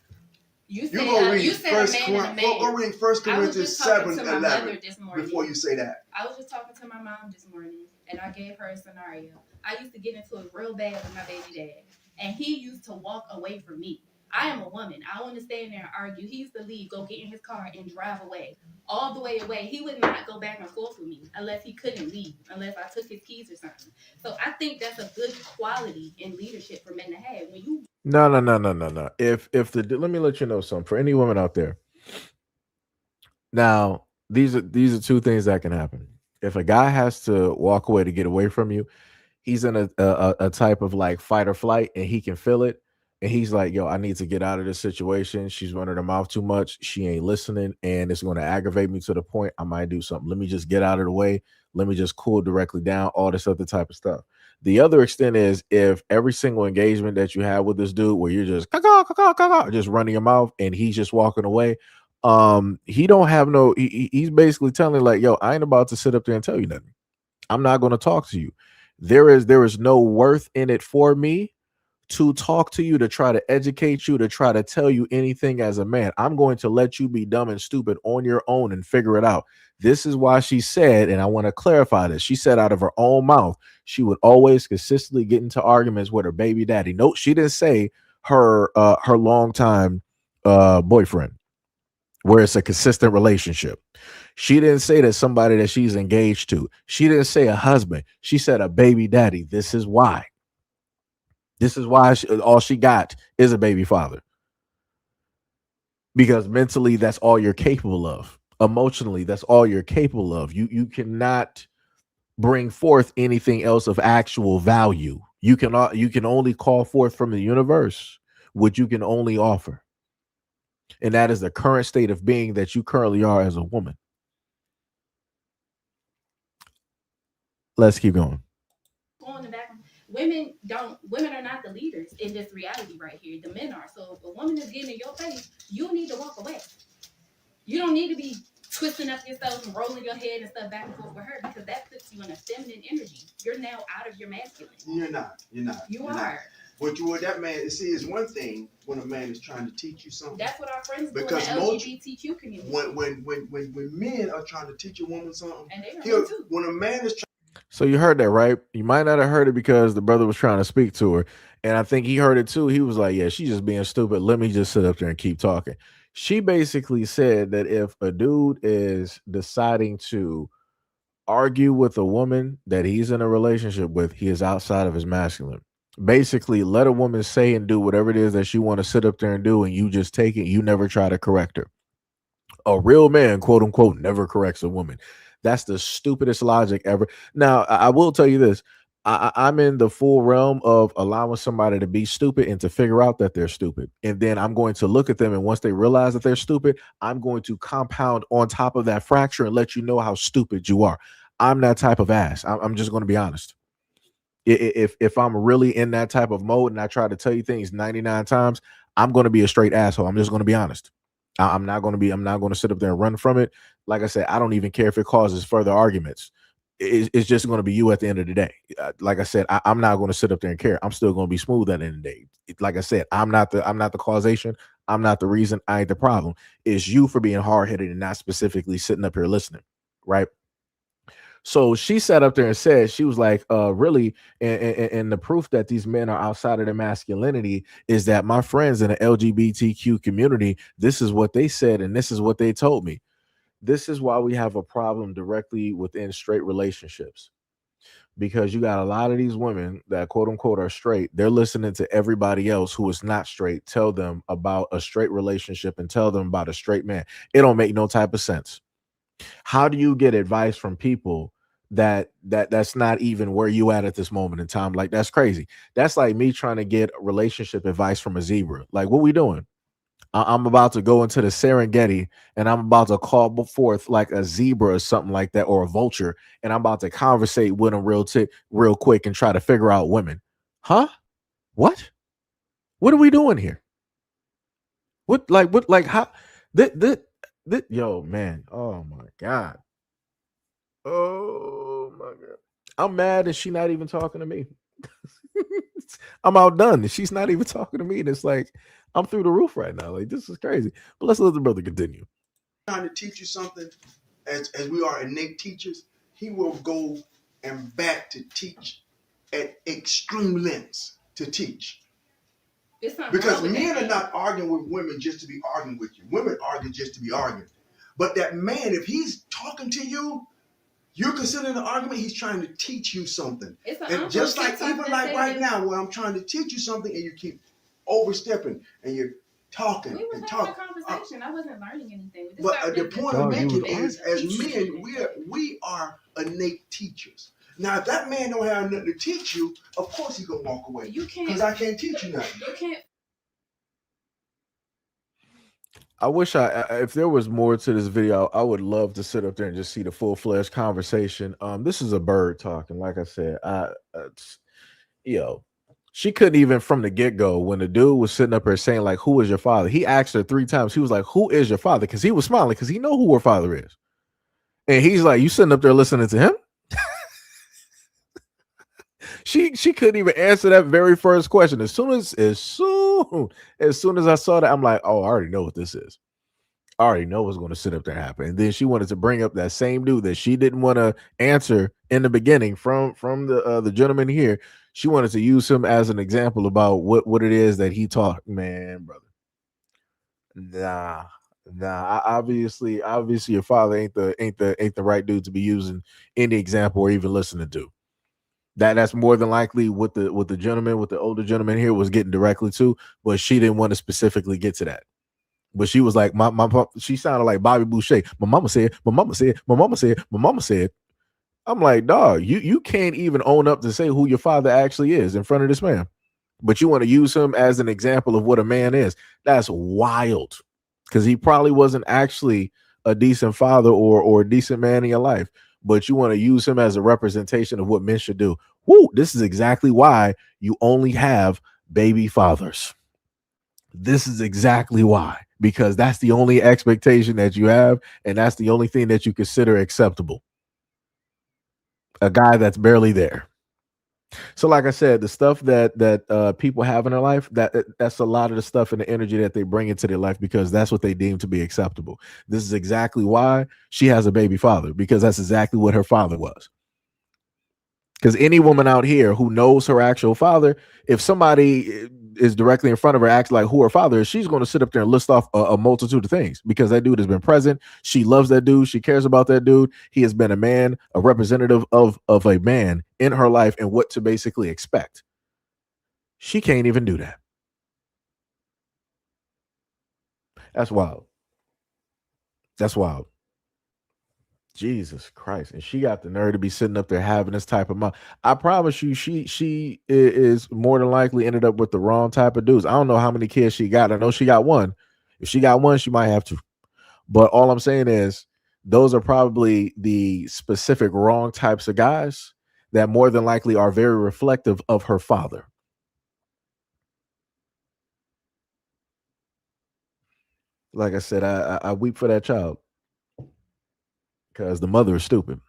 you said Go read you said a man and a man. Go read 1 Corinthians 7:11 before you say that. I was just talking to my mom this morning, and I gave her a scenario. I used to get into it real bad with my baby dad, and he used to walk away from me. I am a woman. I want to stand there and argue. He used to leave, go get in his car, and drive away, all the way away. He would not go back and forth with me unless he couldn't leave, unless I took his keys or something. So I think that's a good quality in leadership for men to have. When you No, no, no, no, no, no. If the let me let you know something for any woman out there. Now, these are two things that can happen. If a guy has to walk away to get away from you, he's in a type of like fight or flight, and he can feel it. And he's like, yo, I need to get out of this situation. She's running her mouth too much. She ain't listening, and it's going to aggravate me to the point I might do something. Let me just get out of the way. Let me just cool directly down, all this other type of stuff. The other extent is if every single engagement that you have with this dude where you're just caw, caw, caw, caw, caw, just running your mouth and he's just walking away, he don't have no he's basically telling like, yo, I ain't about to sit up there and tell you nothing. I'm not going to talk to you. There is no worth in it for me to talk to you, to try to educate you, to try to tell you anything as a man. I'm going to let you be dumb and stupid on your own and figure it out. This is why she said, and I want to clarify this. She said out of her own mouth, she would always consistently get into arguments with her baby daddy. No, she didn't say her longtime boyfriend, where it's a consistent relationship. She didn't say that somebody that she's engaged to. She didn't say a husband. She said a baby daddy. This is why. This is why all she got is a baby father. Because mentally, that's all you're capable of. Emotionally, that's all you're capable of. You cannot bring forth anything else of actual value. You can only call forth from the universe what you can only offer. And that is the current state of being that you currently are as a woman. Let's keep going. go in the back, women are not the leaders in this reality right here. The men are. So if a woman is getting in your face, you need to walk away. You don't need to be twisting up yourself and rolling your head and stuff back and forth with her because that puts you in a feminine energy. You're now out of your masculine. You're not. You are. Not. What that man see is one thing when a man is trying to teach you something. That's what our friends do in Because the LGBTQ community. When men are trying to teach a woman something, And they are too. when a man is So you heard that, right? You might not have heard it because the brother was trying to speak to her. And I think he heard it too. He was like, yeah, she's just being stupid. Let me just sit up there and keep talking. She basically said that if a dude is deciding to argue with a woman that he's in a relationship with, he is outside of his masculine. Basically, let a woman say and do whatever it is that she want to sit up there and do, and you just take it. You never try to correct her. A real man, quote unquote, never corrects a woman. That's the stupidest logic ever. Now, I will tell you this. I'm in the full realm of allowing somebody to be stupid and to figure out that they're stupid. And then I'm going to look at them. And once they realize that they're stupid, I'm going to compound on top of that fracture and let you know how stupid you are. I'm that type of ass. I'm just going to be honest. If I'm really in that type of mode and I try to tell you things 99 times, I'm going to be a straight asshole. I'm just going to be honest. I'm not going to sit up there and run from it. Like I said, I don't even care if it causes further arguments. It's just going to be you at the end of the day. Like I said, I'm not going to sit up there and care. I'm still going to be smooth at the end of the day. Like I said, I'm not the causation. I'm not the reason. I ain't the problem. It's you for being hard headed and not specifically sitting up here listening, right? So she sat up there and said, she was like, really, and the proof that these men are outside of their masculinity is that my friends in the LGBTQ community, this is what they said, and this is what they told me. This is why we have a problem directly within straight relationships. Because you got a lot of these women that quote unquote are straight. They're listening to everybody else who is not straight tell them about a straight relationship and tell them about a straight man. It don't make no type of sense. How do you get advice from people that's not even where you at this moment in time? Like, that's crazy. That's like me trying to get relationship advice from a zebra. Like, what we doing? I'm about to go into the Serengeti and I'm about to call forth like a zebra or something like that, or a vulture, and I'm about to conversate with them real quick and try to figure out women. Huh? What? What are we doing here? What how that yo, man. Oh my god. Oh my god. I'm mad and she not even talking to me. I'm outdone and she's not even talking to me. And it's like I'm through the roof right now. Like, this is crazy. But let's let the brother continue. trying to teach you something, as we are innate teachers, he will go and back to teach at extreme lengths to teach. It's something Because wrong with men that. are not arguing with women just to be arguing with you. Women argue just to be arguing. But that man, if he's talking to you, you're considering the argument, he's trying to teach you something. It's an And uncle just like TikTok even that like said right that now, where I'm trying to teach you something and you keep overstepping and you're talking we was and having a talking. conversation. I wasn't learning anything. We just But started the just point I'm Dog, you was making is, as teaching each men, other. we are innate teachers. Now, if that man don't have nothing to teach you, of course he's gonna walk away. You can't. Because I can't teach you nothing. You can't. I wish if there was more to this video, I would love to sit up there and just see the full-fledged conversation. This is a bird talking. Like I said, yo, she couldn't even from the get-go when the dude was sitting up there saying like, "Who is your father?" He asked her 3 times. He was like, "Who is your father?" Because he was smiling because he know who her father is, and he's like, "You sitting up there listening to him?" She couldn't even answer that very first question. As soon as I saw that, I'm like, "Oh, I already know what this is. I already know what's going to sit up there and happen." And then she wanted to bring up that same dude that she didn't want to answer in the beginning from the gentleman here. She wanted to use him as an example about what it is that he taught. Man, brother, nah. Obviously, your father ain't the right dude to be using any example or even listening to. That's more than likely what the older gentleman here was getting directly to, but she didn't want to specifically get to that. But she was like, she sounded like Bobby Boucher. My mama said, my mama said, my mama said, my mama said. I'm like, dog, you can't even own up to say who your father actually is in front of this man. But you want to use him as an example of what a man is. That's wild. Because he probably wasn't actually a decent father or a decent man in your life. But you want to use him as a representation of what men should do. Woo, this is exactly why you only have baby fathers. This is exactly why, because that's the only expectation that you have, and that's the only thing that you consider acceptable. A guy that's barely there. So, like I said, the stuff that people have in their life, that's a lot of the stuff and the energy that they bring into their life because that's what they deem to be acceptable. This is exactly why she has a baby father, because that's exactly what her father was. Because any woman out here who knows her actual father, if somebody is directly in front of her, acts like who her father is, she's going to sit up there and list off a multitude of things because that dude has been present. She loves that dude. She cares about that dude. He has been a man, a representative of a man in her life and what to basically expect. She can't even do that. That's wild. That's wild. Jesus Christ. And she got the nerve to be sitting up there having this type of mouth. I promise you, she is more than likely ended up with the wrong type of dudes. I don't know how many kids she got. I know she got one. If she got one, she might have to. But all I'm saying is those are probably the specific wrong types of guys that more than likely are very reflective of her father. Like I said, I weep for that child because the mother is stupid.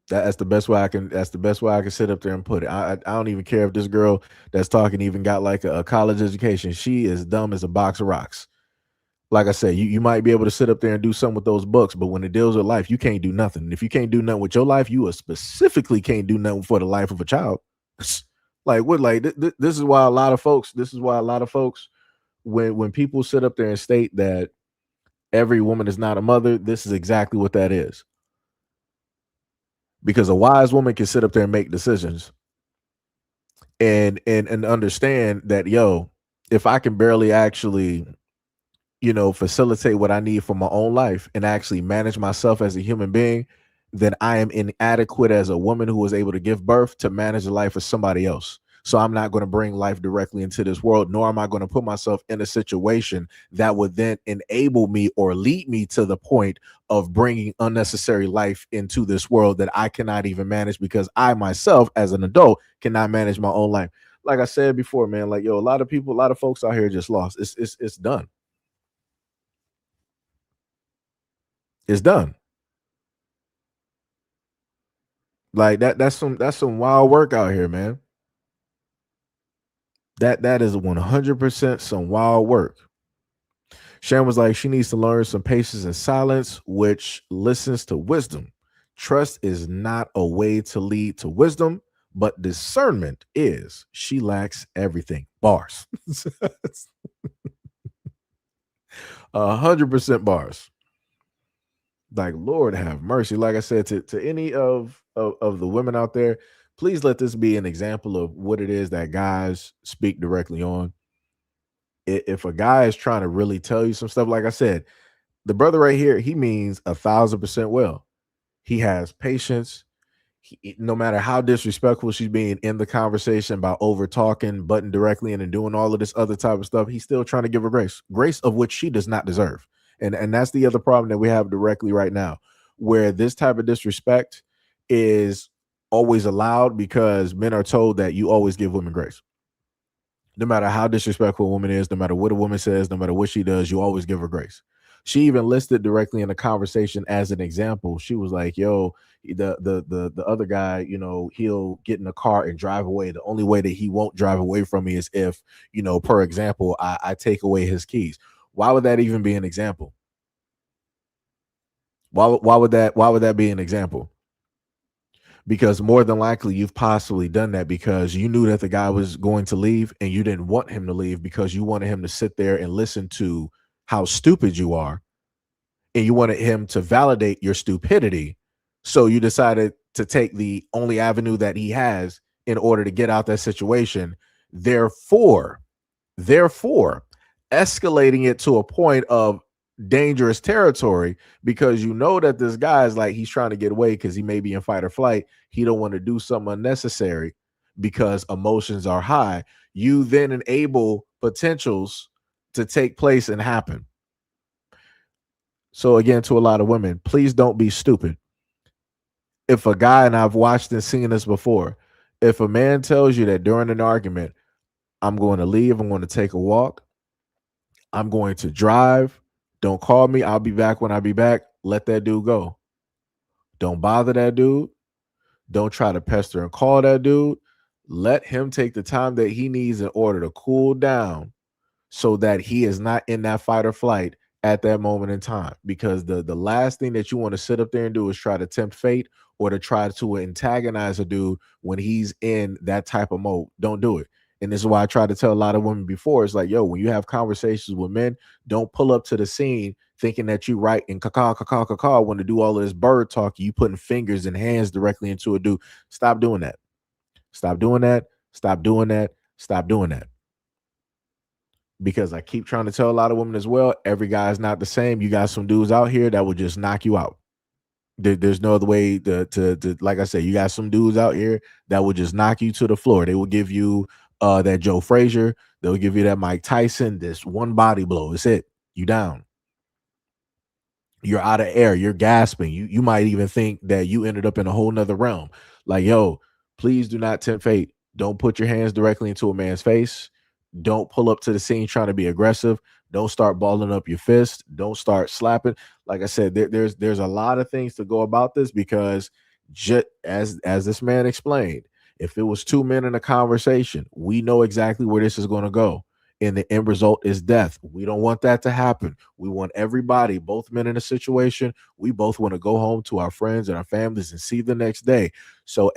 That's the best way I can. That's the best way I can sit up there and put it. I don't even care if this girl that's talking even got like a college education. She is dumb as a box of rocks. Like I said, you might be able to sit up there and do something with those books, but when it deals with life, you can't do nothing. And if you can't do nothing with your life, you specifically can't do nothing for the life of a child. Like what? Like this is why a lot of folks. This is why a lot of folks, when people sit up there and state that every woman is not a mother, this is exactly what that is. Because a wise woman can sit up there and make decisions and understand that, yo, if I can barely actually, facilitate what I need for my own life and actually manage myself as a human being, then I am inadequate as a woman who was able to give birth to manage the life of somebody else. So I'm not going to bring life directly into this world, nor am I going to put myself in a situation that would then enable me or lead me to the point of bringing unnecessary life into this world that I cannot even manage because I myself as an adult cannot manage my own life. Like I said before, man, like, yo, a lot of folks out here just lost. It's done. It's done. Like that's some wild work out here, man. That is 100% some wild work. Sharon was like, she needs to learn some patience and silence, which listens to wisdom. Trust is not a way to lead to wisdom, But discernment is she lacks everything. Bars. 100% bars. Like, Lord have mercy. Like I said, to any of the women out there, please let this be an example of what it is that guys speak directly on. If a guy is trying to really tell you some stuff, like I said, the brother right here, he means 1,000% well. He has patience. No matter how disrespectful she's being in the conversation by over talking, butting directly in and doing all of this other type of stuff, he's still trying to give her grace of which she does not deserve. And that's the other problem that we have directly right now, where this type of disrespect is always allowed because men are told that you always give women grace. No matter how disrespectful a woman is, no matter what a woman says, no matter what she does, you always give her grace. She even listed directly in the conversation as an example. She was like, "Yo, the other guy, he'll get in the car and drive away. The only way that he won't drive away from me is if, per example, I take away his keys." Why would that even be an example? Why would that be an example? Because more than likely you've possibly done that because you knew that the guy was going to leave and you didn't want him to leave because you wanted him to sit there and listen to how stupid you are, and you wanted him to validate your stupidity. So you decided to take the only avenue that he has in order to get out that situation. Therefore, escalating it to a point of dangerous territory because you know that this guy is like he's trying to get away because he may be in fight or flight. He don't want to do something unnecessary because emotions are high. You then enable potentials to take place and happen. So again, to a lot of women, please don't be stupid. If a guy, and I've watched and seen this before, if a man tells you that during an argument, I'm going to leave, I'm going to take a walk, I'm going to drive, don't call me, I'll be back when I be back, let that dude go. Don't bother that dude. Don't try to pester and call that dude. Let him take the time that he needs in order to cool down so that he is not in that fight or flight at that moment in time. Because the last thing that you want to sit up there and do is try to tempt fate or to try to antagonize a dude when he's in that type of mode. Don't do it. And this is why I try to tell a lot of women before. It's like, yo, when you have conversations with men, don't pull up to the scene thinking that you right and caw want to do all of this bird talk. You putting fingers and hands directly into a dude. Stop doing that. Stop doing that. Stop doing that. Stop doing that. Because I keep trying to tell a lot of women as well, every guy is not the same. You got some dudes out here that will just knock you out. There's no other way to like I said, you got some dudes out here that will just knock you to the floor. They will give you that Joe Frazier, they'll give you that Mike Tyson, this one body blow. It's it. You down. You're out of air. You're gasping. You might even think that you ended up in a whole nother realm. Like, yo, please do not tempt fate. Don't put your hands directly into a man's face. Don't pull up to the scene trying to be aggressive. Don't start balling up your fist. Don't start slapping. Like I said, there's a lot of things to go about this because just as this man explained, if it was two men in a conversation, we know exactly where this is going to go. And the end result is death. We don't want that to happen. We want everybody, both men in a situation, we both want to go home to our friends and our families and see the next day. So,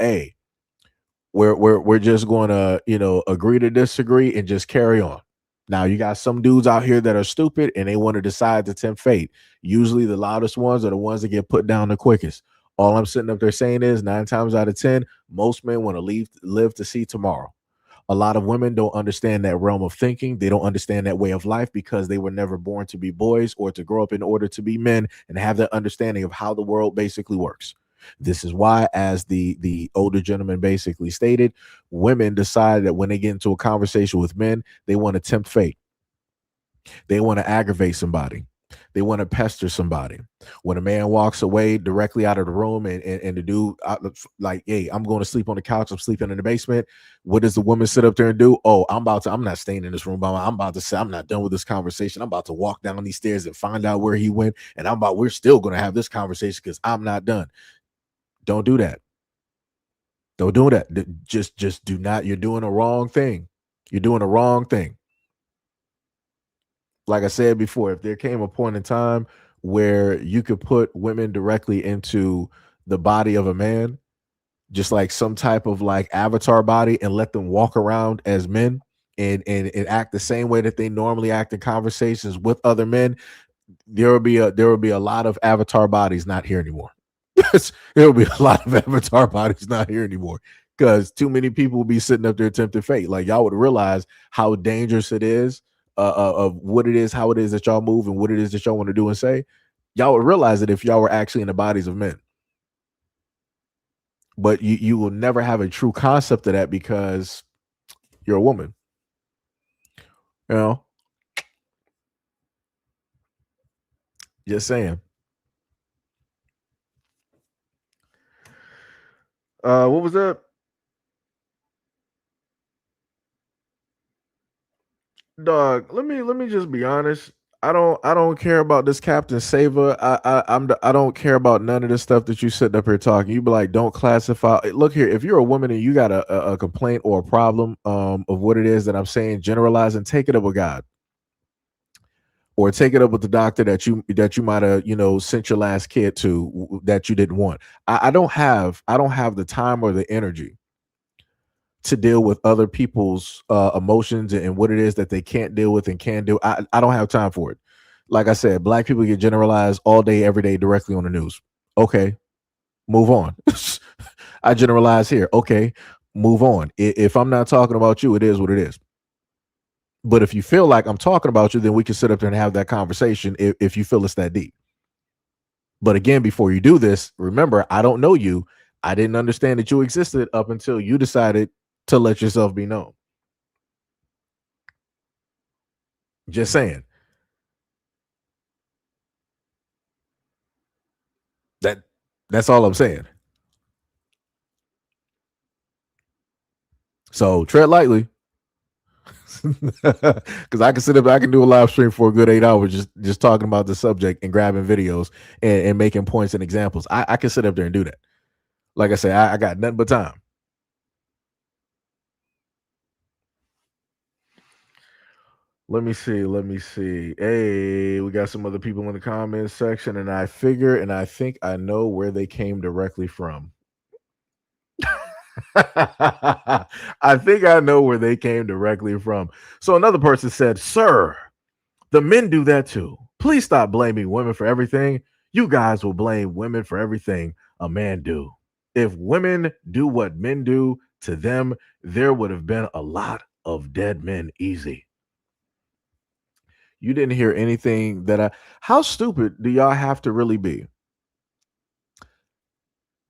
we're just going to agree to disagree and just carry on. Now you got some dudes out here that are stupid and they want to decide to tempt fate. Usually the loudest ones are the ones that get put down the quickest. All I'm sitting up there saying is 9 times out of 10, most men want to live to see tomorrow. A lot of women don't understand that realm of thinking. They don't understand that way of life because they were never born to be boys or to grow up in order to be men and have that understanding of how the world basically works. This is why, as the older gentleman basically stated, women decide that when they get into a conversation with men, they want to tempt fate. They want to aggravate somebody. They want to pester somebody. When a man walks away directly out of the room and the dude like, hey, I'm going to sleep on the couch. I'm sleeping in the basement. What does the woman sit up there and do? Oh, I'm not staying in this room. I'm about to say, I'm not done with this conversation. I'm about to walk down these stairs and find out where he went. And we're still going to have this conversation because I'm not done. Don't do that. Don't do that. Just do not. You're doing the wrong thing. You're doing the wrong thing. Like I said before, if there came a point in time where you could put women directly into the body of a man, just like some type of like avatar body, and let them walk around as men and act the same way that they normally act in conversations with other men, there will be a lot of avatar bodies not here anymore. There will be a lot of avatar bodies not here anymore because too many people will be sitting up there tempting fate. Like y'all would realize how dangerous it is, of what it is, how it is that y'all move, and what it is that y'all want to do and say. Y'all would realize it if y'all were actually in the bodies of men. But you will never have a true concept of that because you're a woman. You know, just saying. What was that? Dog, let me just be honest. I don't care about this Captain Saver. I don't care about none of this stuff that you sitting up here talking. You be like, don't classify. Look here, if you're a woman and you got a complaint or a problem of what it is that I'm saying, generalize and take it up with God, or take it up with the doctor that you might have sent your last kid to that you didn't want. I don't have the time or the energy to deal with other people's emotions and what it is that they can't deal with and can do. I don't have time for it. Like I said, black people get generalized all day, every day, directly on the news. Okay, move on. I generalize here. Okay, move on. If I'm not talking about you, it is what it is. But if you feel like I'm talking about you, then we can sit up there and have that conversation if you feel it's that deep. But again, before you do this, remember, I don't know you. I didn't understand that you existed up until you decided to let yourself be known. Just saying. That that's all I'm saying. So tread lightly. Because I can sit up, I can do a live stream for a good 8 hours just talking about the subject and grabbing videos and making points and examples. I can sit up there and do that. Like I say, I got nothing but time. Let me see. Let me see. Hey, we got some other people in the comments section, and I think I know where they came directly from. I think I know where they came directly from. So another person said, "Sir, the men do that too. Please stop blaming women for everything. You guys will blame women for everything a man do. If women do what men do to them, there would have been a lot of dead men easy." You didn't hear anything that I How stupid do y'all have to really be?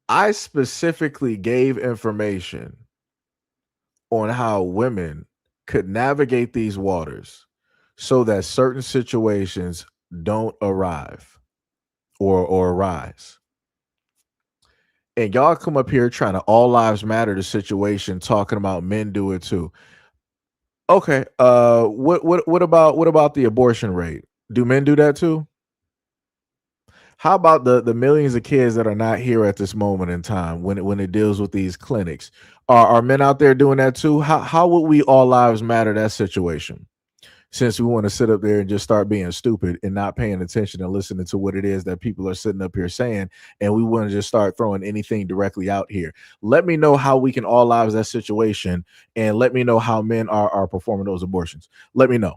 I specifically gave information on how women could navigate these waters so that certain situations don't arrive or arise. And y'all come up here trying to all lives matter the situation, talking about men do it too. Okay, what about the abortion rate? Do men do that too? How about the millions of kids that are not here at this moment in time when it deals with these clinics? Are men out there doing that too? How would we all lives matter that situation? Since we want to sit up there and just start being stupid and not paying attention and listening to what it is that people are sitting up here saying, and we want to just start throwing anything directly out here. Let me know how we can all lives that situation, and let me know how men are performing those abortions. Let me know.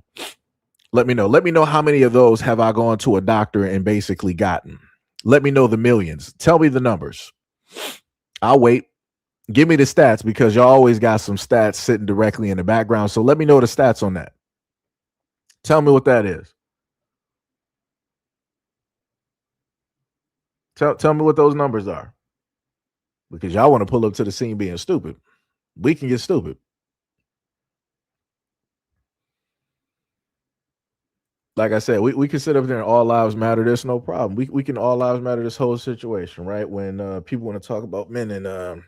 Let me know. Let me know how many of those have I gone to a doctor and basically gotten. Let me know the millions. Tell me the numbers. I'll wait. Give me the stats because y'all always got some stats sitting directly in the background. So let me know the stats on that. Tell me what that is. Tell me what those numbers are. Because y'all want to pull up to the scene being stupid. We can get stupid. Like I said, we can sit up there and all lives matter. There's no problem. We can all lives matter this whole situation, right? When people want to talk about men and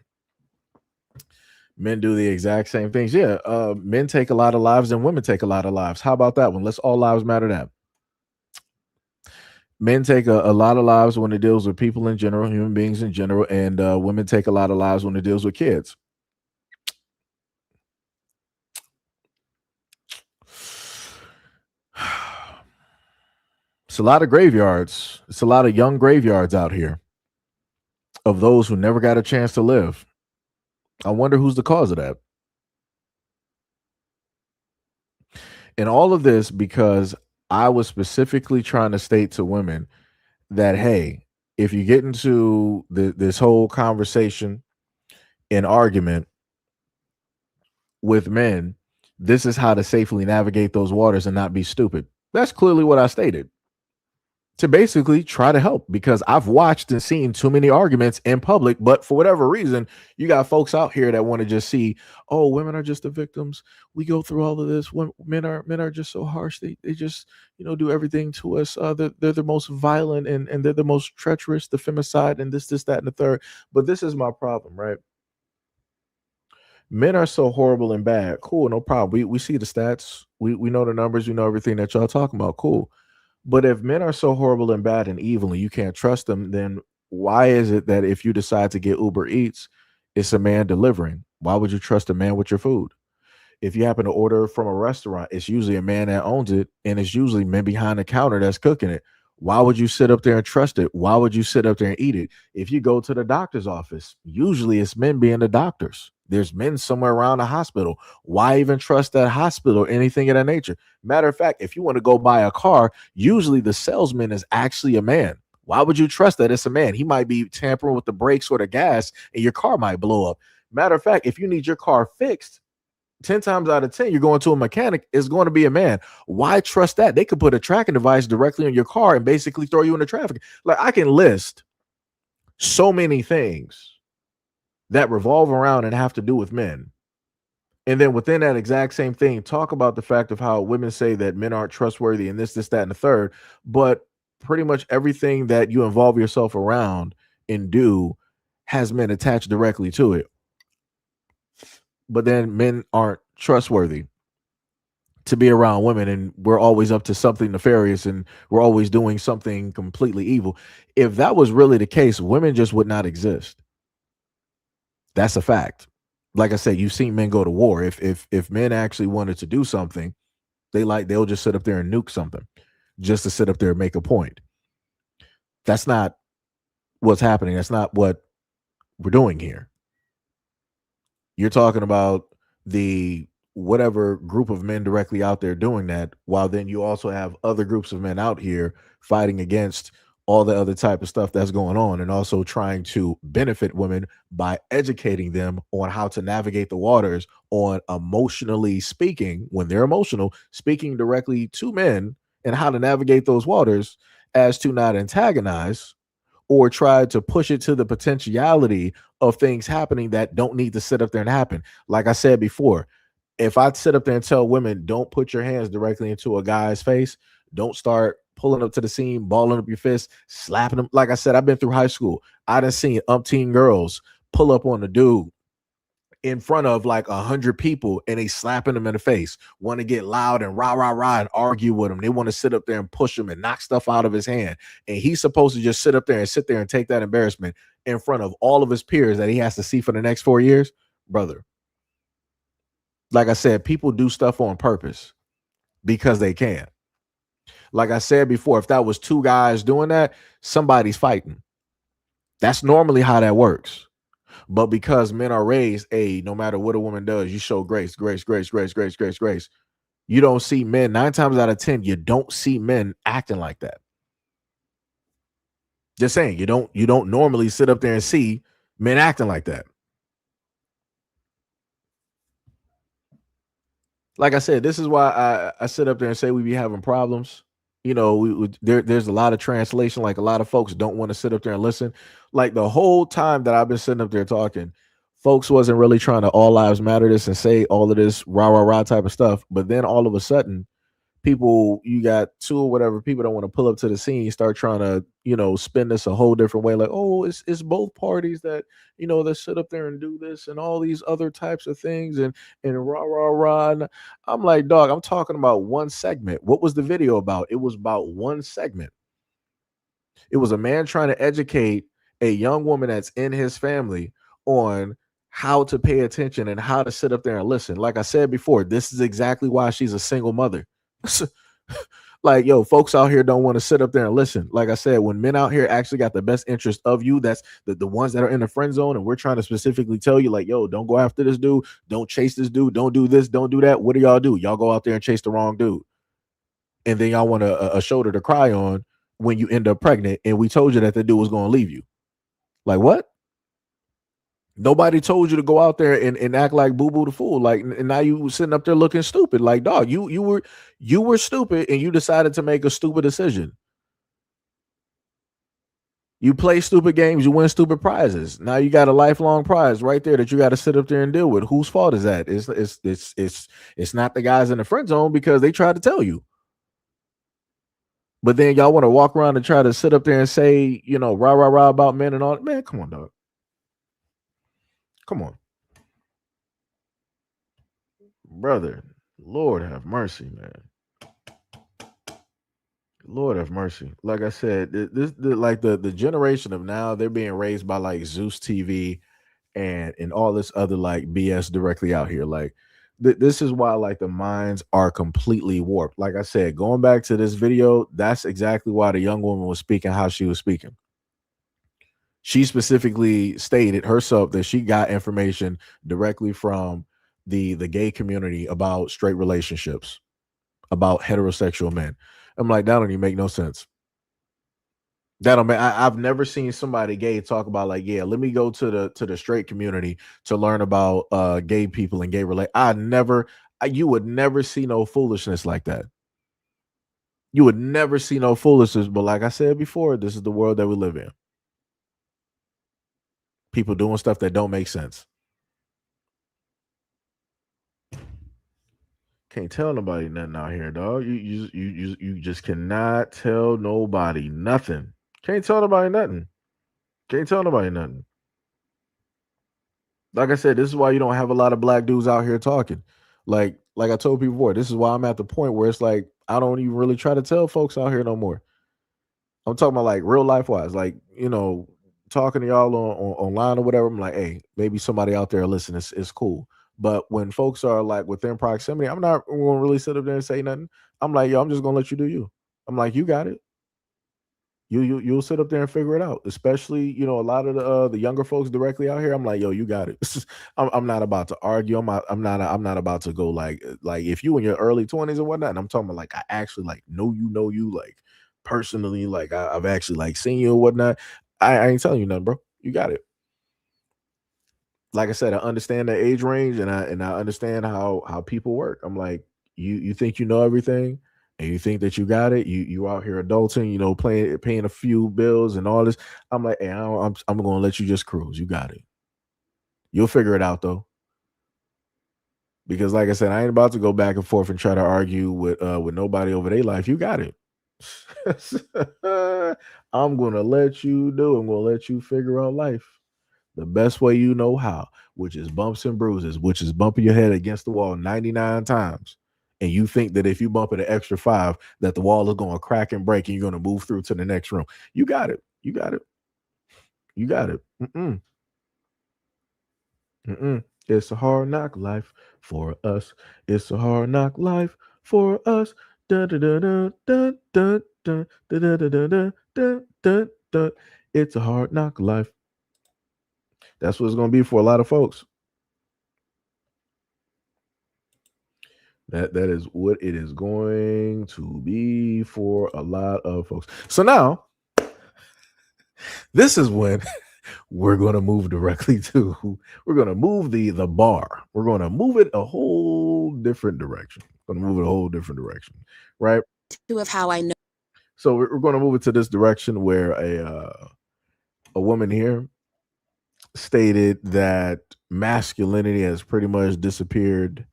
men do the exact same things. Yeah, men take a lot of lives and women take a lot of lives. How about that one? Let's all lives matter that. Men take a lot of lives when it deals with people in general, human beings in general, and women take a lot of lives when it deals with kids. It's a lot of graveyards. It's a lot of young graveyards out here of those who never got a chance to live. I wonder who's the cause of that. And all of this because I was specifically trying to state to women that, hey, if you get into this whole conversation and argument with men, this is how to safely navigate those waters and not be stupid. That's clearly what I stated. To basically try to help, because I've watched and seen too many arguments in public, but for whatever reason, you got folks out here that want to just see, oh, women are just the victims. We go through all of this. When men are just so harsh. They just, do everything to us. They're the most violent, and they're the most treacherous, the femicide, and this, that, and the third. But this is my problem, right? Men are so horrible and bad. Cool, no problem. We see the stats. We know the numbers. We know everything that y'all talking about. Cool. But if men are so horrible and bad and evil and you can't trust them, then why is it that if you decide to get Uber Eats, it's a man delivering? Why would you trust a man with your food? If you happen to order from a restaurant, it's usually a man that owns it, and it's usually men behind the counter that's cooking it. Why would you sit up there and trust it? Why would you sit up there and eat it? If you go to the doctor's office, usually it's men being the doctors. There's men somewhere around the hospital. Why even trust that hospital or anything of that nature? Matter of fact, if you want to go buy a car, usually the salesman is actually a man. Why would you trust that it's a man? He might be tampering with the brakes or the gas, and your car might blow up. Matter of fact, if you need your car fixed, 10 times out of 10, you're going to a mechanic, it's going to be a man. Why trust that? They could put a tracking device directly on your car and basically throw you into traffic. Like, I can list so many things that revolve around and have to do with men. And then within that exact same thing, talk about the fact of how women say that men aren't trustworthy and this, that, and the third. But pretty much everything that you involve yourself around and do has men attached directly to it. But then men aren't trustworthy to be around women, and we're always up to something nefarious, and we're always doing something completely evil. If that was really the case, women just would not exist. That's a fact. Like I said, you've seen men go to war. If men actually wanted to do something, they'll just sit up there and nuke something just to sit up there and make a point. That's not what's happening. That's not what we're doing here. You're talking about the whatever group of men directly out there doing that, while then you also have other groups of men out here fighting against all the other type of stuff that's going on, and also trying to benefit women by educating them on how to navigate the waters on emotionally speaking, when they're emotional, speaking directly to men and how to navigate those waters as to not antagonize or try to push it to the potentiality of things happening that don't need to sit up there and happen. Like I said before, if I sit up there and tell women, don't put your hands directly into a guy's face, don't start pulling up to the scene, balling up your fist, slapping them. Like I said, I've been through high school. I done seen umpteen girls pull up on a dude in front of like 100 people, and they slapping them in the face, want to get loud and rah, rah, rah, and argue with him. They want to sit up there and push him and knock stuff out of his hand. And he's supposed to just sit there and take that embarrassment in front of all of his peers that he has to see for the next 4 years. Brother, like I said, people do stuff on purpose because they can. Like I said before, if that was two guys doing that, somebody's fighting. That's normally how that works. But because men are raised, no matter what a woman does, you show grace, grace, grace, grace, grace, grace, grace. You don't see men, 9 times out of 10, you don't see men acting like that. Just saying, you don't normally sit up there and see men acting like that. Like I said, this is why I sit up there and say we be having problems. There's a lot of translation. Like, a lot of folks don't want to sit up there and listen. Like, the whole time that I've been sitting up there talking, folks wasn't really trying to all lives matter this and say all of this rah, rah, rah type of stuff. But then all of a sudden, you got two or whatever people don't want to pull up to the scene, start trying to, spin this a whole different way. Like, oh, it's both parties that, that sit up there and do this and all these other types of things and rah, rah, rah. And I'm like, dog, I'm talking about one segment. What was the video about? It was about one segment. It was a man trying to educate a young woman that's in his family on how to pay attention and how to sit up there and listen. Like I said before, this is exactly why she's a single mother. Like, yo, folks out here don't want to sit up there and listen. Like I said, when men out here actually got the best interest of you, that's the ones that are in the friend zone, and we're trying to specifically tell you, like, yo, don't go after this dude, don't chase this dude, don't do this, don't do that. What do y'all do? Y'all go out there and chase the wrong dude, and then y'all want a shoulder to cry on when you end up pregnant, and we told you that the dude was going to leave you. Like, what? Nobody told you to go out there and act like Boo Boo the fool. Like, and now you sitting up there looking stupid. Like, dog, you were stupid, and you decided to make a stupid decision. You play stupid games, you win stupid prizes. Now you got a lifelong prize right there that you got to sit up there and deal with. Whose fault is that? It's not the guys in the friend zone because they tried to tell you. But then y'all want to walk around and try to sit up there and say, you know, rah, rah, rah about men and all. Man, come on, dog. Come on. Brother, Lord have mercy, man. Lord have mercy. Like I said, the generation of now, they're being raised by like Zeus TV and all this other like BS directly out here. Like this is why like the minds are completely warped. Like I said, going back to this video, that's exactly why the young woman was speaking how she was speaking. She specifically stated herself that she got information directly from the gay community about straight relationships, about heterosexual men. I'm like, that don't even make no sense. That don't make, I've never seen somebody gay talk about like, yeah, let me go to the straight community to learn about gay people and gay you would never see no foolishness like that. You would never see no foolishness, but like I said before, this is the world that we live in. People doing stuff that don't make sense. Can't tell nobody nothing out here, dog. You just cannot tell nobody nothing. Can't tell nobody nothing. Can't tell nobody nothing. Like I said, this is why you don't have a lot of black dudes out here talking. Like I told people before, this is why I'm at the point where it's like I don't even really try to tell folks out here no more. I'm talking about like real life wise, like, you know, talking to y'all on online or whatever. I'm like, hey, maybe somebody out there listen. It's cool. But when folks are like within proximity, I'm not going to really sit up there and say nothing. I'm like, yo, I'm just going to let you do you. I'm like, you got it. You'll sit up there and figure it out. Especially, you know, a lot of the younger folks directly out here. I'm like, yo, you got it. I'm not about to argue. I'm not about to go like if you in your early 20s or whatnot. And I'm talking about like I actually like know you like personally, like I've actually like seen you or whatnot. I ain't telling you nothing, bro. You got it. Like I said, I understand the age range and I understand how people work. I'm like, you think you know everything and you think that you got it. You out here adulting, you know, paying a few bills and all this. I'm like, hey, I'm gonna let you just cruise. You got it. You'll figure it out though. Because like I said, I ain't about to go back and forth and try to argue with nobody over their life. You got it. I'm gonna let you do. I'm gonna let you figure out life the best way you know how, which is bumps and bruises, which is bumping your head against the wall 99 times. And you think that if you bump it an extra 5, that the wall is going to crack and break and you're going to move through to the next room. You got it. You got it. You got it. It's a hard knock life for us. It's a hard knock life for us. Dun, dun, dun, dun, dun, dun, dun, dun, dun, dun, dun, dun, dun, dun. It's a hard knock life. That's what it's going to be for a lot of folks. That is what it is going to be for a lot of folks. So now, this is when we're going to move directly to. We're going to move the bar. We're going to move it a whole different direction. Going to move it a whole different direction, right? Of how I know. So we're going to move it to this direction where a woman here stated that masculinity has pretty much disappeared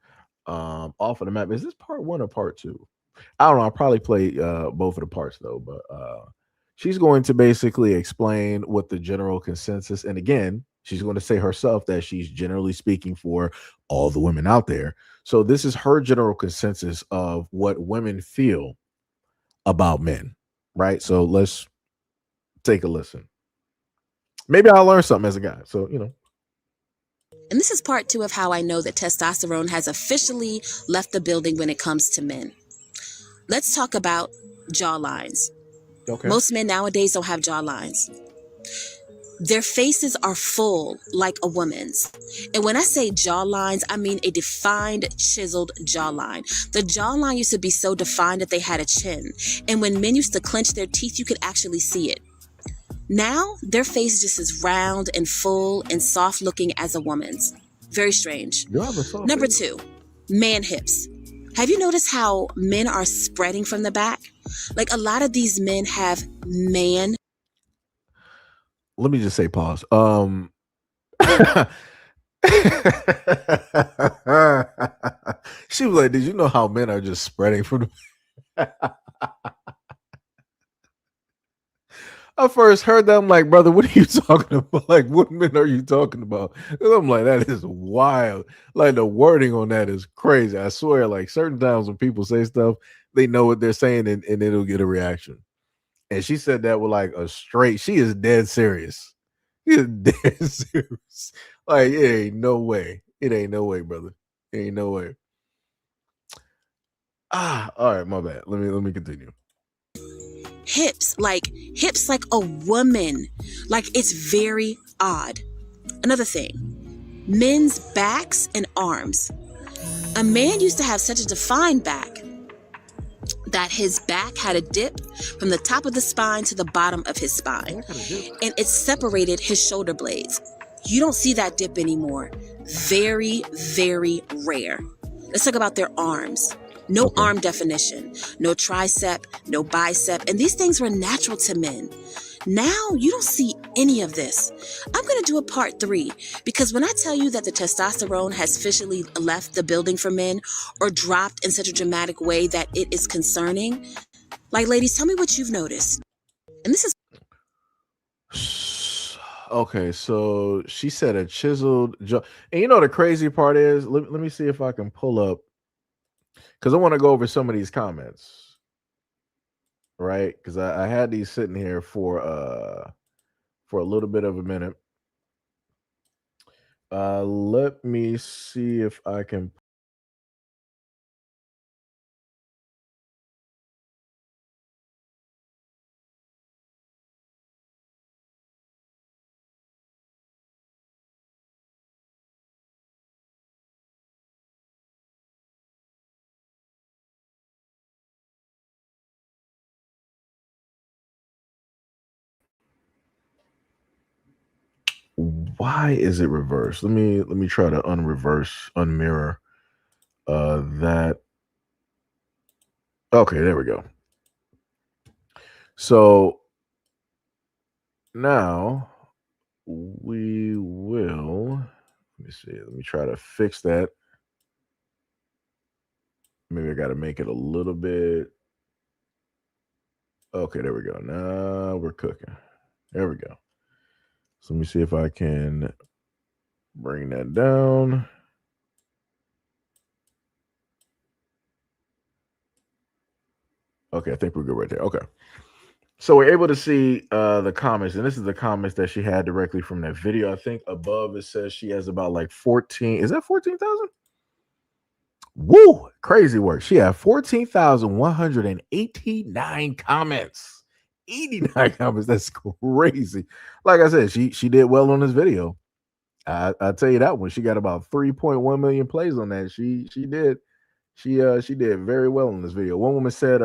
off of the map. Is this part 1 or part 2? I don't know. I'll probably play both of the parts though, but she's going to basically explain what the general consensus, and again, she's going to say herself that she's generally speaking for all the women out there. So this is her general consensus of what women feel about men, right? So let's take a listen. Maybe I'll learn something as a guy. So, you know. And this is part 2 of how I know that testosterone has officially left the building when it comes to men. Let's talk about jawlines. Okay. Most men nowadays don't have jawlines. Their faces are full like a woman's. And when I say jawlines, I mean a defined, chiseled jawline. The jawline used to be so defined that they had a chin. And when men used to clench their teeth, you could actually see it. Now, their face just is round and full and soft looking as a woman's. Very strange. Number 2, man hips. Have you noticed how men are spreading from the back? Like a lot of these men have man. Let me just say pause. She was like, "Did you know how men are just spreading from the?" I first heard that, I'm like, brother, what are you talking about? Like, what men are you talking about? And I'm like, that is wild. Like, the wording on that is crazy. I swear, like, certain times when people say stuff, they know what they're saying and it'll get a reaction. And she said that with like a straight, she is dead serious. She is dead serious. Like, it ain't no way. It ain't no way, brother. It ain't no way. All right, my bad. Let me continue. Hips like a woman. Like it's very odd. Another thing, men's backs and arms. A man used to have such a defined back that his back had a dip from the top of the spine to the bottom of his spine, and it separated his shoulder blades. You don't see that dip anymore. Very, very rare. Let's talk about their arms. No arm definition, no tricep, no bicep, and these things were natural to men. Now you don't see any of this. I'm going to do a part 3 because when I tell you that the testosterone has officially left the building for men or dropped in such a dramatic way that it is concerning, like ladies, tell me what you've noticed. And this is Okay, so she said a chiseled jaw. And you know the crazy part is, let me see if I can pull up, because I want to go over some of these comments, right? Because I had these sitting here for a little bit of a minute. Let me see if I can. Why is it reversed? Let me try to unmirror that. Okay, there we go. So now we will, let me see. Let me try to fix that. Maybe I got to make it a little bit. Okay, there we go. Now we're cooking. There we go. So let me see if I can bring that down. Okay, I think we're good right there. Okay. So we're able to see the comments, and this is the comments that she had directly from that video. I think above it says she has about like 14. Is that 14,000? Woo! Crazy work. She had 14,189 comments. 89 comments. That's crazy. Like I said, she did well on this video. I tell you that one. She got about 3.1 million plays on that. She did. She did very well in this video. One woman said,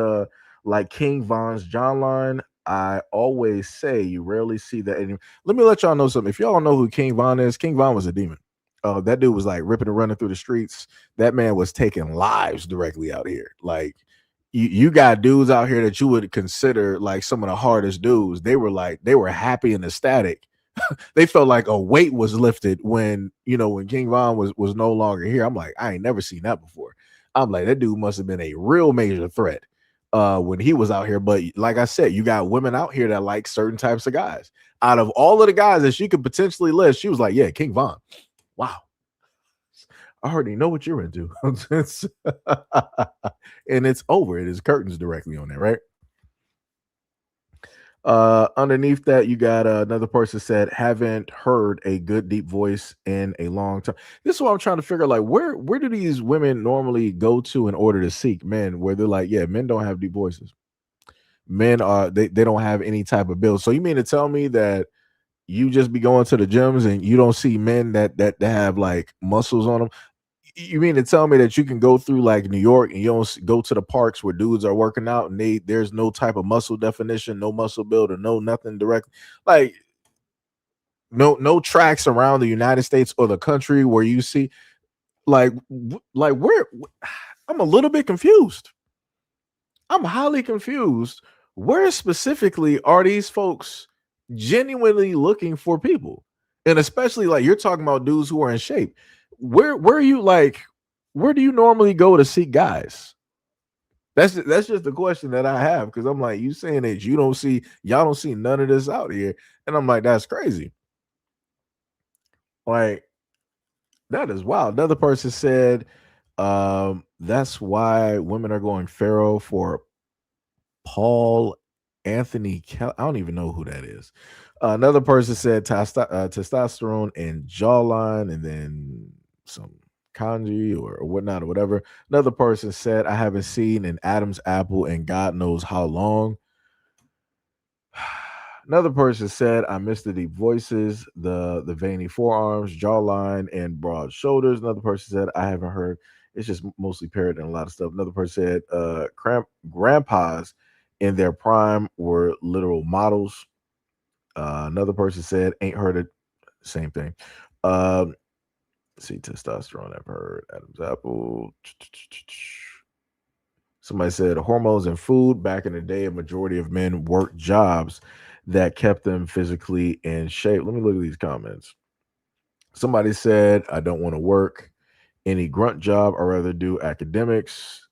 like King Von's jawline, I always say you rarely see that. And let me let y'all know something. If y'all don't know who King Von is, King Von was a demon. That dude was like ripping and running through the streets. That man was taking lives directly out here. Like you got dudes out here that you would consider like some of the hardest dudes. They were happy and ecstatic. They felt like a weight was lifted when King Von was no longer here. I'm like, I ain't never seen that before. I'm like, that dude must have been a real major threat when he was out here. But like I said, you got women out here that like certain types of guys. Out of all of the guys that she could potentially list, she was like, yeah, King Von. Wow. I already know what you're into. And it's over. It is curtains directly on there, right? Underneath that, you got another person said, haven't heard a good deep voice in a long time. This is what I'm trying to figure. Like, where do these women normally go to in order to seek men? Where they're like, yeah, men don't have deep voices. Men are they don't have any type of build. So you mean to tell me that you just be going to the gyms and you don't see men that have like muscles on them? You mean to tell me that you can go through like New York and you don't go to the parks where dudes are working out and there's no type of muscle definition, no muscle build, or no nothing direct, like no tracks around the United States or the country where you see like where I'm a little bit confused. I'm highly confused. Where specifically are these folks genuinely looking for people? And especially like you're talking about dudes who are in shape. Where are you like where do you normally go to seek guys? That's just the question that I have because I'm like, you saying that y'all don't see none of this out here. And I'm like, that's crazy. Like, that is wild. Another person said, that's why women are going pharaoh for Paul Anthony Kelly. I don't even know who that is. Another person said testosterone and jawline, and then some kanji or whatnot or whatever. Another person said, I haven't seen an Adam's apple in God knows how long. Another person said, I miss the deep voices, the veiny forearms, jawline, and broad shoulders. Another person said, I haven't heard. It's just mostly parrot and a lot of stuff. Another person said, grandpas in their prime were literal models. Another person said, ain't heard it. Same thing. See, testosterone, I've heard. Adam's apple. Somebody said hormones and food. Back in the day, a majority of men worked jobs that kept them physically in shape. Let me look at these comments. Somebody said, I don't want to work any grunt job. I'd rather do academics.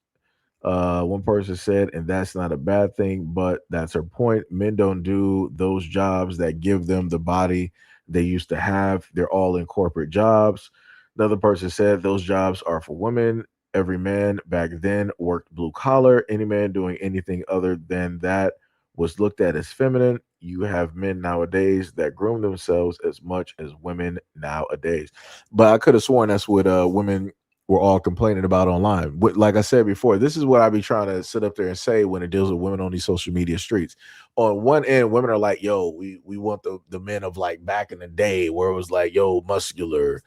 One person said, and that's not a bad thing, but that's her point. Men don't do those jobs that give them the body they used to have. They're all in corporate jobs. Another person said, those jobs are for women. Every man back then worked blue collar. Any man doing anything other than that was looked at as feminine. You have men nowadays that groom themselves as much as women nowadays. But I could have sworn that's what women were all complaining about online. Like I said before, this is what I be trying to sit up there and say when it deals with women on these social media streets. On one end, women are like, yo, we want the men of like back in the day where it was like, yo, muscular,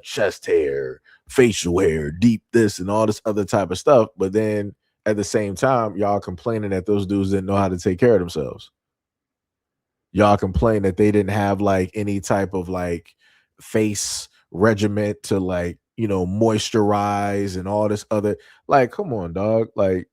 chest hair, facial hair, deep this and all this other type of stuff. But then at the same time, y'all complaining that those dudes didn't know how to take care of themselves. Y'all complain that they didn't have like any type of like face regiment to like, moisturize and all this other, like, come on, dog. Like,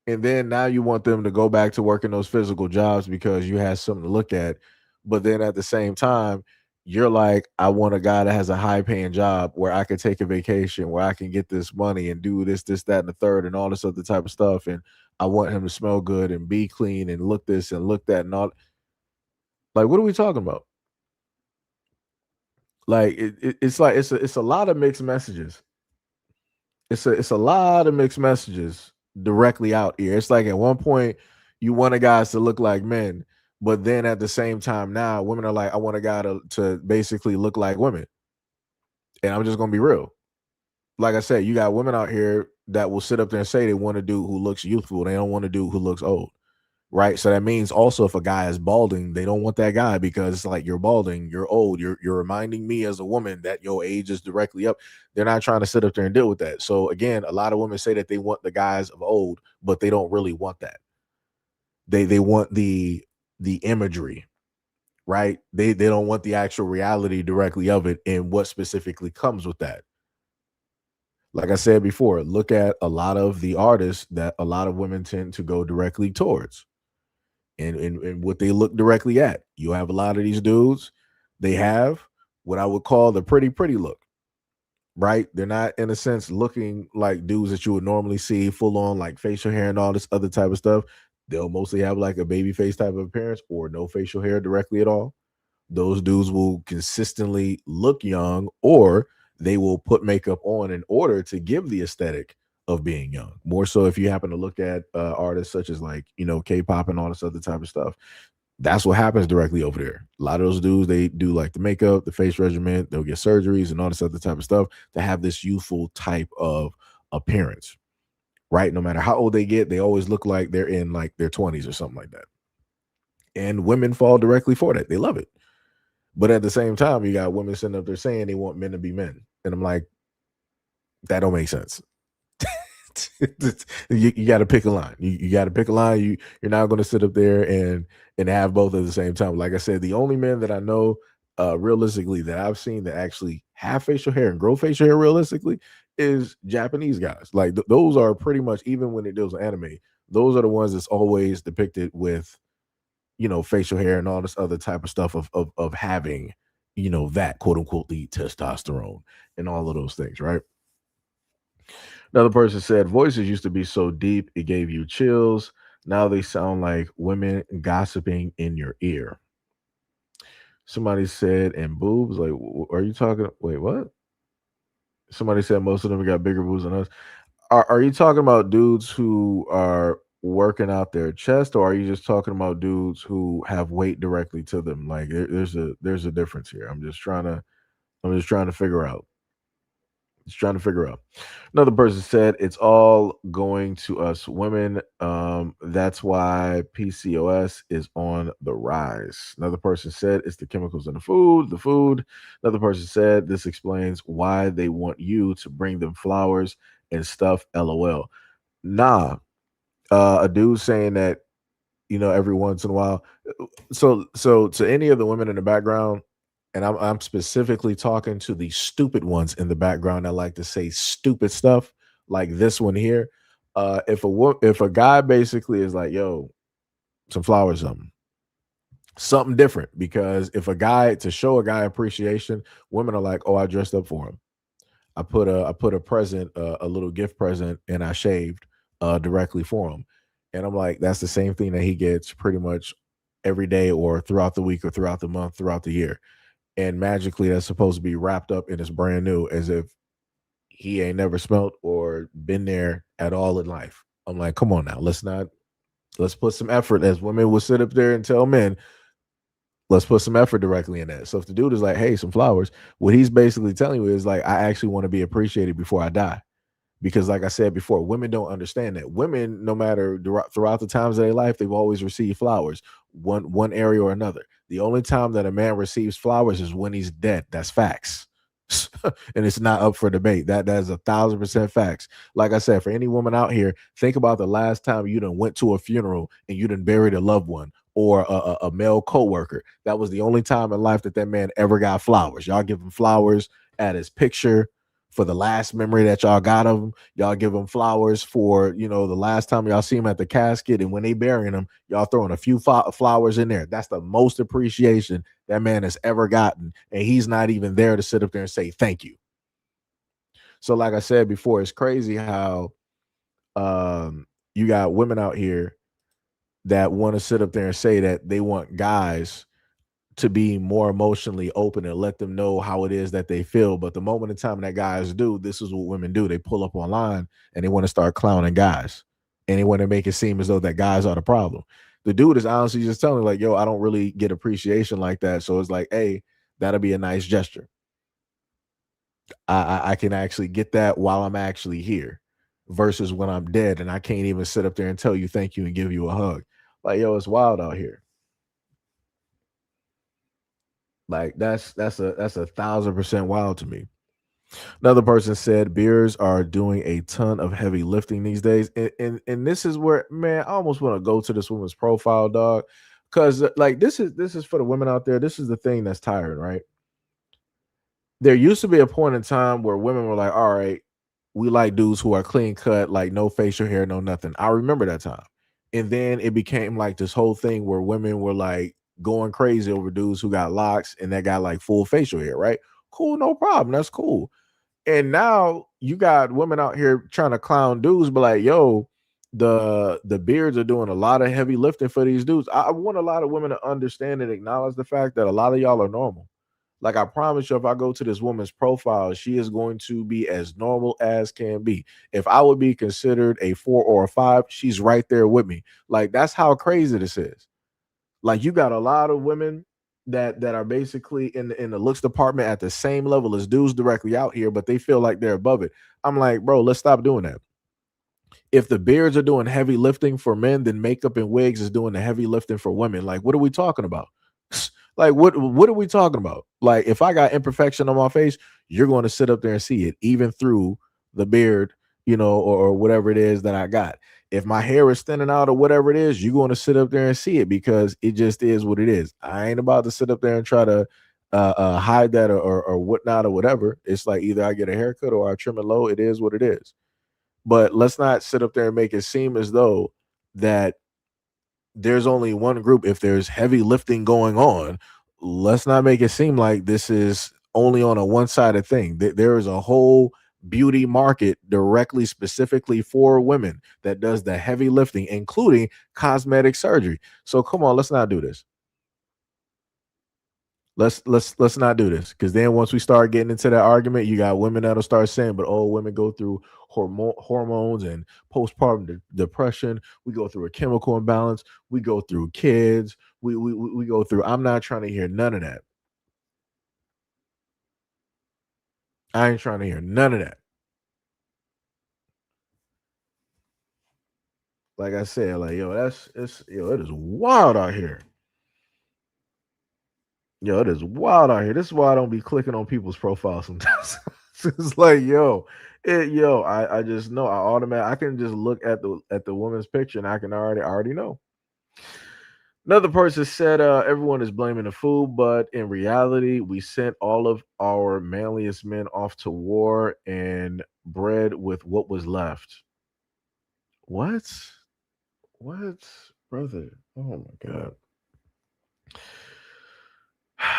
and then now you want them to go back to working those physical jobs because you had something to look at. But then at the same time, you're like, I want a guy that has a high paying job where I can take a vacation, where I can get this money and do this, that, and the third, and all this other type of stuff. And I want him to smell good and be clean and look this and look that and all. Like, what are we talking about? Like, it's like it's a lot of mixed messages. It's a lot of mixed messages directly out here. It's like at one point you want a guys to look like men, but then at the same time now women are like, I want a guy to basically look like women. And I'm just gonna be real. Like I said, you got women out here that will sit up there and say they want a dude who looks youthful. They don't want a dude who looks old. Right. So that means also if a guy is balding, they don't want that guy because it's like, you're balding, you're old, you're reminding me as a woman that your age is directly up. They're not trying to sit up there and deal with that. So again, a lot of women say that they want the guys of old, but they don't really want that. They want the imagery, right? They don't want the actual reality directly of it and what specifically comes with that. Like I said before, look at a lot of the artists that a lot of women tend to go directly towards. And what they look directly at. You have a lot of these dudes, they have what I would call the pretty look, right? They're not in a sense looking like dudes that you would normally see full on like facial hair and all this other type of stuff. They'll mostly have like a baby face type of appearance or no facial hair directly at all. Those dudes will consistently look young or they will put makeup on in order to give the aesthetic of being young. More so if you happen to look at artists such as like, K-pop and all this other type of stuff. That's what happens directly over there. A lot of those dudes, they do like the makeup, the face regimen, they'll get surgeries and all this other type of stuff to have this youthful type of appearance, right? No matter how old they get, they always look like they're in like their 20s or something like that. And women fall directly for that. They love it. But at the same time, you got women sitting up there saying they want men to be men. And I'm like, that don't make sense. You got to pick a line. You got to pick a line. You're not going to sit up there and have both at the same time. Like I said, the only men that I know realistically that I've seen that actually have facial hair and grow facial hair realistically is Japanese guys. Like those are pretty much, even when it deals with anime, those are the ones that's always depicted with, you know, facial hair and all this other type of stuff of having, you know, that quote unquote the testosterone and all of those things, right? Another person said voices used to be so deep it gave you chills. Now they sound like women gossiping in your ear. Somebody said, and boobs, like, are you talking? Wait, what? Somebody said most of them got bigger boobs than us. Are you talking about dudes who are working out their chest, or are you just talking about dudes who have weight directly to them? Like, there's a difference here. I'm just trying to figure out. Just trying to figure out. Another person said it's all going to us women. That's why PCOS is on the rise. Another person said it's the chemicals in the food, the food. Another person said this explains why they want you to bring them flowers and stuff. LOL. Nah, a dude saying that, you know, every once in a while. So to any of the women in the background, and I'm specifically talking to the stupid ones in the background that like to say stupid stuff like this one here. If a guy basically is like, yo, some flowers, something different, because if a guy, to show a guy appreciation, women are like, oh, I dressed up for him. I put a present, a little gift present, and I shaved directly for him. And I'm like, that's the same thing that he gets pretty much every day or throughout the week or throughout the month, throughout the year. And magically that's supposed to be wrapped up and it's brand new, as if he ain't never smelt or been there at all in life. I'm like, come on now, let's put some effort, as women will sit up there and tell men, let's put some effort directly in that. So if the dude is like, hey, some flowers, what he's basically telling you is like, I actually want to be appreciated before I die. Because like I said before, women don't understand that. Women, no matter throughout the times of their life, they've always received flowers, one area or another. The only time that a man receives flowers is when he's dead. That's facts. And it's not up for debate. That is 1,000% facts. Like I said, for any woman out here, think about the last time you done went to a funeral and you done buried a loved one or a male coworker. That was the only time in life that man ever got flowers. Y'all give him flowers at his picture for the last memory that y'all got of him. Y'all give him flowers for, you know, the last time y'all see him at the casket. And when they burying him, y'all throwing a few flowers in there. That's the most appreciation that man has ever gotten. And he's not even there to sit up there and say thank you. So like I said before, it's crazy how you got women out here that want to sit up there and say that they want guys to be more emotionally open and let them know how it is that they feel. But the moment in time that guys do, this is what women do. They pull up online and they want to start clowning guys. And they want to make it seem as though that guys are the problem. The dude is honestly just telling like, yo, I don't really get appreciation like that. So it's like, hey, that'll be a nice gesture. I can actually get that while I'm actually here versus when I'm dead and I can't even sit up there and tell you thank you and give you a hug. Like, yo, it's wild out here. Like that's a 1,000% wild to me. Another person said beers are doing a ton of heavy lifting these days, and this is where, man, I almost want to go to this woman's profile, dog, because like this is for the women out there. This is the thing that's tiring, right? There used to be a point in time where women were like, all right, we like dudes who are clean cut, like no facial hair, no nothing. I remember that time. And then it became like this whole thing where women were like going crazy over dudes who got locks and that got like full facial hair, right? Cool, no problem. That's cool. And now you got women out here trying to clown dudes, but like, yo, the beards are doing a lot of heavy lifting for these dudes. I want a lot of women to understand and acknowledge the fact that a lot of y'all are normal. Like I promise you, if I go to this woman's profile, she is going to be as normal as can be. If I would be considered a 4 or a 5, she's right there with me. Like that's how crazy this is. Like, you got a lot of women that are basically in the looks department at the same level as dudes directly out here, but they feel like they're above it. I'm like, bro, let's stop doing that. If the beards are doing heavy lifting for men, then makeup and wigs is doing the heavy lifting for women. Like, what are we talking about? Like, what are we talking about? Like, if I got imperfection on my face, you're going to sit up there and see it, even through the beard, or whatever it is that I got. If my hair is thinning out or whatever it is, you're going to sit up there and see it, because it just is what it is. I ain't about to sit up there and try to hide that or whatnot or whatever. It's like, either I get a haircut or I trim it low. It is what it is. But let's not sit up there and make it seem as though that there's only one group. If there's heavy lifting going on, let's not make it seem like this is only on a one-sided thing. There is a whole beauty market directly, specifically for women, that does the heavy lifting, including cosmetic surgery. So come on, let's not do this. Let's not do this, because then once we start getting into that argument, you got women that'll start saying, but women go through hormones and postpartum depression. We go through a chemical imbalance. We go through kids. We go through. I'm not trying to hear none of that. I ain't trying to hear none of that. Like I said, like, it is wild out here. It is wild out here. This is why I don't be clicking on people's profiles sometimes. It's like, I just know, I can just look at the woman's picture and I can already know. Another person said, everyone is blaming the food, but in reality, we sent all of our manliest men off to war and bred with what was left. What? Brother? Oh my God.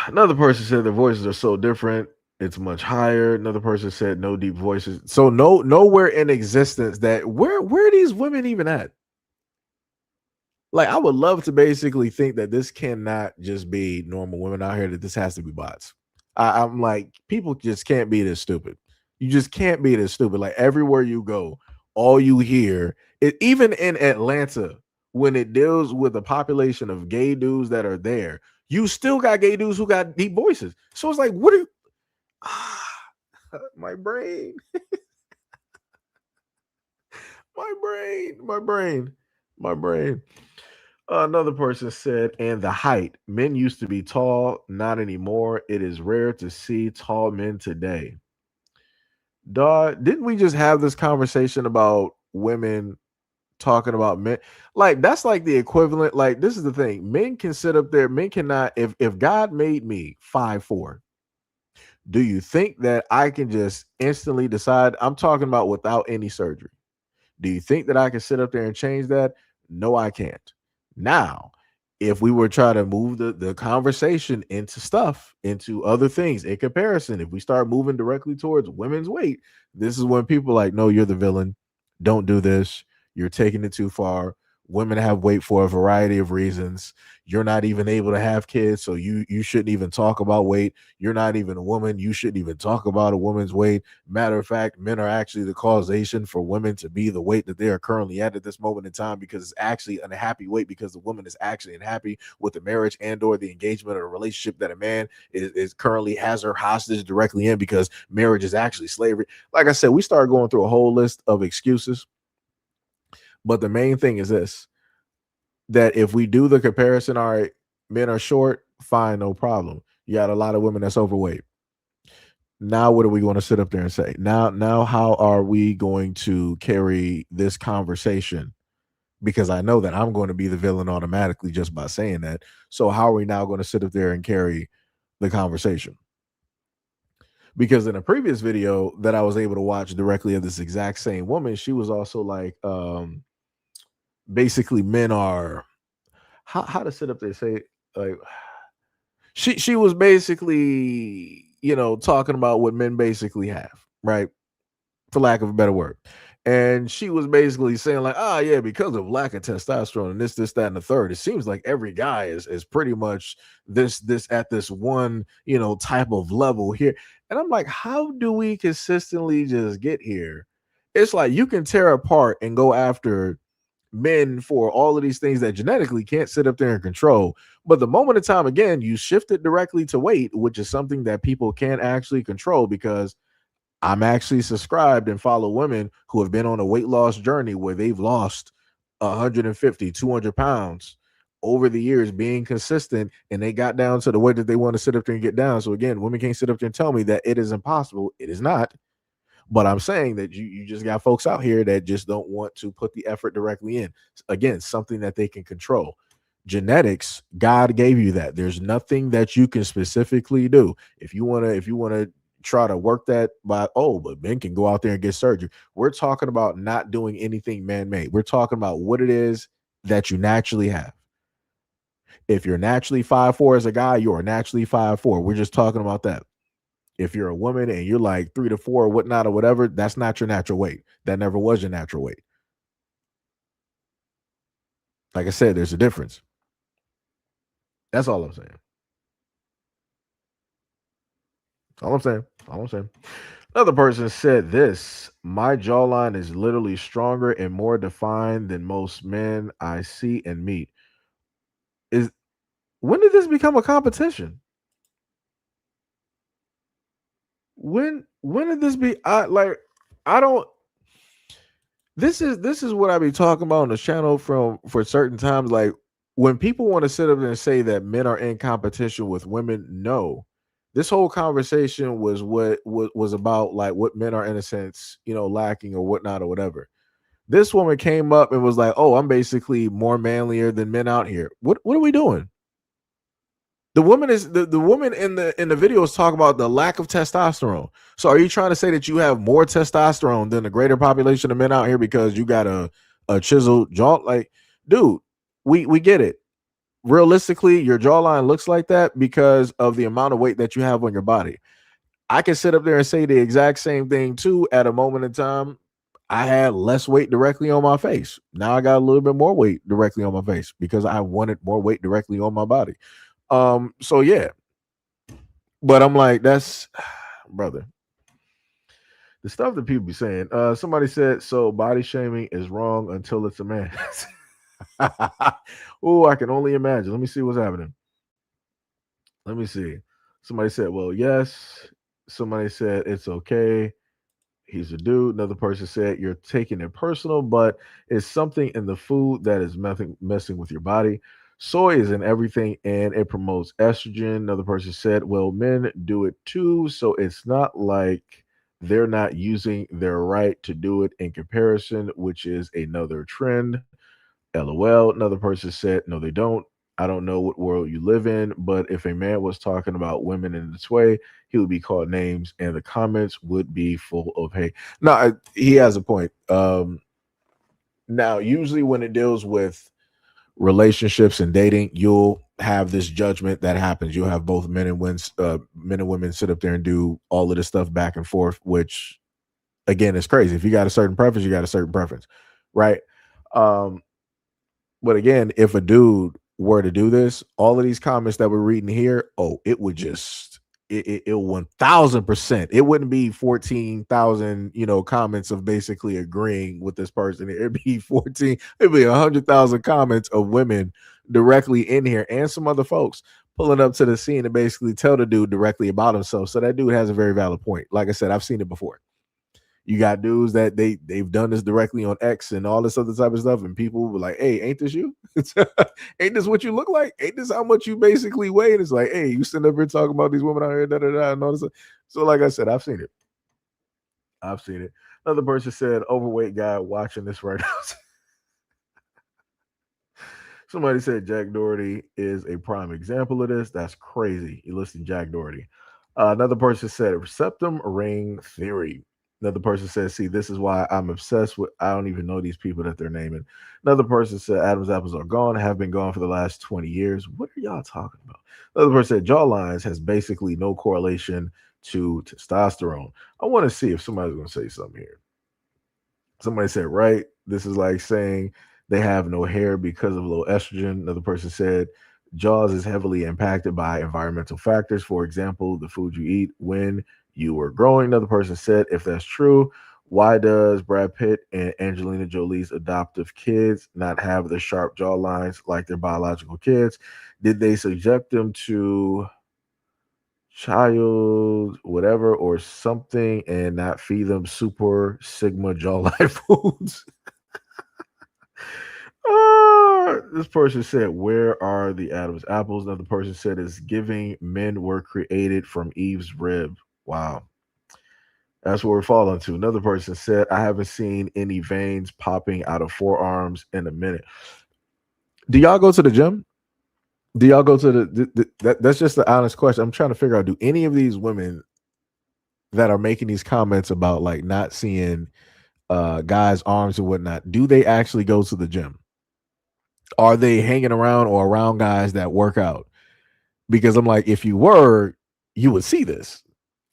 Another person said their voices are so different. It's much higher. Another person said no deep voices. So nowhere in existence that where are these women even at? Like, I would love to basically think that this cannot just be normal women out here, that this has to be bots. I'm like, people just can't be this stupid. You just can't be this stupid. Like, everywhere you go, all you hear, even in Atlanta, when it deals with the population of gay dudes that are there, you still got gay dudes who got deep voices. So it's like, what are you? My brain. My brain. Another person said, and the height. Men used to be tall, not anymore. It is rare to see tall men today. Dog, didn't we just have this conversation about women talking about men? Like, that's like the equivalent. Like, this is the thing. Men can sit up there. Men cannot. If God made me 5'4", do you think that I can just instantly decide? I'm talking about without any surgery. Do you think that I can sit up there and change that? No, I can't. Now, if we were trying to move the conversation into other things in comparison, if we start moving directly towards women's weight, this is when people are like, no, you're the villain. Don't do this. You're taking it too far. Women have weight for a variety of reasons. You're not even able to have kids, so you shouldn't even talk about weight. You're not even a woman. You shouldn't even talk about a woman's weight. Matter of fact, men are actually the causation for women to be the weight that they are currently at this moment in time, because it's actually an unhappy weight, because the woman is actually unhappy with the marriage and or the engagement or relationship that a man is currently has her hostage directly in, because marriage is actually slavery. Like I said, we start going through a whole list of excuses. But the main thing is this, that if we do the comparison, all right, men are short, fine, no problem. You got a lot of women that's overweight. Now, what are we going to sit up there and say? Now, how are we going to carry this conversation? Because I know that I'm going to be the villain automatically just by saying that. So how are we now going to sit up there and carry the conversation? Because in a previous video that I was able to watch directly of this exact same woman, she was also like, basically, men are how to sit up there and say, like, she was basically, talking about what men basically have, right, for lack of a better word. And she was basically saying, like, yeah, because of lack of testosterone and this, that, and the third, it seems like every guy is pretty much this at this one, type of level here. And I'm like, how do we consistently just get here? It's like you can tear apart and go after men for all of these things that genetically can't sit up there and control. But the moment of time, again, you shift it directly to weight, which is something that people can't actually control, because I'm actually subscribed and follow women who have been on a weight loss journey where they've lost 150, 200 pounds over the years, being consistent, and they got down to the weight that they want to sit up there and get down. So again, women can't sit up there and tell me that it is impossible. It is not. But I'm saying that you just got folks out here that just don't want to put the effort directly in. Again, something that they can control. Genetics, God gave you that. There's nothing that you can specifically do. If you wanna try to work that by, oh, but men can go out there and get surgery. We're talking about not doing anything man-made. We're talking about what it is that you naturally have. If you're naturally 5'4" as a guy, you're naturally 5'4". We're just talking about that. If you're a woman and you're like 3 to 4 or whatnot or whatever, that's not your natural weight. That never was your natural weight. Like I said, there's a difference. That's all I'm saying. All I'm saying. Another person said this: my jawline is literally stronger and more defined than most men I see and meet. Is When did this become a competition? When did this be? I don't. This is what I be talking about on the channel for certain times. Like, when people want to sit up there and say that men are in competition with women, no. This whole conversation was was about, like, what men are in a sense, lacking or whatnot or whatever. This woman came up and was like, "Oh, I'm basically more manlier than men out here." What are we doing? The woman is the woman in the videos talk about the lack of testosterone. So are you trying to say that you have more testosterone than the greater population of men out here because you got a chiseled jaw? Like, dude, we get it. Realistically, your jawline looks like that because of the amount of weight that you have on your body. I can sit up there and say the exact same thing too. At a moment in time, I had less weight directly on my face. Now I got a little bit more weight directly on my face because I wanted more weight directly on my body. So yeah, but I'm like, that's brother, the stuff that people be saying. Somebody said, so body shaming is wrong until it's a man. Oh, I can only imagine. Let me see what's happening. Let me see. Somebody said, well, yes. Somebody said it's okay. He's a dude. Another person said you're taking it personal, but it's something in the food that is messing with your body. Soy is in everything and it promotes estrogen. Another person said, well, men do it too. So it's not like they're not using their right to do it in comparison, which is another trend. LOL. Another person said, no, they don't. I don't know what world you live in, but if a man was talking about women in this way, he would be called names and the comments would be full of hate. No, he has a point. Now, usually when it deals with relationships and dating, you'll have this judgment that happens. You'll have both men and women sit up there and do all of this stuff back and forth, which again is crazy. If you got a certain preference, you got a certain preference, right? But again, if a dude were to do this, all of these comments that we're reading here, oh, it would just it 1000%. It wouldn't be 14,000, comments of basically agreeing with this person. It'd be 14, it'd be 100,000 comments of women directly in here and some other folks pulling up to the scene to basically tell the dude directly about himself. So that dude has a very valid point. Like I said, I've seen it before. You got dudes that they've done this directly on X and all this other type of stuff, and people were like, "Hey, ain't this you? Ain't this what you look like? Ain't this how much you basically weigh?" And it's like, "Hey, you sitting up here talking about these women out here, da da da," and all this. So, like I said, I've seen it. I've seen it. Another person said, "Overweight guy watching this right now." Somebody said Jack Doherty is a prime example of this. That's crazy. You listen to Jack Doherty. Another person said septum ring theory. Another person says, see, this is why I'm obsessed with, I don't even know these people that they're naming. Another person said, Adam's apples are gone, have been gone for the last 20 years. What are y'all talking about? Another person said, jawlines has basically no correlation to testosterone. I want to see if somebody's going to say something here. Somebody said, right, this is like saying they have no hair because of low estrogen. Another person said, jaws is heavily impacted by environmental factors. For example, the food you eat when you were growing. Another person said, if that's true, Why does Brad Pitt and Angelina Jolie's adoptive kids not have the sharp jawlines like their biological kids? Did they subject them to child whatever or something and not feed them super sigma jawline foods? This person said, "Where are the Adam's apples?" Another person said, "Is giving men were created from Eve's rib." Wow, that's what we're falling to. Another person said, "I haven't seen any veins popping out of forearms in a minute." Do y'all go to the gym? Do y'all go to that's just the honest question. I'm trying to figure out, do any of these women that are making these comments about like not seeing guys' arms and whatnot, do they actually go to the gym? Are they hanging around or around guys that work out? Because I'm like, if you were, you would see this,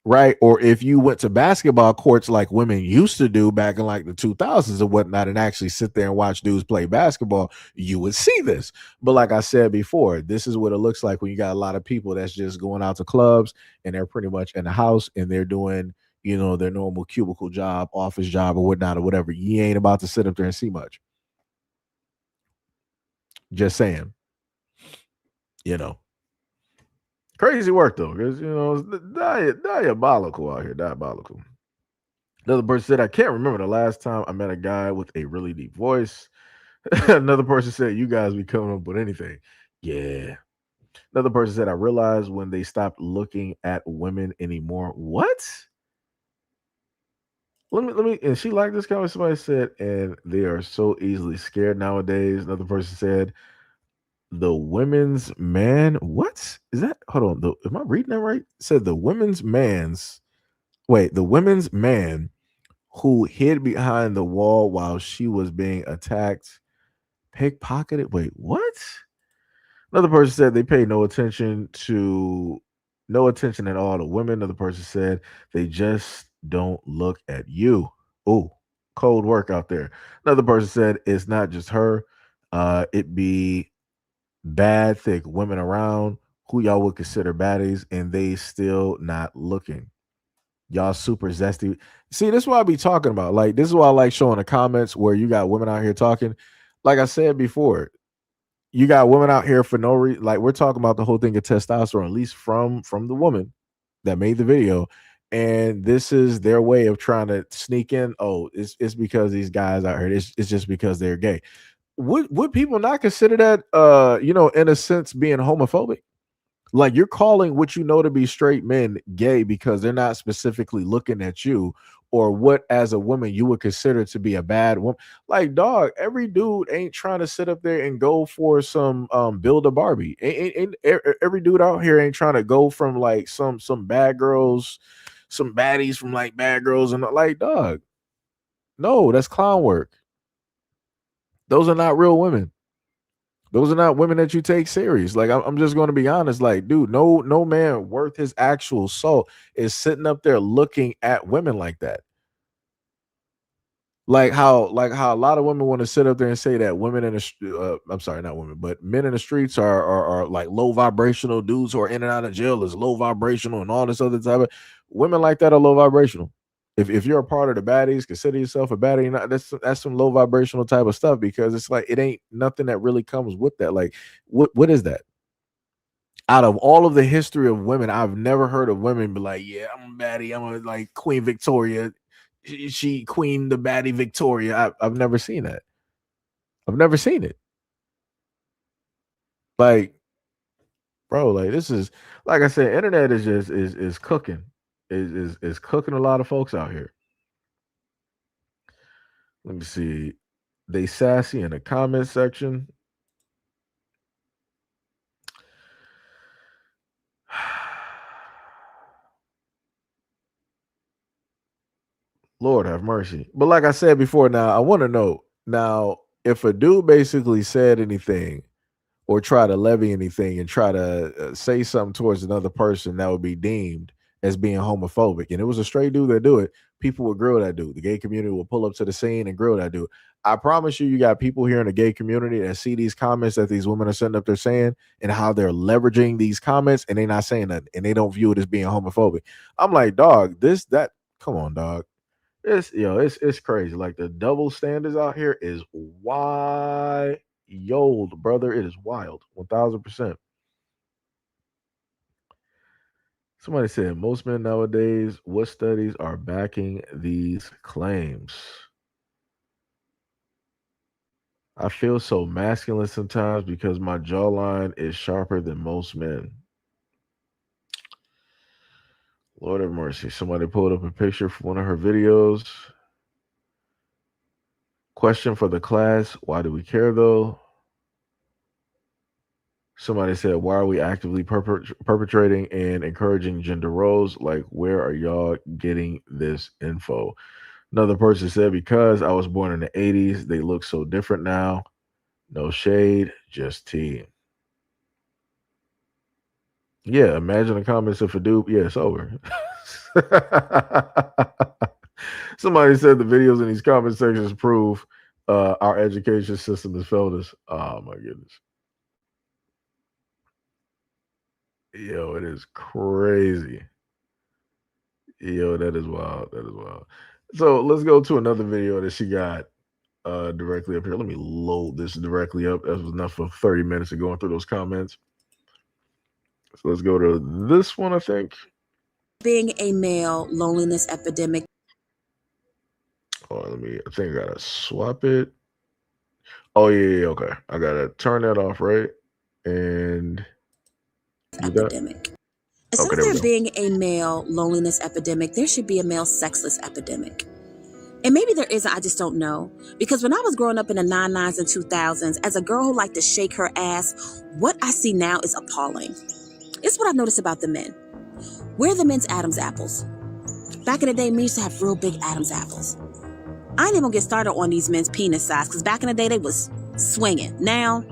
right? Or if you went to basketball courts like women used to do back in like the 2000s and whatnot and actually sit there and watch dudes play basketball, you would see this. But like I said before, this is what it looks like when you got a lot of people that's just going out to clubs and they're pretty much in the house and they're doing, their normal cubicle job, office job, or whatnot, or whatever. You ain't about to sit up there and see much. Just saying, you know. Crazy work though, because it's diabolical out here. Diabolical. Another person said, "I can't remember the last time I met a guy with a really deep voice." Another person said, "You guys be coming up with anything." Yeah. Another person said, "I realized when they stopped looking at women anymore." What? Let me. And she liked this comment. Somebody said, "And they are so easily scared nowadays." Another person said, "The women's man." What is that? Hold on. Am I reading that right? It said the women's man's. Wait, the women's man who hid behind the wall while she was being attacked, pickpocketed. Wait, what? Another person said they pay no attention at all to women. Another person said they just don't look at you. Oh, cold work out there. Another person said it's not just her. It be bad, thick women around who y'all would consider baddies, and they still not looking. Y'all super zesty. See, this is what I be talking about. Like, this is why I like showing the comments where you got women out here talking. Like I said before, you got women out here for no reason. Like, we're talking about the whole thing of testosterone, at least from the woman that made the video. And this is their way of trying to sneak in. Oh, it's because these guys out here. It's just because they're gay. Would people not consider that in a sense being homophobic? Like, you're calling what you know to be straight men gay because they're not specifically looking at you, or what as a woman you would consider to be a bad woman. Like, dog, every dude ain't trying to sit up there and go for some build a Barbie. Every dude out here ain't trying to go from like some bad girls, some baddies from like bad girls, and like, dog, no, that's clown work. Those are not real women. Those are not women that you take serious. Like, I'm just going to be honest. Like, dude, no man worth his actual salt is sitting up there looking at women like that. Like how a lot of women want to sit up there and say that women in the I'm sorry, not women, but men in the streets are like low vibrational. Dudes who are in and out of jail is low vibrational, and all this other type of women like that are low vibrational. If you're a part of the baddies, consider yourself a baddie. Not, that's some low vibrational type of stuff, because it's like it ain't nothing that really comes with that. Like, what is that? Out of all of the history of women, I've never heard of women be like, "Yeah, I'm a baddie. I'm a like Queen Victoria. She Queen the baddie Victoria." I've never seen that. I've never seen it. Like, bro, like, this is, like I said, internet is just is cooking. Is cooking a lot of folks out here. Let me see. They sassy in the comment section. Lord have mercy. But like I said before, now I want to know now, if a dude basically said anything or try to levy anything and try to say something towards another person that would be deemed as being homophobic, and it was a straight dude that do it, people would grill that dude. The gay community will pull up to the scene and grill that dude. I promise you, you got people here in the gay community that see these comments that these women are sitting up there saying and how they're leveraging these comments, and they're not saying that, and they don't view it as being homophobic. I'm like, dog, come on, dog. It's crazy. Like the double standards out here is wild, brother. It is wild, 1000%. Somebody said most men nowadays. What studies are backing these claims? I feel so masculine sometimes because my jawline is sharper than most men. Lord have mercy. Somebody pulled up a picture from one of her videos. Question for the class: why do we care though? Somebody said, why are we actively perpetrating and encouraging gender roles? Like, where are y'all getting this info? Another person said, because I was born in the 80s, they look so different now. No shade, just tea. Yeah, imagine the comments if a dude, yeah, it's over. Somebody said the videos in these comment sections prove our education system has failed us. Oh, my goodness. Yo, it is crazy. Yo, that is wild. That is wild. So let's go to another video that she got directly up here. Let me load this directly up. That was enough for 30 minutes of going through those comments. So let's go to this one, I think. Being a male, loneliness epidemic. Oh, I think I gotta swap it. Oh yeah, okay. I gotta turn that off, right? And epidemic. Instead Okay, of there we there go. being a male loneliness epidemic, there should be a male sexless epidemic. And maybe there isn't, I just don't know. Because when I was growing up in the 99s and 2000s, as a girl who liked to shake her ass, what I see now is appalling. It's what I've noticed about the men. Where are the men's Adam's apples? Back in the day, men used to have real big Adam's apples. I ain't even gonna get started on these men's penis size, because back in the day, they was swinging. Now,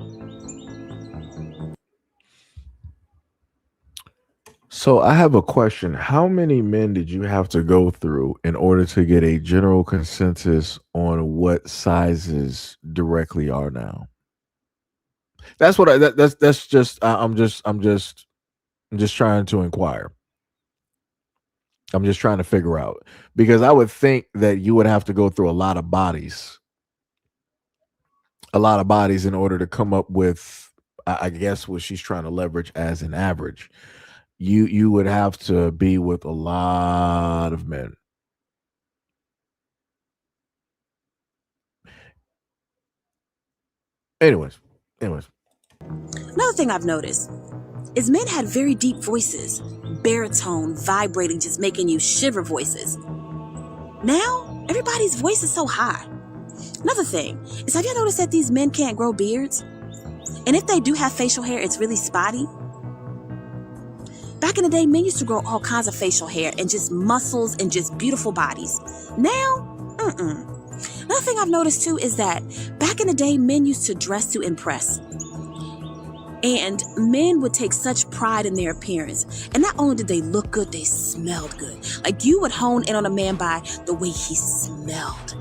So I have a question. How many men did you have to go through in order to get a general consensus on what sizes directly are now? That's what that's just I'm just trying to inquire. I'm just trying to figure out because I would think that you would have to go through a lot of bodies in order to come up with I guess what she's trying to leverage as an average. You would have to be with a lot of men. Anyways. another thing I've noticed is men had very deep voices, baritone, vibrating, just making you shiver voices. Now, everybody's voice is so high. Another thing is, have you noticed that these men can't grow beards? And if they do have facial hair, it's really spotty. Back in the day, men used to grow all kinds of facial hair and just muscles and just beautiful bodies. Now, Another thing I've noticed too is that back in the day, men used to dress to impress. And men would take such pride in their appearance. And not only did they look good, they smelled good. Like you would hone in on a man by the way he smelled.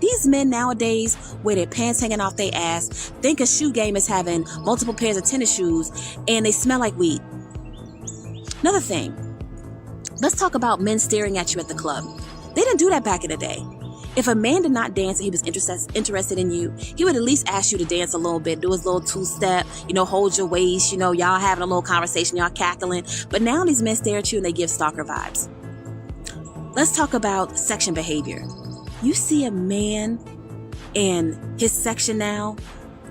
These men nowadays wear their pants hanging off their ass, think a shoe game is having multiple pairs of tennis shoes, and they smell like weed. Another thing, let's talk about men staring at you at the club. They didn't do that back in the day. If a man did not dance and he was interested in you, he would at least ask you to dance a little bit, do his little two-step, hold your waist, y'all having a little conversation, y'all cackling. But now these men stare at you and they give stalker vibes. Let's talk about section behavior. You see a man in his section now,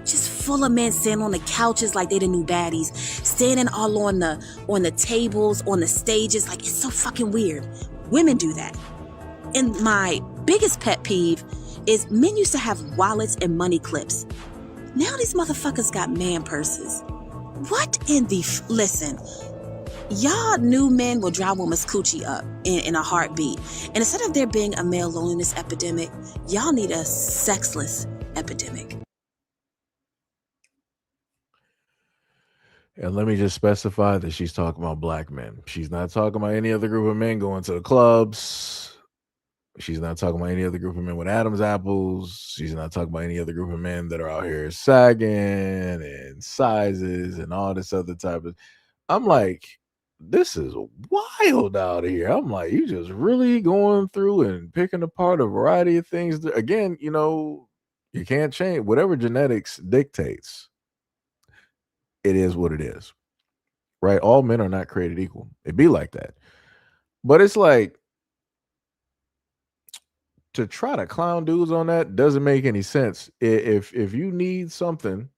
just full of men standing on the couches like they the new baddies, standing all on the tables, on the stages, like it's so fucking weird. Women do that. And my biggest pet peeve is men used to have wallets and money clips. Now these motherfuckers got man purses. What in the listen, y'all new men will drive woman's coochie up in a heartbeat. And instead of there being a male loneliness epidemic, y'all need a sexless epidemic. And let me just specify that she's talking about black men. She's not talking about any other group of men going to the clubs. She's not talking about any other group of men with Adam's apples. She's not talking about any other group of men that are out here sagging and sizes and all this other type of. I'm like, this is wild out here. I'm like, you just really going through and picking apart a variety of things. Again, you can't change whatever genetics dictates. It is what it is, right? All men are not created equal. It be like that. But it's like to try to clown dudes on that doesn't make any sense. If you need something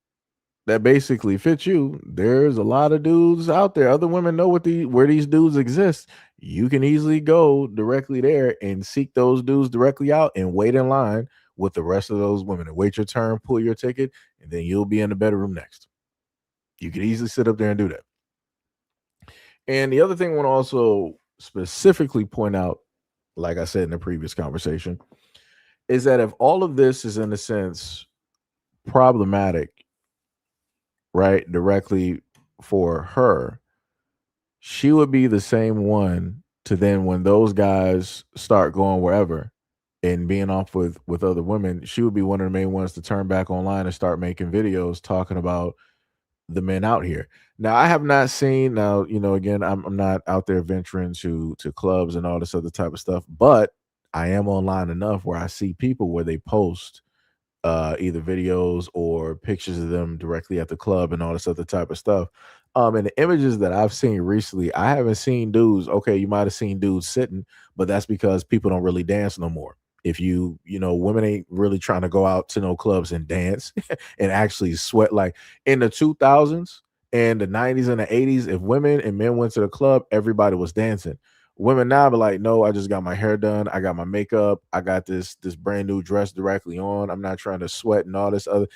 that basically fits you, there's a lot of dudes out there. Other women know where these dudes exist. You can easily go directly there and seek those dudes directly out and wait in line with the rest of those women and wait your turn, pull your ticket, and then you'll be in the bedroom next. You could easily sit up there and do that. And the other thing I want to also specifically point out, like I said in the previous conversation, is that if all of this is in a sense problematic, right, directly for her, she would be the same one to then when those guys start going wherever and being off with other women, she would be one of the main ones to turn back online and start making videos talking about the men out here. Now, I have not seen now, again, I'm not out there venturing to clubs and all this other type of stuff, but I am online enough where I see people where they post either videos or pictures of them directly at the club and all this other type of stuff. And the images that I've seen recently, I haven't seen dudes. Okay, you might have seen dudes sitting, but that's because people don't really dance no more. If women ain't really trying to go out to no clubs and dance and actually sweat like in the 2000s and the 90s and the 80s. If women and men went to the club, everybody was dancing. Women now be like, no, I just got my hair done. I got my makeup. I got this brand new dress directly on. I'm not trying to sweat and all this other.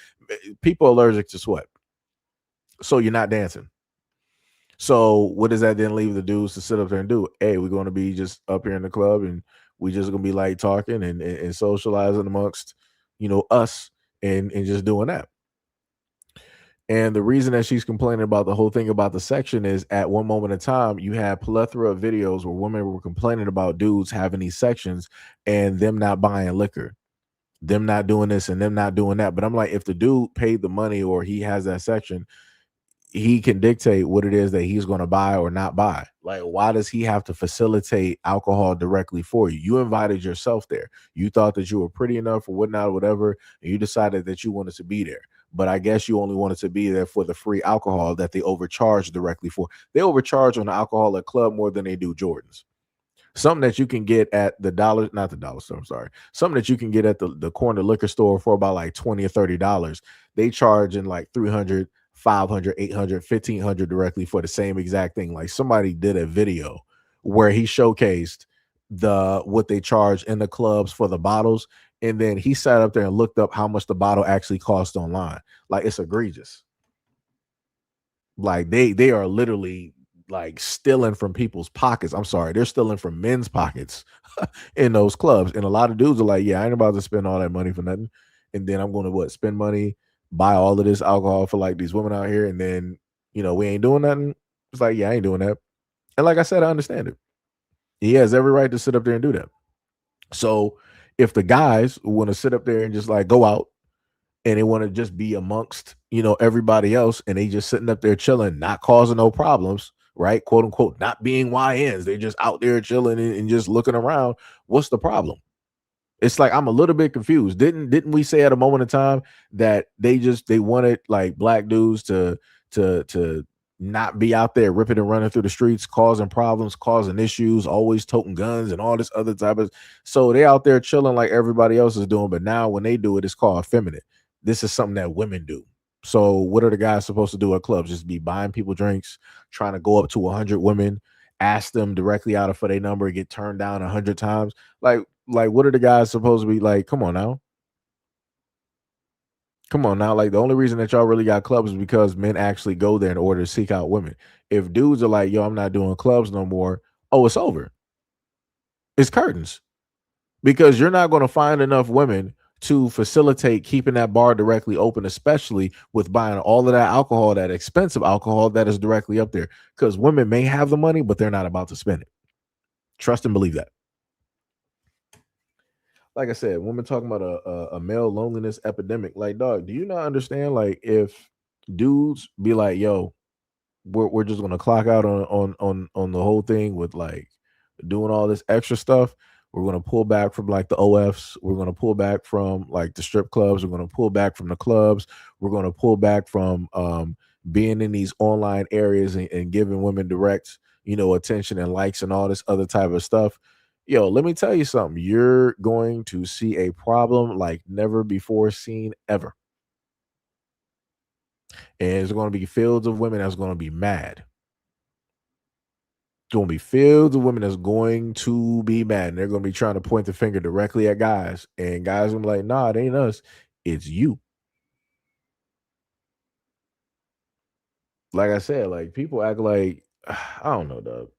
People are allergic to sweat, so you're not dancing. So what does that then leave the dudes to sit up there and do? Hey, we're going to be just up here in the club and we just going to be like talking and socializing amongst, us and just doing that. And the reason that she's complaining about the whole thing about the section is at one moment in time, you had plethora of videos where women were complaining about dudes having these sections and them not buying liquor, them not doing this and them not doing that. But I'm like, if the dude paid the money or he has that section, he can dictate what it is that he's going to buy or not buy. Like, why does he have to facilitate alcohol directly for you? You invited yourself there. You thought that you were pretty enough or whatnot, or whatever, and you decided that you wanted to be there. But I guess you only wanted to be there for the free alcohol that they overcharge directly for. They overcharge on the alcohol at club more than they do Jordans. Something that you can get at the dollar, not the dollar store, I'm sorry. Something that you can get at the corner liquor store for about like $20 or $30. They charge in like 300, 500, 800, 1500 directly for the same exact thing. Like somebody did a video where he showcased what they charge in the clubs for the bottles, and then he sat up there and looked up how much the bottle actually cost online. Like, it's egregious. Like they are literally like stealing from people's pockets. I'm sorry, they're stealing from men's pockets in those clubs. And a lot of dudes are like, yeah, I ain't about to spend all that money for nothing. And then I'm going to spend money, buy all of this alcohol for like these women out here, and then we ain't doing nothing. It's like, yeah, I ain't doing that. And like I said, I understand it. He has every right to sit up there and do that. So if the guys want to sit up there and just like go out and they want to just be amongst everybody else, and they just sitting up there chilling, not causing no problems, right, quote unquote, not being YNs, they're just out there chilling and just looking around, what's the problem? It's like, I'm a little bit confused. Didn't we say at a moment in time that they wanted like black dudes to not be out there ripping and running through the streets, causing problems, causing issues, always toting guns and all this other type of, so they out there chilling like everybody else is doing, but now when they do it, it's called effeminate. This is something that women do. So what are the guys supposed to do at clubs? Just be buying people drinks, trying to go up to 100 women, ask them directly out for their number, get turned down 100 times. Like what are the guys supposed to be like? Come on now. Come on now. Like, the only reason that y'all really got clubs is because men actually go there in order to seek out women. If dudes are like, yo, I'm not doing clubs no more, oh, it's over. It's curtains. Because you're not going to find enough women to facilitate keeping that bar directly open, especially with buying all of that alcohol, that expensive alcohol that is directly up there. Because women may have the money, but they're not about to spend it. Trust and believe that. Like I said, women talking about a male loneliness epidemic. Like, dog, do you not understand? Like, if dudes be like, yo, we're just gonna clock out on the whole thing with like doing all this extra stuff. We're gonna pull back from like the OFs. We're gonna pull back from like the strip clubs. We're gonna pull back from the clubs. We're gonna pull back from being in these online areas and giving women direct, attention and likes and all this other type of stuff. Yo, let me tell you something. You're going to see a problem like never before seen ever. And there's going to be fields of women that's going to be mad. There's going to be fields of women that's going to be mad. And they're going to be trying to point the finger directly at guys. And guys will be like, nah, it ain't us. It's you. Like I said, like people act like, I don't know, dog.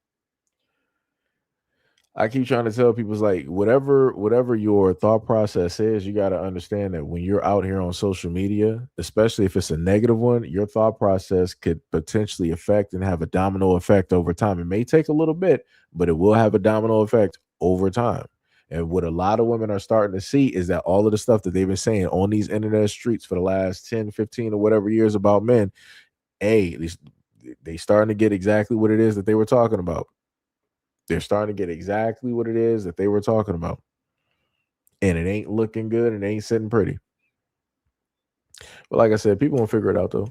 I keep trying to tell people, it's like whatever your thought process is, you got to understand that when you're out here on social media, especially if it's a negative one, your thought process could potentially affect and have a domino effect over time. It may take a little bit, but it will have a domino effect over time. And what a lot of women are starting to see is that all of the stuff that they've been saying on these internet streets for the last 10, 15, or whatever years about men, hey, they starting to get exactly what it is that they were talking about. They're starting to get exactly what it is that they were talking about. And it ain't looking good and it ain't sitting pretty. But like I said, people won't figure it out though.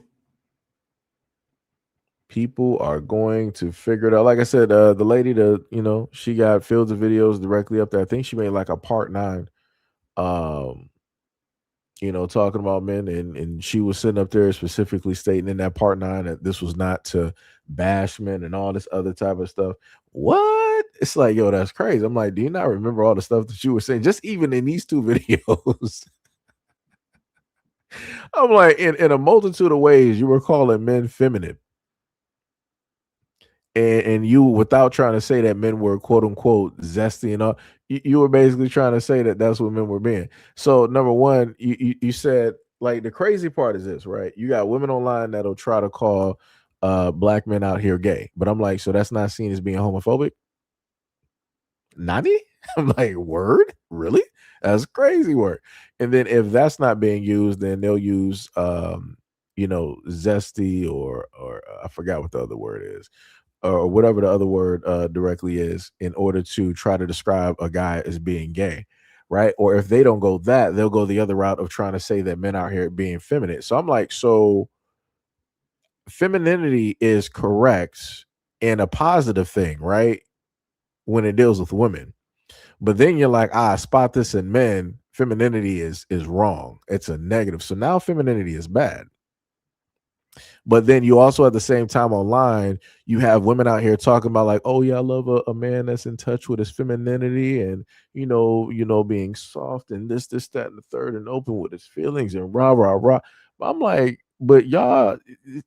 People are going to figure it out. Like I said, the lady, she got fields of videos directly up there. I think she made like a part 9. Talking about men, and she was sitting up there specifically stating in that part 9 that this was not to bash men and all this other type of stuff. What? It's like, yo, that's crazy. I'm like, do you not remember all the stuff that you were saying? Just even in these 2 videos. I'm like, in a multitude of ways, you were calling men feminine. And you, without trying to say that men were quote unquote zesty and all, you were basically trying to say that that's what men were being. So number one, you said, like, the crazy part is this, right? You got women online that'll try to call black men out here gay, but I'm like, so that's not seen as being homophobic? Nani? I'm like, word? Really? That's crazy word. And then if that's not being used, then they'll use zesty or I forgot what the other word is, or whatever the other word directly is, in order to try to describe a guy as being gay, right? Or if they don't go that, they'll go the other route of trying to say that men out here being feminine. So I'm like, so femininity is correct and a positive thing, right? When it deals with women. But then you're like, spot this in men. Femininity is wrong. It's a negative. So now femininity is bad. But then you also, at the same time, online, you have women out here talking about like, oh yeah, I love a man that's in touch with his femininity and being soft and this, that, and the third, and open with his feelings and rah rah rah. I'm like, but y'all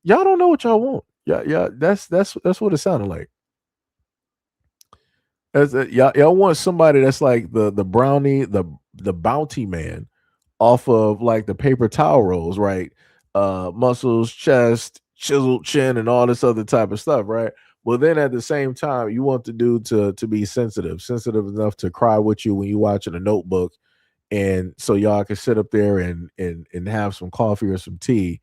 don't know what y'all want. Yeah, that's what it sounded like. Y'all want somebody that's like the brownie, the bounty man off of like the paper towel rolls, right? Muscles, chest, chiseled chin, and all this other type of stuff, right? Well, then at the same time, you want the dude to be sensitive enough to cry with you when you watching a Notebook, and so y'all can sit up there and have some coffee or some tea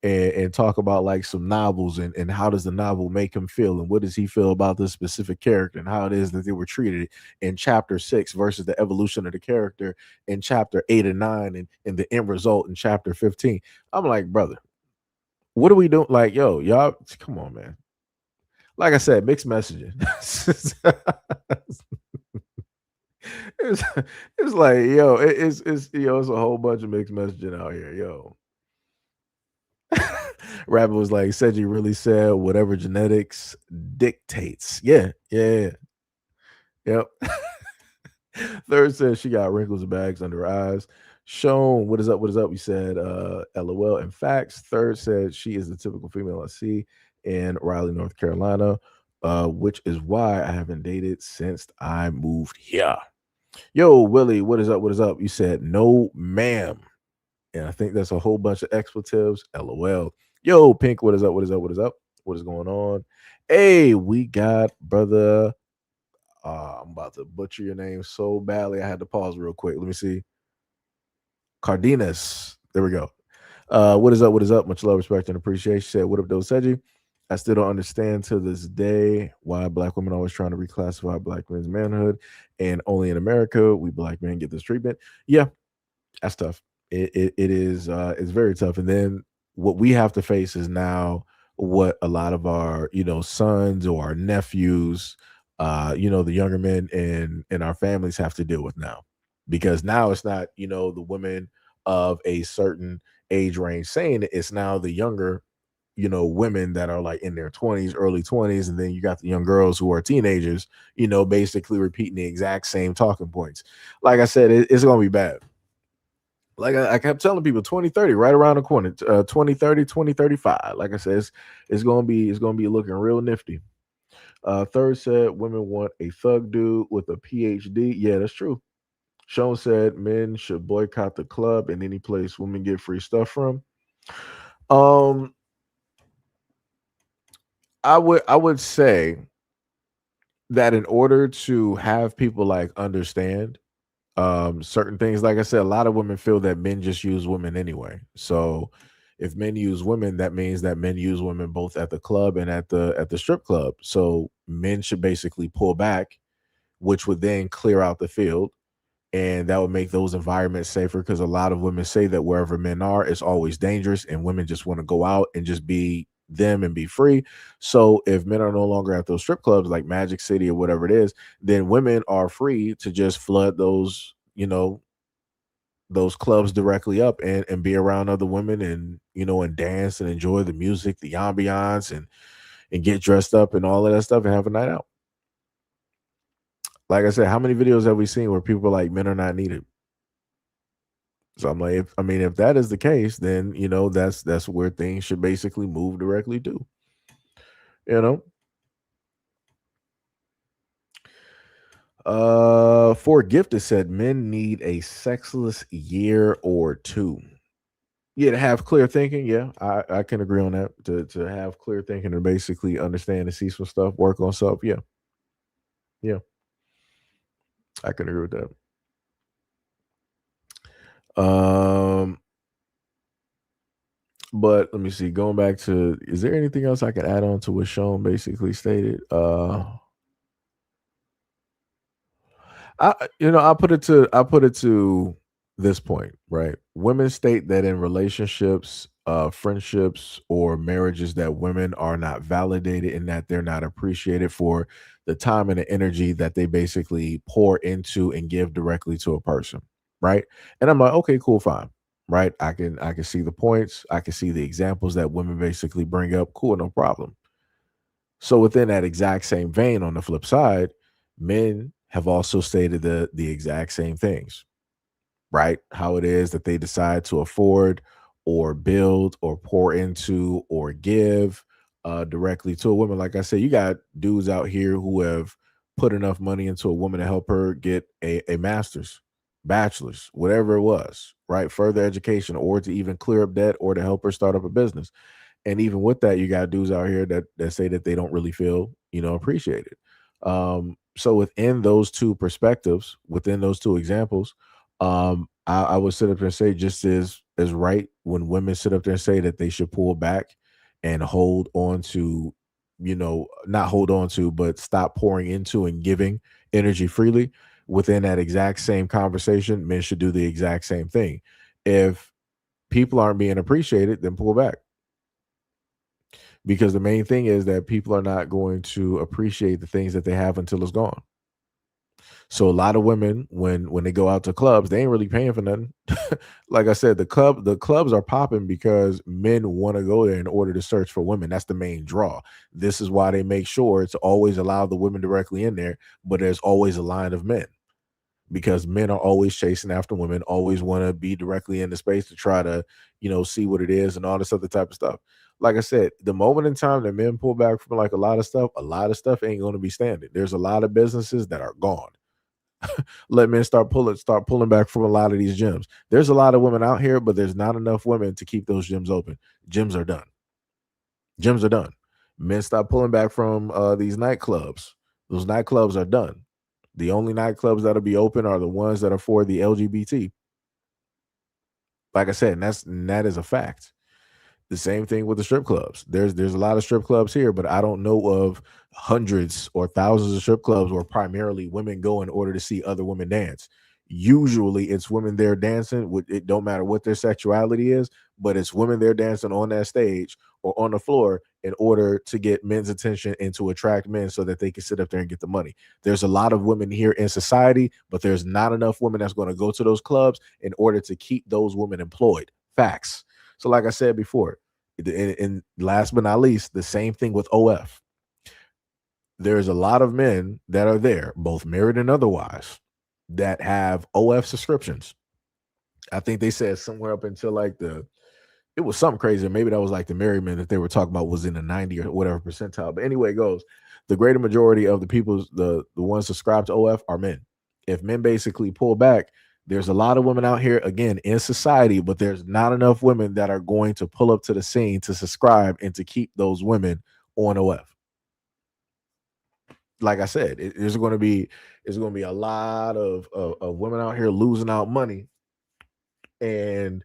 and talk about like some novels and how does the novel make him feel and what does he feel about this specific character and how it is that they were treated in chapter 6 versus the evolution of the character in chapter 8 and 9 and the end result in chapter 15. I'm like, brother, what are we doing? Like, yo, y'all, come on, man. Like I said, mixed messaging. it's, it's like, yo, it's it's a whole bunch of mixed messaging out here, yo. Rabbit was like, Seji really said whatever genetics dictates. Yeah. Yep. Third says she got wrinkles and bags under her eyes. Sean, what is up? What is up? We said LOL. In facts, third said she is the typical female I see in Raleigh, North Carolina, which is why I haven't dated since I moved here. Yo, Willie, what is up? What is up? You said no, ma'am. And I think that's a whole bunch of expletives. LOL. Yo, Pink, what is up? What is up? What is up? What is going on? Hey, we got brother. I'm about to butcher your name so badly. I had to pause real quick. Let me see. Cardenas. There we go. What is up? What is up? Much love, respect, and appreciation. Said, what up, though, Seji? I still don't understand to this day why black women always trying to reclassify black men's manhood, and only in America we black men get this treatment. Yeah, that's tough. It is it's very tough. And then what we have to face is now what a lot of our sons or our nephews, the younger men in our families have to deal with now, because now it's not the women of a certain age range saying it. It's now the younger women that are like in their 20s, early 20s, and then you got the young girls who are teenagers, basically repeating the exact same talking points. Like I said, it's gonna be bad. Like I kept telling people, 2030 right around the corner. 2030, 2035. Like I said, it's gonna be looking real nifty. Third said women want a thug dude with a PhD. Yeah, that's true. Sean said men should boycott the club and any place women get free stuff from. Um, I would say that in order to have people like understand certain things, like I said, a lot of women feel that men just use women anyway. So if men use women, that means that men use women both at the club and at the strip club. So men should basically pull back, which would then clear out the field, and that would make those environments safer, because a lot of women say that wherever men are, it's always dangerous, and women just want to go out and just be them and be free. So if men are no longer at those strip clubs like Magic City or whatever it is, then women are free to just flood those clubs directly up, and be around other women, and dance and enjoy the music, the ambiance, and get dressed up and all of that stuff and have a night out. Like I said, how many videos have we seen where people are like men are not needed? So I'm like, if that is the case, then that's where things should basically move directly to. You know, for Gifted said men need a sexless year or two. Yeah, to have clear thinking. Yeah, I can agree on that. To have clear thinking and basically understand and see some stuff, work on stuff. Yeah, yeah, I can agree with that. But let me see. Going back to, is there anything else I can add on to what Sean basically stated? I put it to this point, right? Women state that in relationships, friendships, or marriages, that women are not validated and that they're not appreciated for the time and the energy that they basically pour into and give directly to a person, right? And I'm like, okay, cool, fine, right? I can see the points, I can see the examples that women basically bring up. Cool, no problem. So within that exact same vein, on the flip side, men have also stated the exact same things, right? How it is that they decide to afford or build or pour into or give directly to a woman. Like I said, you got dudes out here who have put enough money into a woman to help her get a master's, bachelor's, whatever it was, right? Further education, or to even clear up debt, or to help her start up a business. And even with that, you got dudes out here that say that they don't really feel appreciated. So within those two perspectives, within those two examples, I would sit up there and say, just as right when women sit up there and say that they should pull back and hold on to, not hold on to, but stop pouring into and giving energy freely. Within that exact same conversation, men should do the exact same thing. If people aren't being appreciated, then pull back, because the main thing is that people are not going to appreciate the things that they have until it's gone. So a lot of women, when they go out to clubs, they ain't really paying for nothing. Like I said, the clubs are popping because men want to go there in order to search for women. That's the main draw. This is why they make sure to always allow the women directly in there, but there's always a line of men, because men are always chasing after women, always want to be directly in the space to try to, see what it is and all this other type of stuff. Like I said, the moment in time that men pull back from like a lot of stuff ain't going to be standing. There's a lot of businesses that are gone. Let men start pulling back from a lot of these gyms. There's a lot of women out here, but there's not enough women to keep those gyms open. Gyms are done. Gyms are done. Men stop pulling back from these nightclubs. Those nightclubs are done. The only nightclubs that'll be open are the ones that are for the LGBT. Like I said, and that is a fact. The same thing with the strip clubs. There's a lot of strip clubs here, but I don't know of hundreds or thousands of strip clubs where primarily women go in order to see other women dance. Usually it's women there dancing. It don't matter what their sexuality is, but it's women there dancing on that stage or on the floor in order to get men's attention and to attract men so that they can sit up there and get the money. There's a lot of women here in society, but there's not enough women that's going to go to those clubs in order to keep those women employed. Facts. So, like I said before, and last but not least, the same thing with OF. There's a lot of men that are there, both married and otherwise, that have OF subscriptions. I think they said somewhere up until like it was something crazy. Maybe that was like the married men that they were talking about was in the 90 or whatever percentile. But anyway, it goes. The greater majority of the people, the ones subscribed to OF are men. If men basically pull back, there's a lot of women out here, again, in society, but there's not enough women that are going to pull up to the scene to subscribe and to keep those women on OF. Like I said, there's going to be a lot of women out here losing out money, and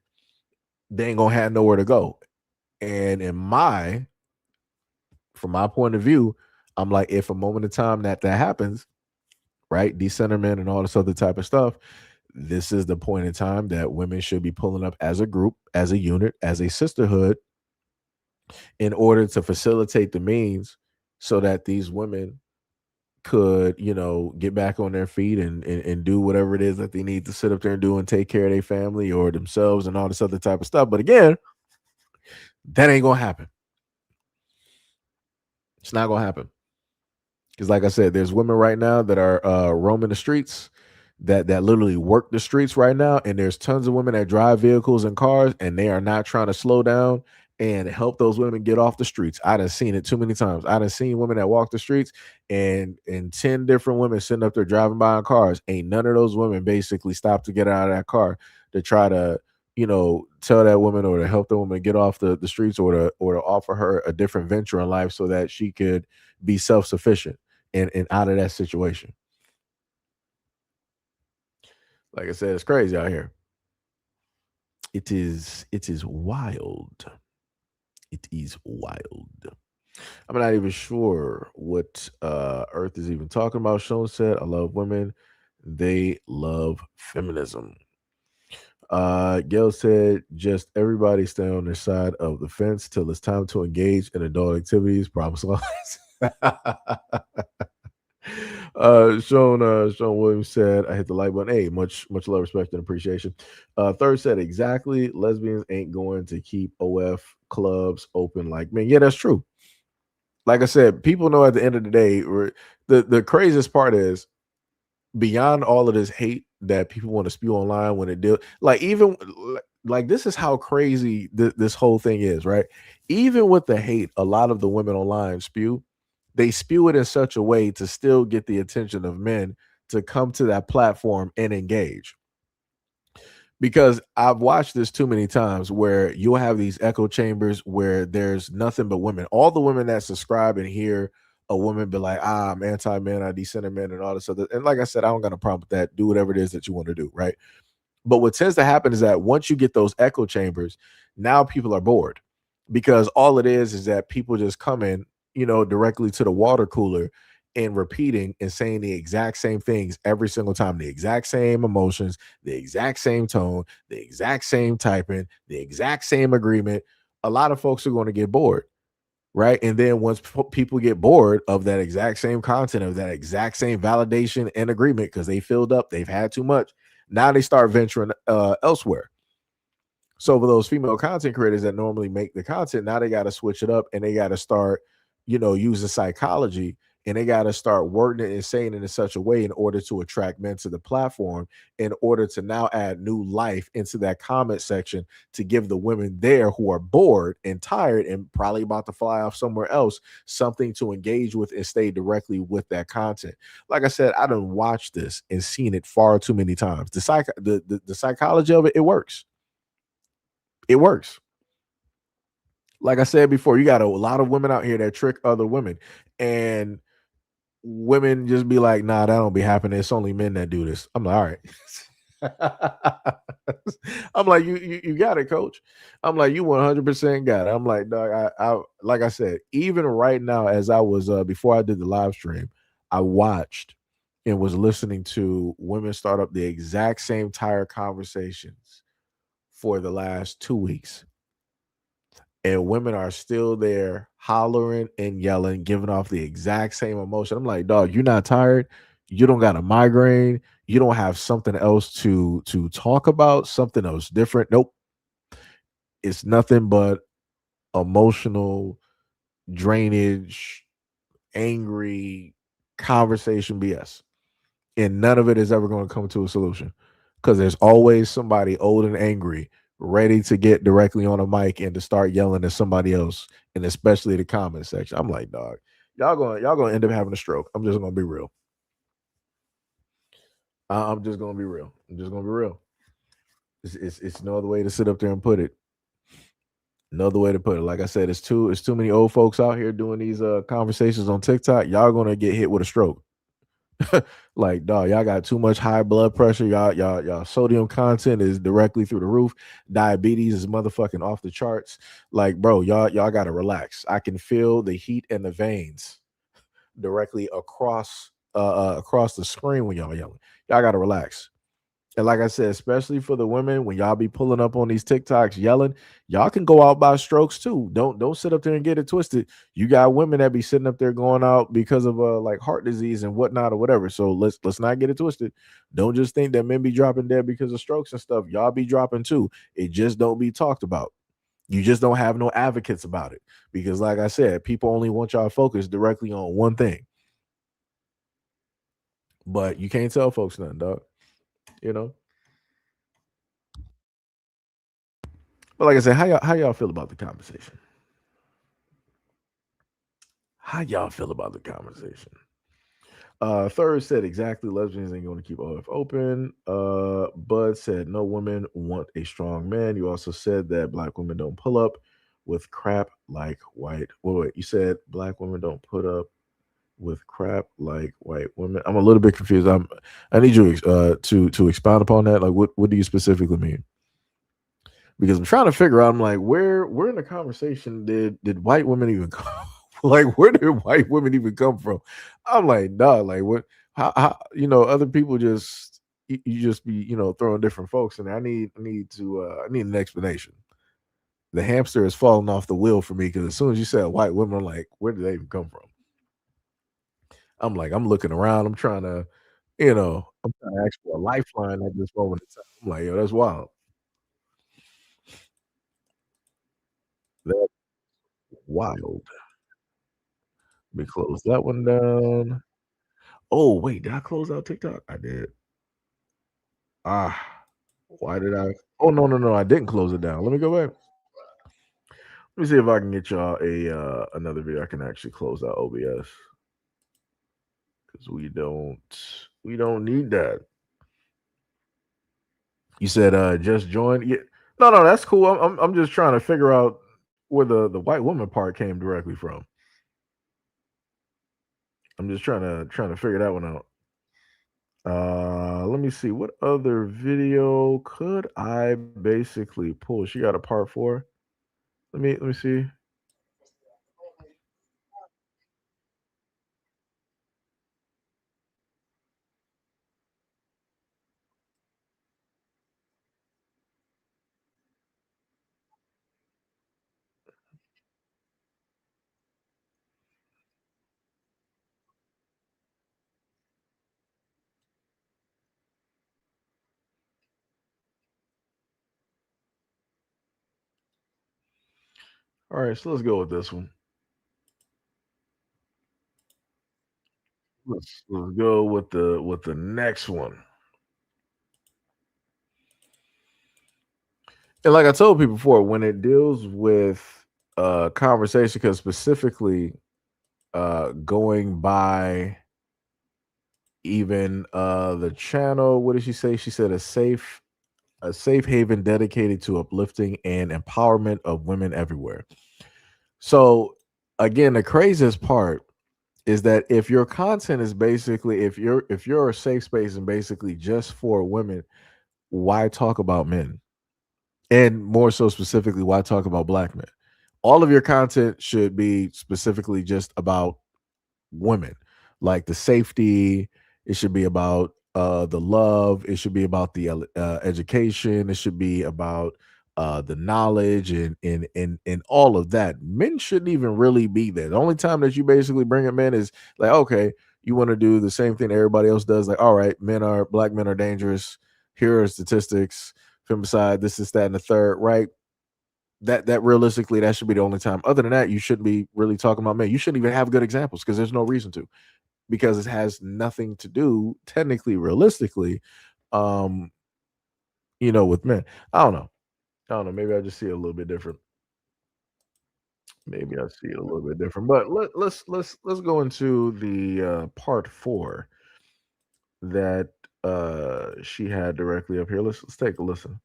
they ain't gonna have nowhere to go. And from my point of view, I'm like, if a moment of time that happens, right, decenterment and all this other type of stuff, this is the point in time that women should be pulling up as a group, as a unit, as a sisterhood, in order to facilitate the means so that these women could, get back on their feet and do whatever it is that they need to sit up there and do and take care of their family or themselves and all this other type of stuff. But again, that ain't gonna happen. It's not gonna happen. Because like I said, there's women right now that are roaming the streets, that literally work the streets right now, and there's tons of women that drive vehicles and cars, and they are not trying to slow down and help those women get off the streets. I done seen it too many times. I done seen women that walk the streets, and 10 different women sitting up there driving by in cars. Ain't none of those women basically stop to get out of that car to try to, tell that woman or to help the woman get off the streets, or to offer her a different venture in life so that she could be self-sufficient and out of that situation. Like I said, it's crazy out here. It is wild. It is wild. I'm not even sure what Earth is even talking about. Sean said, I love women. They love feminism. Gail said, just everybody stay on their side of the fence till it's time to engage in adult activities. Problem solved. Sean Williams said, I hit the like button. Hey, much love, respect, and appreciation. Third said, exactly, lesbians ain't going to keep OF clubs open like men. Yeah, that's true. Like I said, people know at the end of the day, the craziest part is, beyond all of this hate that people want to spew online when it deal, like, even like this is how crazy this whole thing is, right? Even with the hate a lot of the women online spew, they spew it in such a way to still get the attention of men to come to that platform and engage. Because I've watched this too many times where you'll have these echo chambers where there's nothing but women. All the women that subscribe and hear a woman be like, I'm anti-man, I decenter men, and all this other. And like I said, I don't got a problem with that. Do whatever it is that you want to do, right? But what tends to happen is that once you get those echo chambers, now people are bored, because all it is that people just come in, directly to the water cooler and repeating and saying the exact same things every single time, the exact same emotions, the exact same tone, the exact same typing, the exact same agreement. A lot of folks are going to get bored, right? And then once people get bored of that exact same content, of that exact same validation and agreement, because they filled up, they've had too much, now they start venturing elsewhere. So for those female content creators that normally make the content, now they got to switch it up, and they got to start, using psychology, and they got to start wording it and saying it in such a way in order to attract men to the platform, in order to now add new life into that comment section, to give the women there who are bored and tired and probably about to fly off somewhere else something to engage with and stay directly with that content. Like I said, I done watched this and seen it far too many times. The psychology of it, it works. It works. Like I said before, you got a lot of women out here that trick other women, and women just be like, nah, that don't be happening. It's only men that do this. I'm like, all right. I'm like, you got it, coach. I'm like, you 100% got it. I'm like, dog, I like I said, even right now, as I was before I did the live stream, I watched and was listening to women start up the exact same tire conversations for the last 2 weeks. And women are still there hollering and yelling, giving off the exact same emotion. I'm like, dog, you're not tired. You don't got a migraine. You don't have something else to talk about, something else different. Nope. It's nothing but emotional drainage, angry conversation BS. And none of it is ever going to come to a solution because there's always somebody old and angry ready to get directly on a mic and to start yelling at somebody else, and especially the comment section. I'm like, dog, y'all gonna end up having a stroke. I'm just gonna be real. I'm just gonna be real. I'm just gonna be real. It's no other way to sit up there and put it. No other way to put it. Like I said, it's too many old folks out here doing these conversations on TikTok. Y'all gonna get hit with a stroke. Like, dog, y'all got too much high blood pressure. Y'all sodium content is directly through the roof. Diabetes is motherfucking off the charts. Like, bro, y'all gotta relax. I can feel the heat in the veins directly across the screen when y'all yelling. Y'all gotta relax. And like I said, especially for the women, when y'all be pulling up on these TikToks yelling, y'all can go out by strokes too. Don't sit up there and get it twisted. You got women that be sitting up there going out because of like heart disease and whatnot or whatever. So let's not get it twisted. Don't just think that men be dropping dead because of strokes and stuff. Y'all be dropping too. It just don't be talked about. You just don't have no advocates about it. Because like I said, people only want y'all focused directly on one thing. But you can't tell folks nothing, dog. You know? But like I said, how y'all feel about the conversation? How y'all feel about the conversation? Third said exactly lesbians ain't going to keep OF open. Bud said no women want a strong man. You also said that black women don't pull up with crap like white. Wait, you said black women don't put up with crap like white women. I'm a little bit confused. I need you to expound upon that. Like what do you specifically mean? Because I'm trying to figure out. I'm like, where in the conversation did white women even come? Like, where did white women even come from? I'm like, dog, like what? How other people just you just be throwing different folks in there. I need an explanation. The hamster has fallen off the wheel for me because as soon as you said white women, I'm like, where did they even come from? I'm like, I'm looking around. I'm trying to ask for a lifeline at this moment in time. I'm like, yo, that's wild. That's wild. Let me close that one down. Oh, wait, did I close out TikTok? I did. Ah, why did I? Oh, no, no, no, I didn't close it down. Let me go back. Let me see if I can get y'all a another video I can actually close out OBS because we don't need that. You said just join. Yeah, no, that's cool. I'm just trying to figure out where the white woman part came directly from. I'm just trying to figure that one out. Let me see. What other video could I basically pull? She got a part four. Let me see. All right, so let's go with this one. Let's go with the next one. And like I told people before, when it deals with conversation, because specifically going by even the channel, what did she say? She said a safe haven dedicated to uplifting and empowerment of women everywhere. So again, the craziest part is that if your content is basically if you're a safe space and basically just for women, why talk about men? And more so specifically, why talk about black men? All of your content should be specifically just about women, like the safety. It should be about the love. It should be about the education. It should be about the knowledge and all of that. Men shouldn't even really be there. The only time that you basically bring up men is like, okay, you want to do the same thing everybody else does. Like, all right, black men are dangerous. Here are statistics, femicide, this is that and the third, right? That realistically, that should be the only time. Other than that, you shouldn't be really talking about men. You shouldn't even have good examples because there's no reason to, because it has nothing to do, technically, realistically, um, with men. I don't know. Maybe I just see it a little bit different. Maybe I see it a little bit different. But let's go into the part 4 that she had directly up here. Let's take a listen.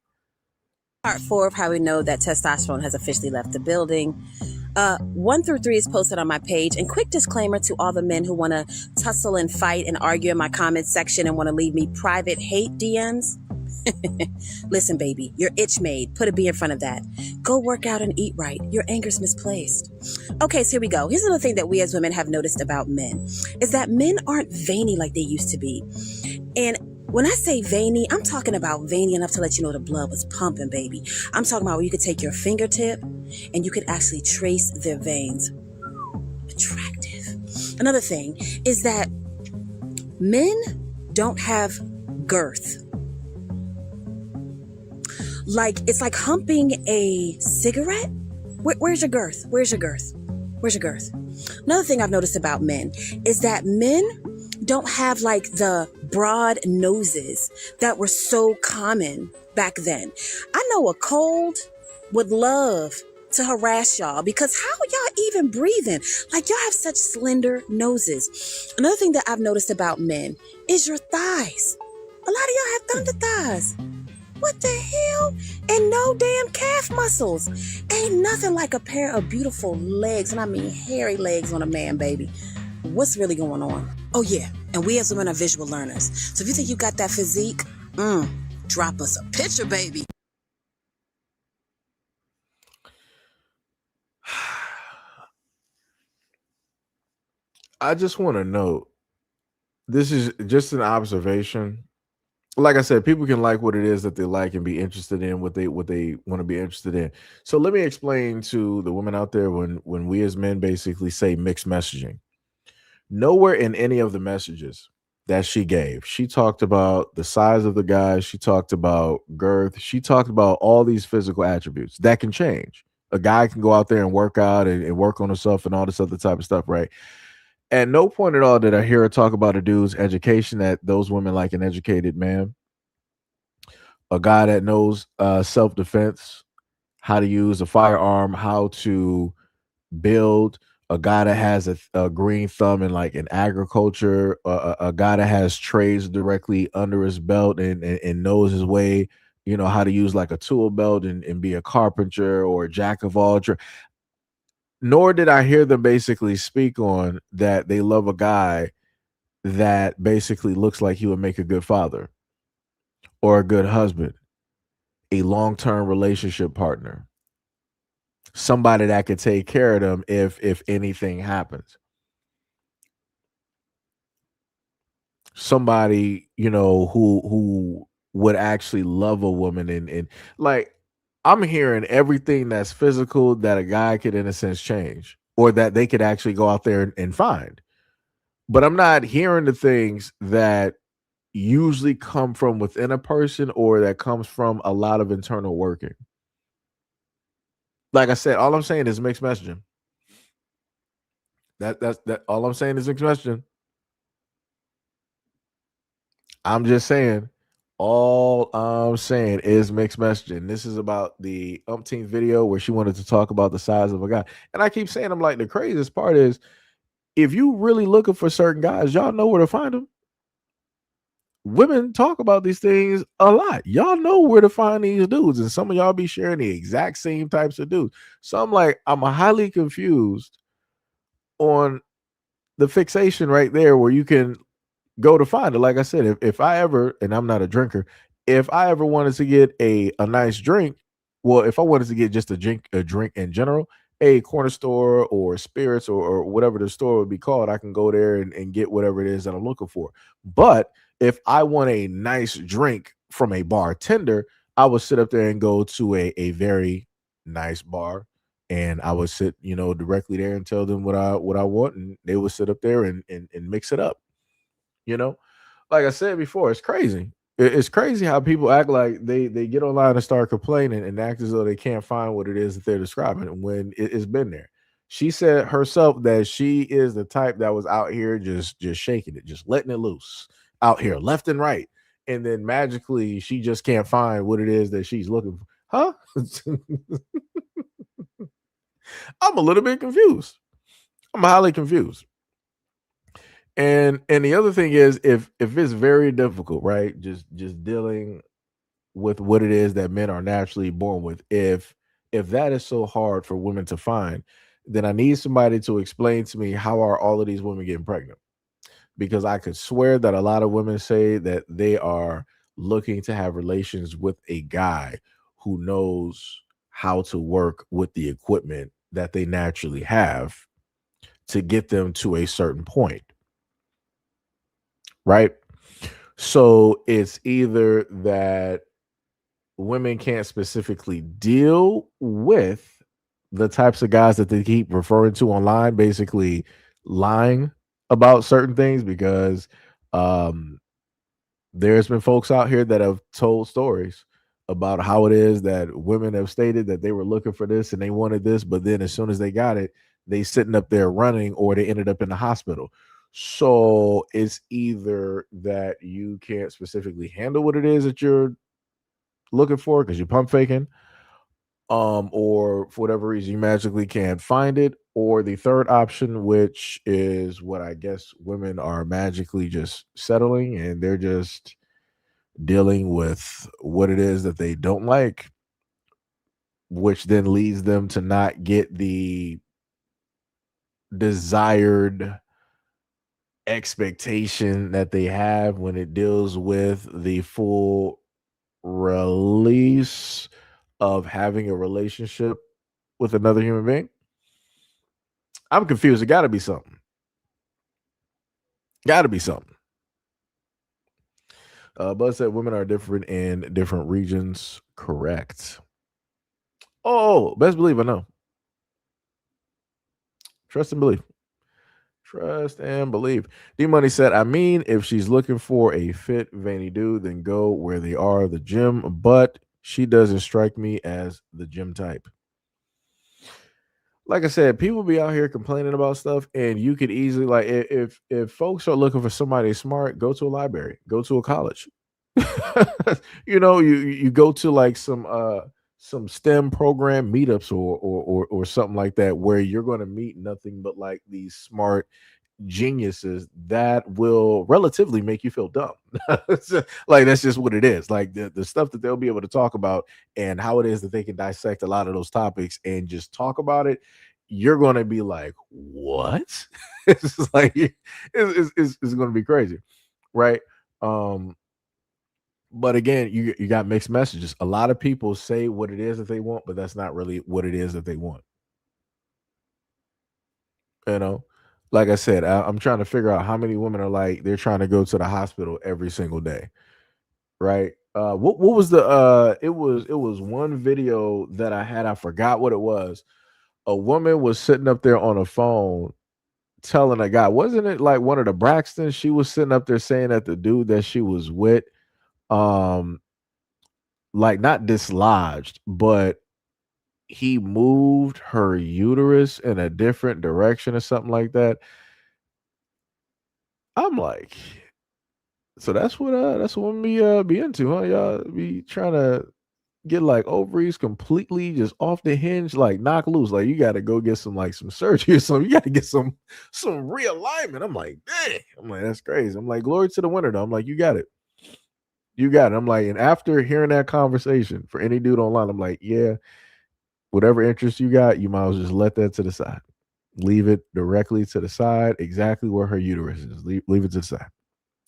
Part 4 of how we know that testosterone has officially left the building. 1 through 3 is posted on my page. And quick disclaimer to all the men who want to tussle and fight and argue in my comments section and want to leave me private hate DMs. Listen, baby, your itch made. Put a B in front of that. Go work out and eat right. Your anger's misplaced. Okay, so here we go. Here's another thing that we as women have noticed about men is that men aren't veiny like they used to be. And when I say veiny, I'm talking about veiny enough to let you know the blood was pumping, baby. I'm talking about where you could take your fingertip and you could actually trace their veins. Attractive. Another thing is that men don't have girth. Like, it's like humping a cigarette. Where's your girth? Where's your girth? Where's your girth? Another thing I've noticed about men is that men don't have like the broad noses that were so common back then. I know a cold would love to harass y'all because how are y'all even breathing? Like, y'all have such slender noses. Another thing that I've noticed about men is your thighs. A lot of y'all have thunder thighs. What the hell? And no damn calf muscles. Ain't nothing like a pair of beautiful legs, and I mean hairy legs on a man, baby. What's really going on? Oh yeah, and we as women are visual learners. So if you think you got that physique, drop us a picture, baby. I just want to note, this is just an observation. Like I said, people can like what it is that they like and be interested in what they want to be interested in. So let me explain to the women out there, when we as men basically say mixed messaging. Nowhere in any of the messages that she gave, she talked about the size of the guy, she talked about girth, she talked about all these physical attributes that can change. A guy can go out there and work out and work on himself and all this other type of stuff, right? At no point at all did I hear her talk about a dude's education, that those women like an educated man, a guy that knows self-defense, how to use a firearm, how to build, a guy that has a green thumb in like in agriculture, a guy that has trades directly under his belt and knows his way, how to use like a tool belt and be a carpenter or a jack of all trades. Nor did I hear them basically speak on that they love a guy that basically looks like he would make a good father or a good husband, a long-term relationship partner, somebody that could take care of them if anything happens. Somebody, who would actually love a woman and like, I'm hearing everything that's physical that a guy could in a sense change, or that they could actually go out there and find. But I'm not hearing the things that usually come from within a person, or that comes from a lot of internal working. Like I said, all I'm saying is mixed messaging. That's all I'm saying is mixed messaging. I'm just saying, all I'm saying is mixed messaging. This is about the umpteenth video where she wanted to talk about the size of a guy. And I keep saying, I'm like, the craziest part is, if you really looking for certain guys, y'all know where to find them. Women talk about these things a lot. Y'all know where to find these dudes. And some of y'all be sharing the exact same types of dudes. So I'm highly confused on the fixation right there where you can go to find it. Like I said, if I ever, and I'm not a drinker, if I ever wanted to get a nice drink, well, if I wanted to get just a drink in general, a corner store or spirits or whatever the store would be called, I can go there and get whatever it is that I'm looking for. But if I want a nice drink from a bartender, I would sit up there and go to a very nice bar, and I would sit, directly there and tell them what I want, and they would sit up there and mix it up. You know, like I said before, it's crazy. It's crazy how people act like they get online and start complaining and act as though they can't find what it is that they're describing when it's been there. She said herself that she is the type that was out here just shaking it, just letting it loose out here left and right. And then magically she just can't find what it is that she's looking for. Huh? I'm a little bit confused. I'm highly confused. And the other thing is, if it's very difficult, right? Just dealing with what it is that men are naturally born with. If that is so hard for women to find, then I need somebody to explain to me how are all of these women getting pregnant? Because I could swear that a lot of women say that they are looking to have relations with a guy who knows how to work with the equipment that they naturally have to get them to a certain point, right? So it's either that women can't specifically deal with the types of guys that they keep referring to online, basically lying about certain things because um there's been folks out here that have told stories about how it is that women have stated that they were looking for this and they wanted this, but then as soon as they got it, they sitting up there running or they ended up in the hospital. So it's either that you can't specifically handle what it is that you're looking for because you're pump faking, or for whatever reason you magically can't find it, or the third option, which is what I guess women are magically just settling and they're just dealing with what it is that they don't like, which then leads them to not get the desired expectation that they have when it deals with the full release of having a relationship with another human being. I'm confused. It got to be something. Got to be something. Buzz said women are different in different regions. Correct. Oh, best believe I know. Trust and believe. Trust and believe. D Money said, I mean, if she's looking for a fit, veiny dude, then go where they are, the gym. But she doesn't strike me as the gym type. Like I said, people be out here complaining about stuff, and you could easily if folks are looking for somebody smart, go to a library, go to a college. You go to like some STEM program meetups or something like that where you're going to meet nothing but like these smart geniuses that will relatively make you feel dumb. Like that's just what it is. Like the stuff that they'll be able to talk about and how it is that they can dissect a lot of those topics and just talk about it. You're going to be like, what? It's just like it's going to be crazy, right? Um, but again, you got mixed messages. A lot of people say what it is that they want, but that's not really what it is that they want. You know, like I said, I'm trying to figure out how many women are like they're trying to go to the hospital every single day, right? What was the it was one video that I had. I forgot what it was. A woman was sitting up there on a phone telling a guy, wasn't it like one of the Braxtons? She was sitting up there saying that the dude that she was with, um, like not dislodged, but he moved her uterus in a different direction or something like that. I'm like, so that's what women be into, huh? Y'all be trying to get like ovaries completely just off the hinge, like knock loose. Like you gotta go get some surgery or something. You gotta get some realignment. I'm like, dang. I'm like, that's crazy. I'm like, glory to the winner though. I'm like, you got it. You got it. I'm like, and after hearing that conversation for any dude online, I'm like, yeah, whatever interest you got, you might as well just let that to the side. Leave it directly to the side, exactly where her uterus is. Leave it to the side.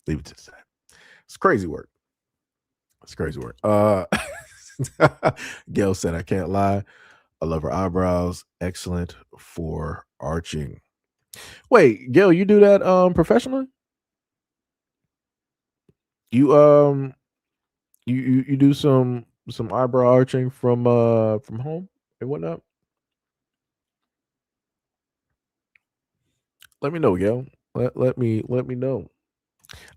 Leave it to the side. It's crazy work. It's crazy work. Gail said, I can't lie. I love her eyebrows. Excellent for arching. Wait, Gail, you do that professionally? You you do some eyebrow arching from home and whatnot? Let me know, Gail. Let me know.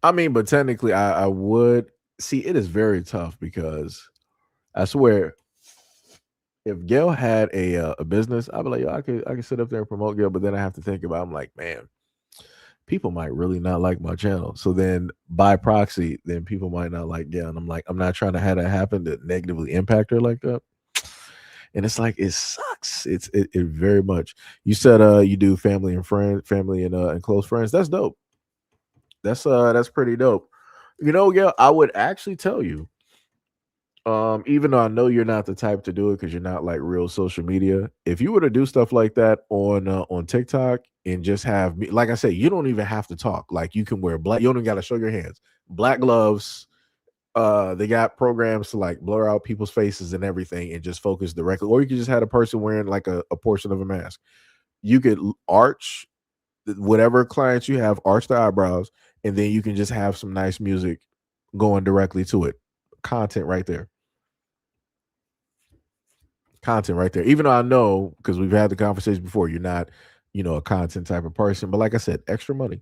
I mean, but technically I would see it is very tough because I swear if Gail had a business, I'd be like, yo, I could sit up there and promote Gail, but then I have to think about I'm like, man, people might really not like my channel. So then by proxy, then people might not like Gail. And I'm like, I'm not trying to have that happen to negatively impact her like that. And it's like it sucks. It very much. You said you do family and friend, family and close friends. That's dope. That's pretty dope. You know, Gail, I would actually tell you, even though I know you're not the type to do it because you're not like real social media, if you were to do stuff like that on TikTok and just have me, like I said, you don't even have to talk. Like you can wear black, you don't even got to show your hands, black gloves. They got programs to like blur out people's faces and everything and just focus directly, or you could just have a person wearing like a portion of a mask. You could arch whatever clients you have, arch the eyebrows, and then you can just have some nice music going directly to it. Content right there. Content right there. Even though I know because we've had the conversation before, you're not, a content type of person. But like I said, extra money,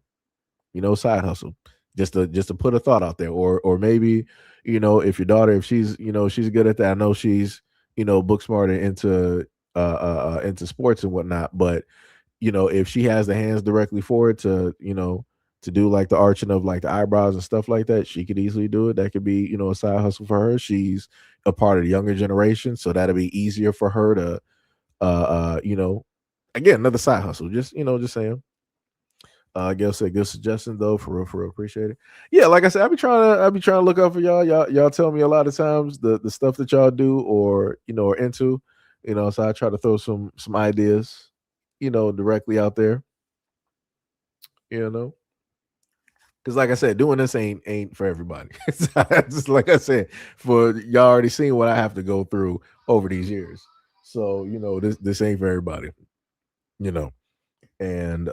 side hustle. Just to put a thought out there. Or maybe, if your daughter, if she's good at that. I know she's, book smart and into sports and whatnot. But if she has the hands directly for it to do like the arching of like the eyebrows and stuff like that, she could easily do it. That could be, a side hustle for her. She's a part of the younger generation, so that'll be easier for her to, again, another side hustle. Just saying. Gail said, good suggestion though, for real, appreciate it. Yeah, like I said, I be trying to look out for y'all. Y'all tell me a lot of times the stuff that y'all do or are into, so I try to throw some ideas, directly out there, you know. Because like I said, doing this ain't for everybody. Just like I said, for y'all already seen what I have to go through over these years. So, this ain't for everybody, you know. And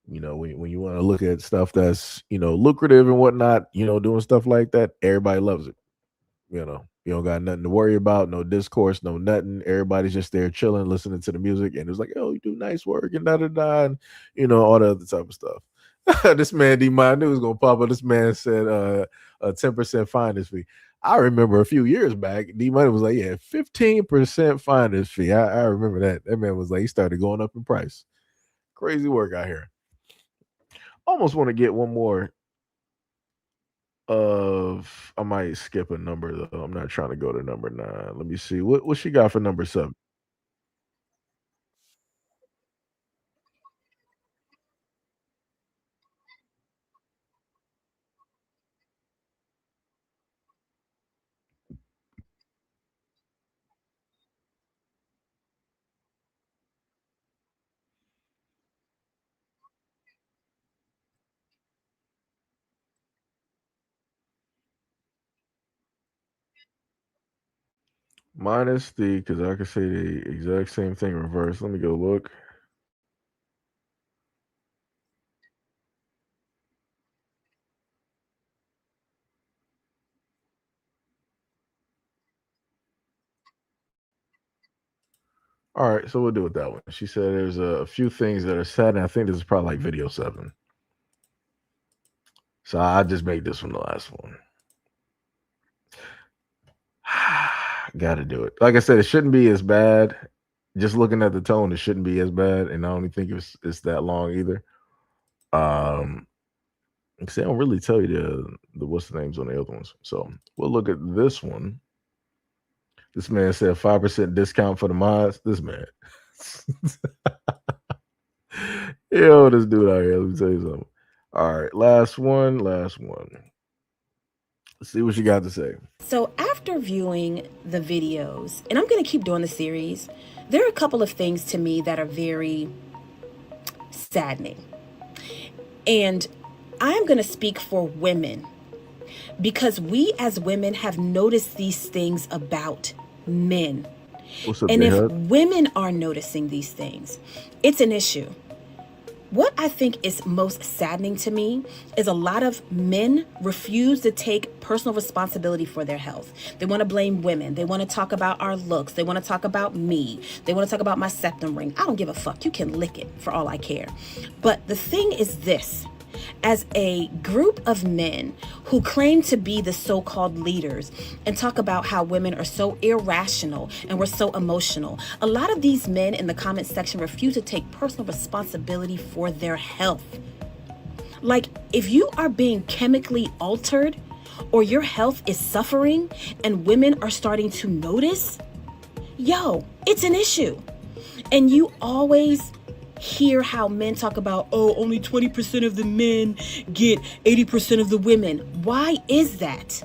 when you want to look at stuff that's, lucrative and whatnot, doing stuff like that, everybody loves it. You don't got nothing to worry about, no discourse, no nothing. Everybody's just there chilling, listening to the music, and it's like, oh, you do nice work and da da da, and all the other type of stuff. This man D I knew was gonna pop up. This man said a 10% finder's fee. I remember a few years back, D Money was like, yeah, 15% finder's fee. I remember that. That man was like, he started going up in price. Crazy work out here. Almost want to get one more of I might skip a number though. I'm not trying to go to number 9. Let me see. What she got for number 7? Minus the because I could say the exact same thing reverse. Let me go look. All right, so we'll do it that way. She said there's a few things that are said, and I think this is probably like video 7. So I just made this one the last one. Got to do it. Like I said, it shouldn't be as bad. Just looking at the tone, it shouldn't be as bad, and I don't even think it's that long either. Because they don't really tell you the what's the names on the other ones. So we'll look at this one. This man said 5% discount for the mods. This man. Yo, this dude out here. Let me tell you something. All right, last one. Let's see what you got to say. So after viewing the videos, and I'm going to keep doing the series, there are a couple of things to me that are very saddening. And I'm going to speak for women because we as women have noticed these things about men. What's up, And if J-Hud? women are noticing these things, it's an issue. What I think is most saddening to me is a lot of men refuse to take personal responsibility for their health. They want to blame women. They want to talk about our looks. They want to talk about me. They want to talk about my septum ring. I don't give a fuck. You can lick it for all I care. But the thing is this. As a group of men who claim to be the so-called leaders and talk about how women are so irrational and we're so emotional, a lot of these men in the comment section refuse to take personal responsibility for their health. Like, if you are being chemically altered or your health is suffering and women are starting to notice, yo, it's an issue. And you always hear how men talk about, oh, only 20% of the men get 80% of the women. Why is that?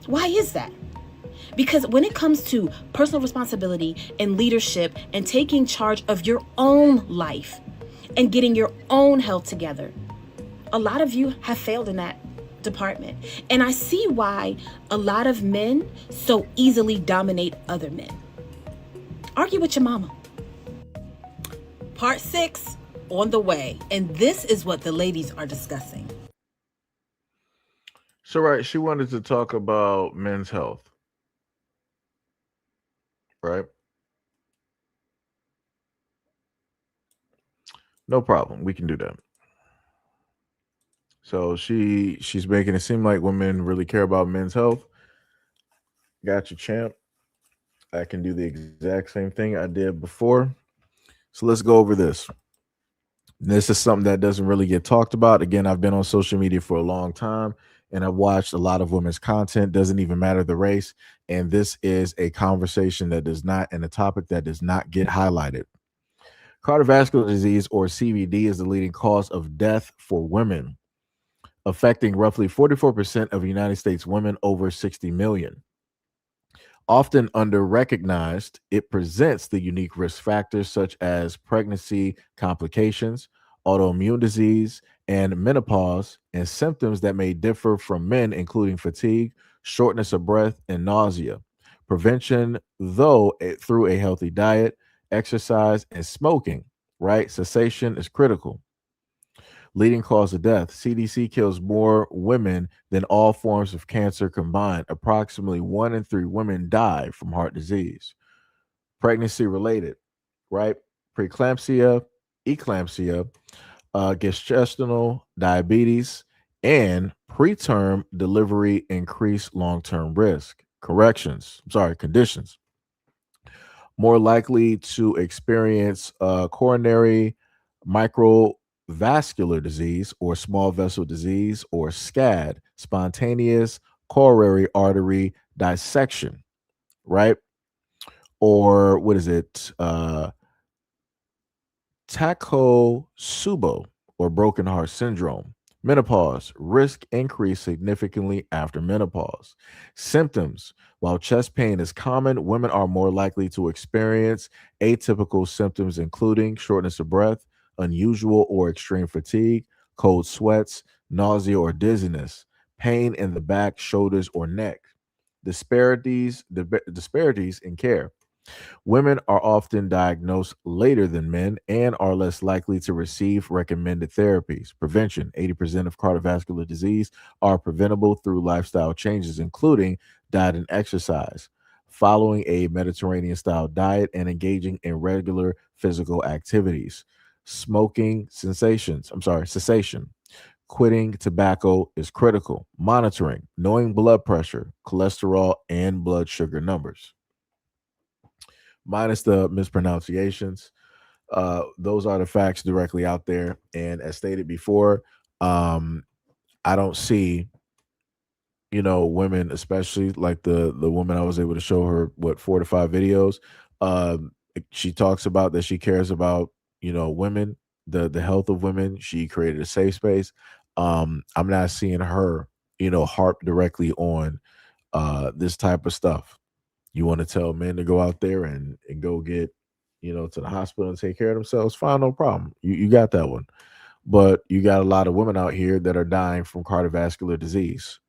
Why is that? Because when it comes to personal responsibility and leadership and taking charge of your own life and getting your own health together, a lot of you have failed in that department. And I see why a lot of men so easily dominate other men. Argue with your mama. Part 6 on the way. And this is what the ladies are discussing. So, right, she wanted to talk about men's health, right? No problem. We can do that. So she's making it seem like women really care about men's health. Got you, champ. I can do the exact same thing I did before. So let's go over this. This is something that doesn't really get talked about. Again, I've been on social media for a long time and I've watched a lot of women's content. Doesn't even matter the race. And this is a conversation that does not, and a topic that does not get highlighted. Cardiovascular disease, or CVD, is the leading cause of death for women, affecting roughly 44% of United States women over 60 million. Often under-recognized, it presents the unique risk factors such as pregnancy complications, autoimmune disease, and menopause, and symptoms that may differ from men, including fatigue, shortness of breath, and nausea. Prevention, though, through a healthy diet, exercise, and smoking, right? Cessation is critical. Leading cause of death. CDC kills more women than all forms of cancer combined. Approximately 1 in 3 women die from heart disease. Pregnancy related, right? Preeclampsia, eclampsia, gestational diabetes, and preterm delivery increase long-term risk. Conditions. More likely to experience coronary microvascular disease, or small vessel disease, or SCAD, spontaneous coronary artery dissection, right? Or what is it? Takotsubo, or broken heart syndrome. Menopause, risk increase significantly after menopause. Symptoms. While chest pain is common, women are more likely to experience atypical symptoms, including shortness of breath, unusual or extreme fatigue, cold sweats, nausea or dizziness, pain in the back, shoulders, or neck. Disparities in care. Women are often diagnosed later than men and are less likely to receive recommended therapies. Prevention. 80% of cardiovascular disease are preventable through lifestyle changes, including diet and exercise, following a Mediterranean style diet, and engaging in regular physical activities. Cessation. Quitting tobacco is critical. Monitoring. Knowing blood pressure, cholesterol, and blood sugar numbers, minus the mispronunciations. Those are the facts directly out there. And as stated before, I don't see, women, especially like the woman I was able to show her, 4 to 5 videos. She talks about that she cares about, women, the health of women. She created a safe space. I'm not seeing her, harp directly on this type of stuff. You want to tell men to go out there and go get, to the hospital and take care of themselves, fine, no problem. You got that one. But you got a lot of women out here that are dying from cardiovascular disease.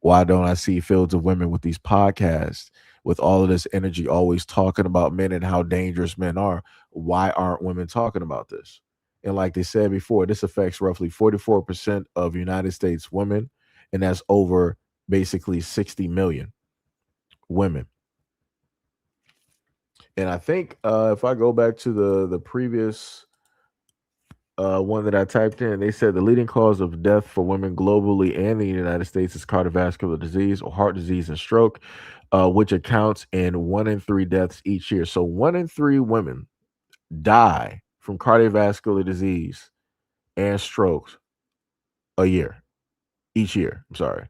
Why don't I see fields of women with these podcasts, with all of this energy, always talking about men and how dangerous men are? Why aren't women talking about this? And like they said before, this affects roughly 44% of United States women, and that's over basically 60 million women. And I think if I go back to the previous one that I typed in, they said the leading cause of death for women globally and the United States is cardiovascular disease or heart disease and stroke, which accounts in 1 in 3 deaths each year. So 1 in 3 women die from cardiovascular disease and strokes a year, each year. I'm sorry.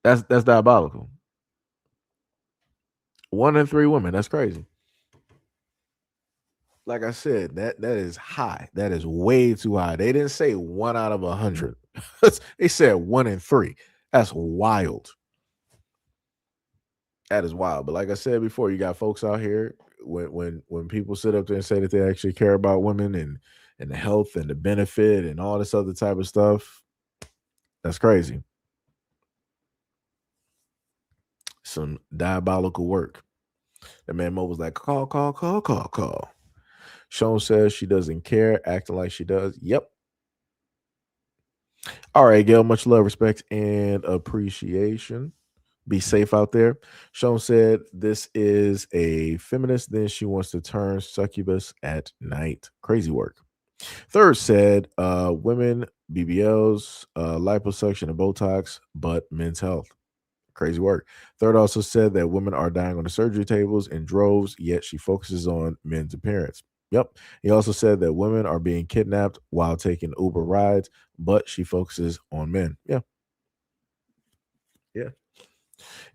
That's diabolical. 1 in 3 women. That's crazy. Like I said, that is high. That is way too high. They didn't say 1 out of 100. They said 1 in 3. That's wild. That is wild. But like I said before, you got folks out here when people sit up there and say that they actually care about women and the health and the benefit and all this other type of stuff. That's crazy. Some diabolical work. The man Mo was like, call, call, call, call, call. Sean says she doesn't care, acting like she does. Yep. All right, Gail. Much love, respect, and appreciation. Be safe out there. Sean said this is a feminist, then she wants to turn succubus at night. Crazy work. Third said women, BBLs, liposuction, and Botox, but men's health. Crazy work. Third also said that women are dying on the surgery tables in droves, yet she focuses on men's appearance. Yep. He also said that women are being kidnapped while taking Uber rides, but she focuses on men. Yeah. Yeah.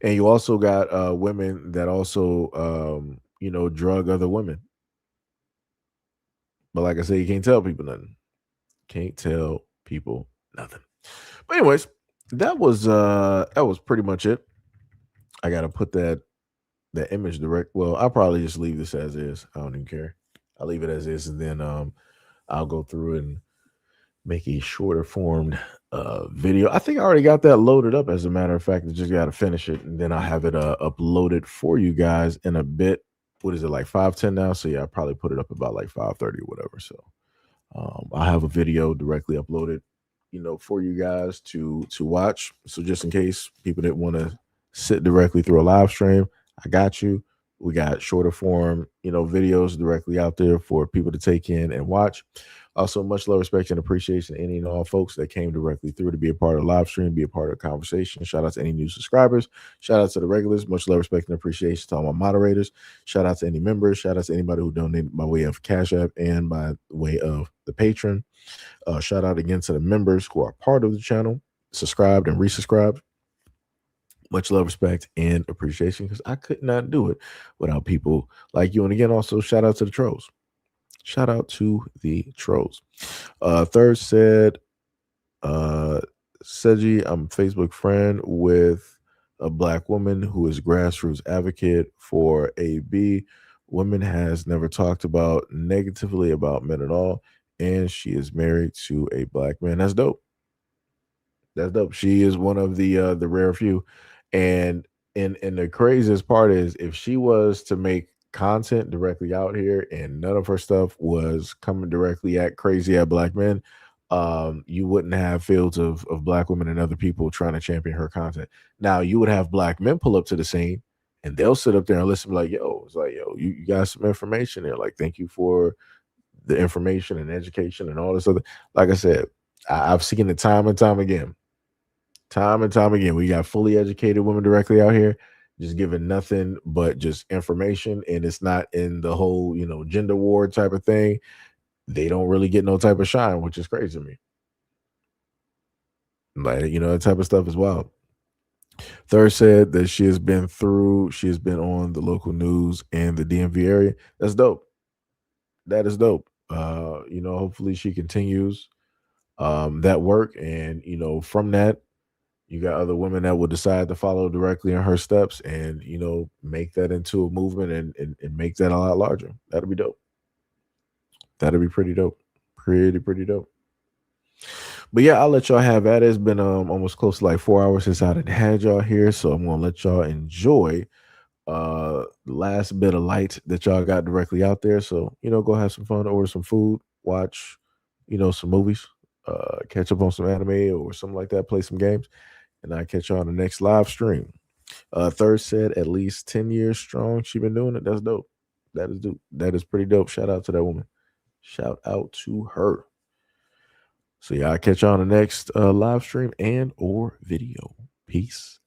And you also got women that also drug other women. But like I said, you can't tell people nothing. Can't tell people nothing. But anyways, that was pretty much it. I gotta put that image direct. Well, I'll probably just leave this as is. I don't even care. I'll leave it as is, and then I'll go through and make a shorter formed video. I think I already got that loaded up. As a matter of fact, I just got to finish it, and then I have it uploaded for you guys in a bit. What is it, like 5:10 now? So yeah, I'll probably put it up about like 5:30 or whatever. So I have a video directly uploaded, for you guys to watch. So just in case people didn't want to sit directly through a live stream, I got you. We got shorter form, videos directly out there for people to take in and watch. Also, much love, respect, and appreciation to any and all folks that came directly through to be a part of the live stream, be a part of the conversation. Shout out to any new subscribers. Shout out to the regulars. Much love, respect, and appreciation to all my moderators. Shout out to any members. Shout out to anybody who donated by way of Cash App and by way of the patron. Shout out again to the members who are part of the channel, subscribed and resubscribed. Much love, respect, and appreciation, because I could not do it without people like you. And again, also shout out to the trolls. Shout out to the trolls. Third said, Seji, I'm a Facebook friend with a black woman who is grassroots advocate for AB. Women has never talked about negatively about men at all, and she is married to a black man. That's dope. That's dope. She is one of the rare few. And the craziest part is, if she was to make content directly out here and none of her stuff was coming directly at crazy at black men, you wouldn't have fields of black women and other people trying to champion her content. Now you would have black men pull up to the scene and they'll sit up there and listen, like, yo, it's like, yo, you got some information there. Like, thank you for the information and education and all this other. Like I said, I've seen it time and time again. Time and time again, we got fully educated women directly out here, just giving nothing but just information, and it's not in the whole, gender war type of thing. They don't really get no type of shine, which is crazy to me. Like, that type of stuff as well. Third said that she has been on the local news and the DMV area. That's dope. That is dope. Hopefully she continues that work, and from that, you got other women that will decide to follow directly in her steps and, make that into a movement and make that a lot larger. That'll be dope. That'll be pretty dope. Pretty dope. But yeah, I'll let y'all have at it. It's been almost close to like 4 hours since I done had y'all here, so I'm gonna let y'all enjoy the last bit of light that y'all got directly out there. So go have some fun, order some food, watch some movies, catch up on some anime or something like that, play some games, and I catch y'all on the next live stream. Third said at least 10 years strong. She been doing it. That's dope. That is pretty dope. Shout out to that woman. Shout out to her. So yeah, I'll catch y'all on the next live stream and or video. Peace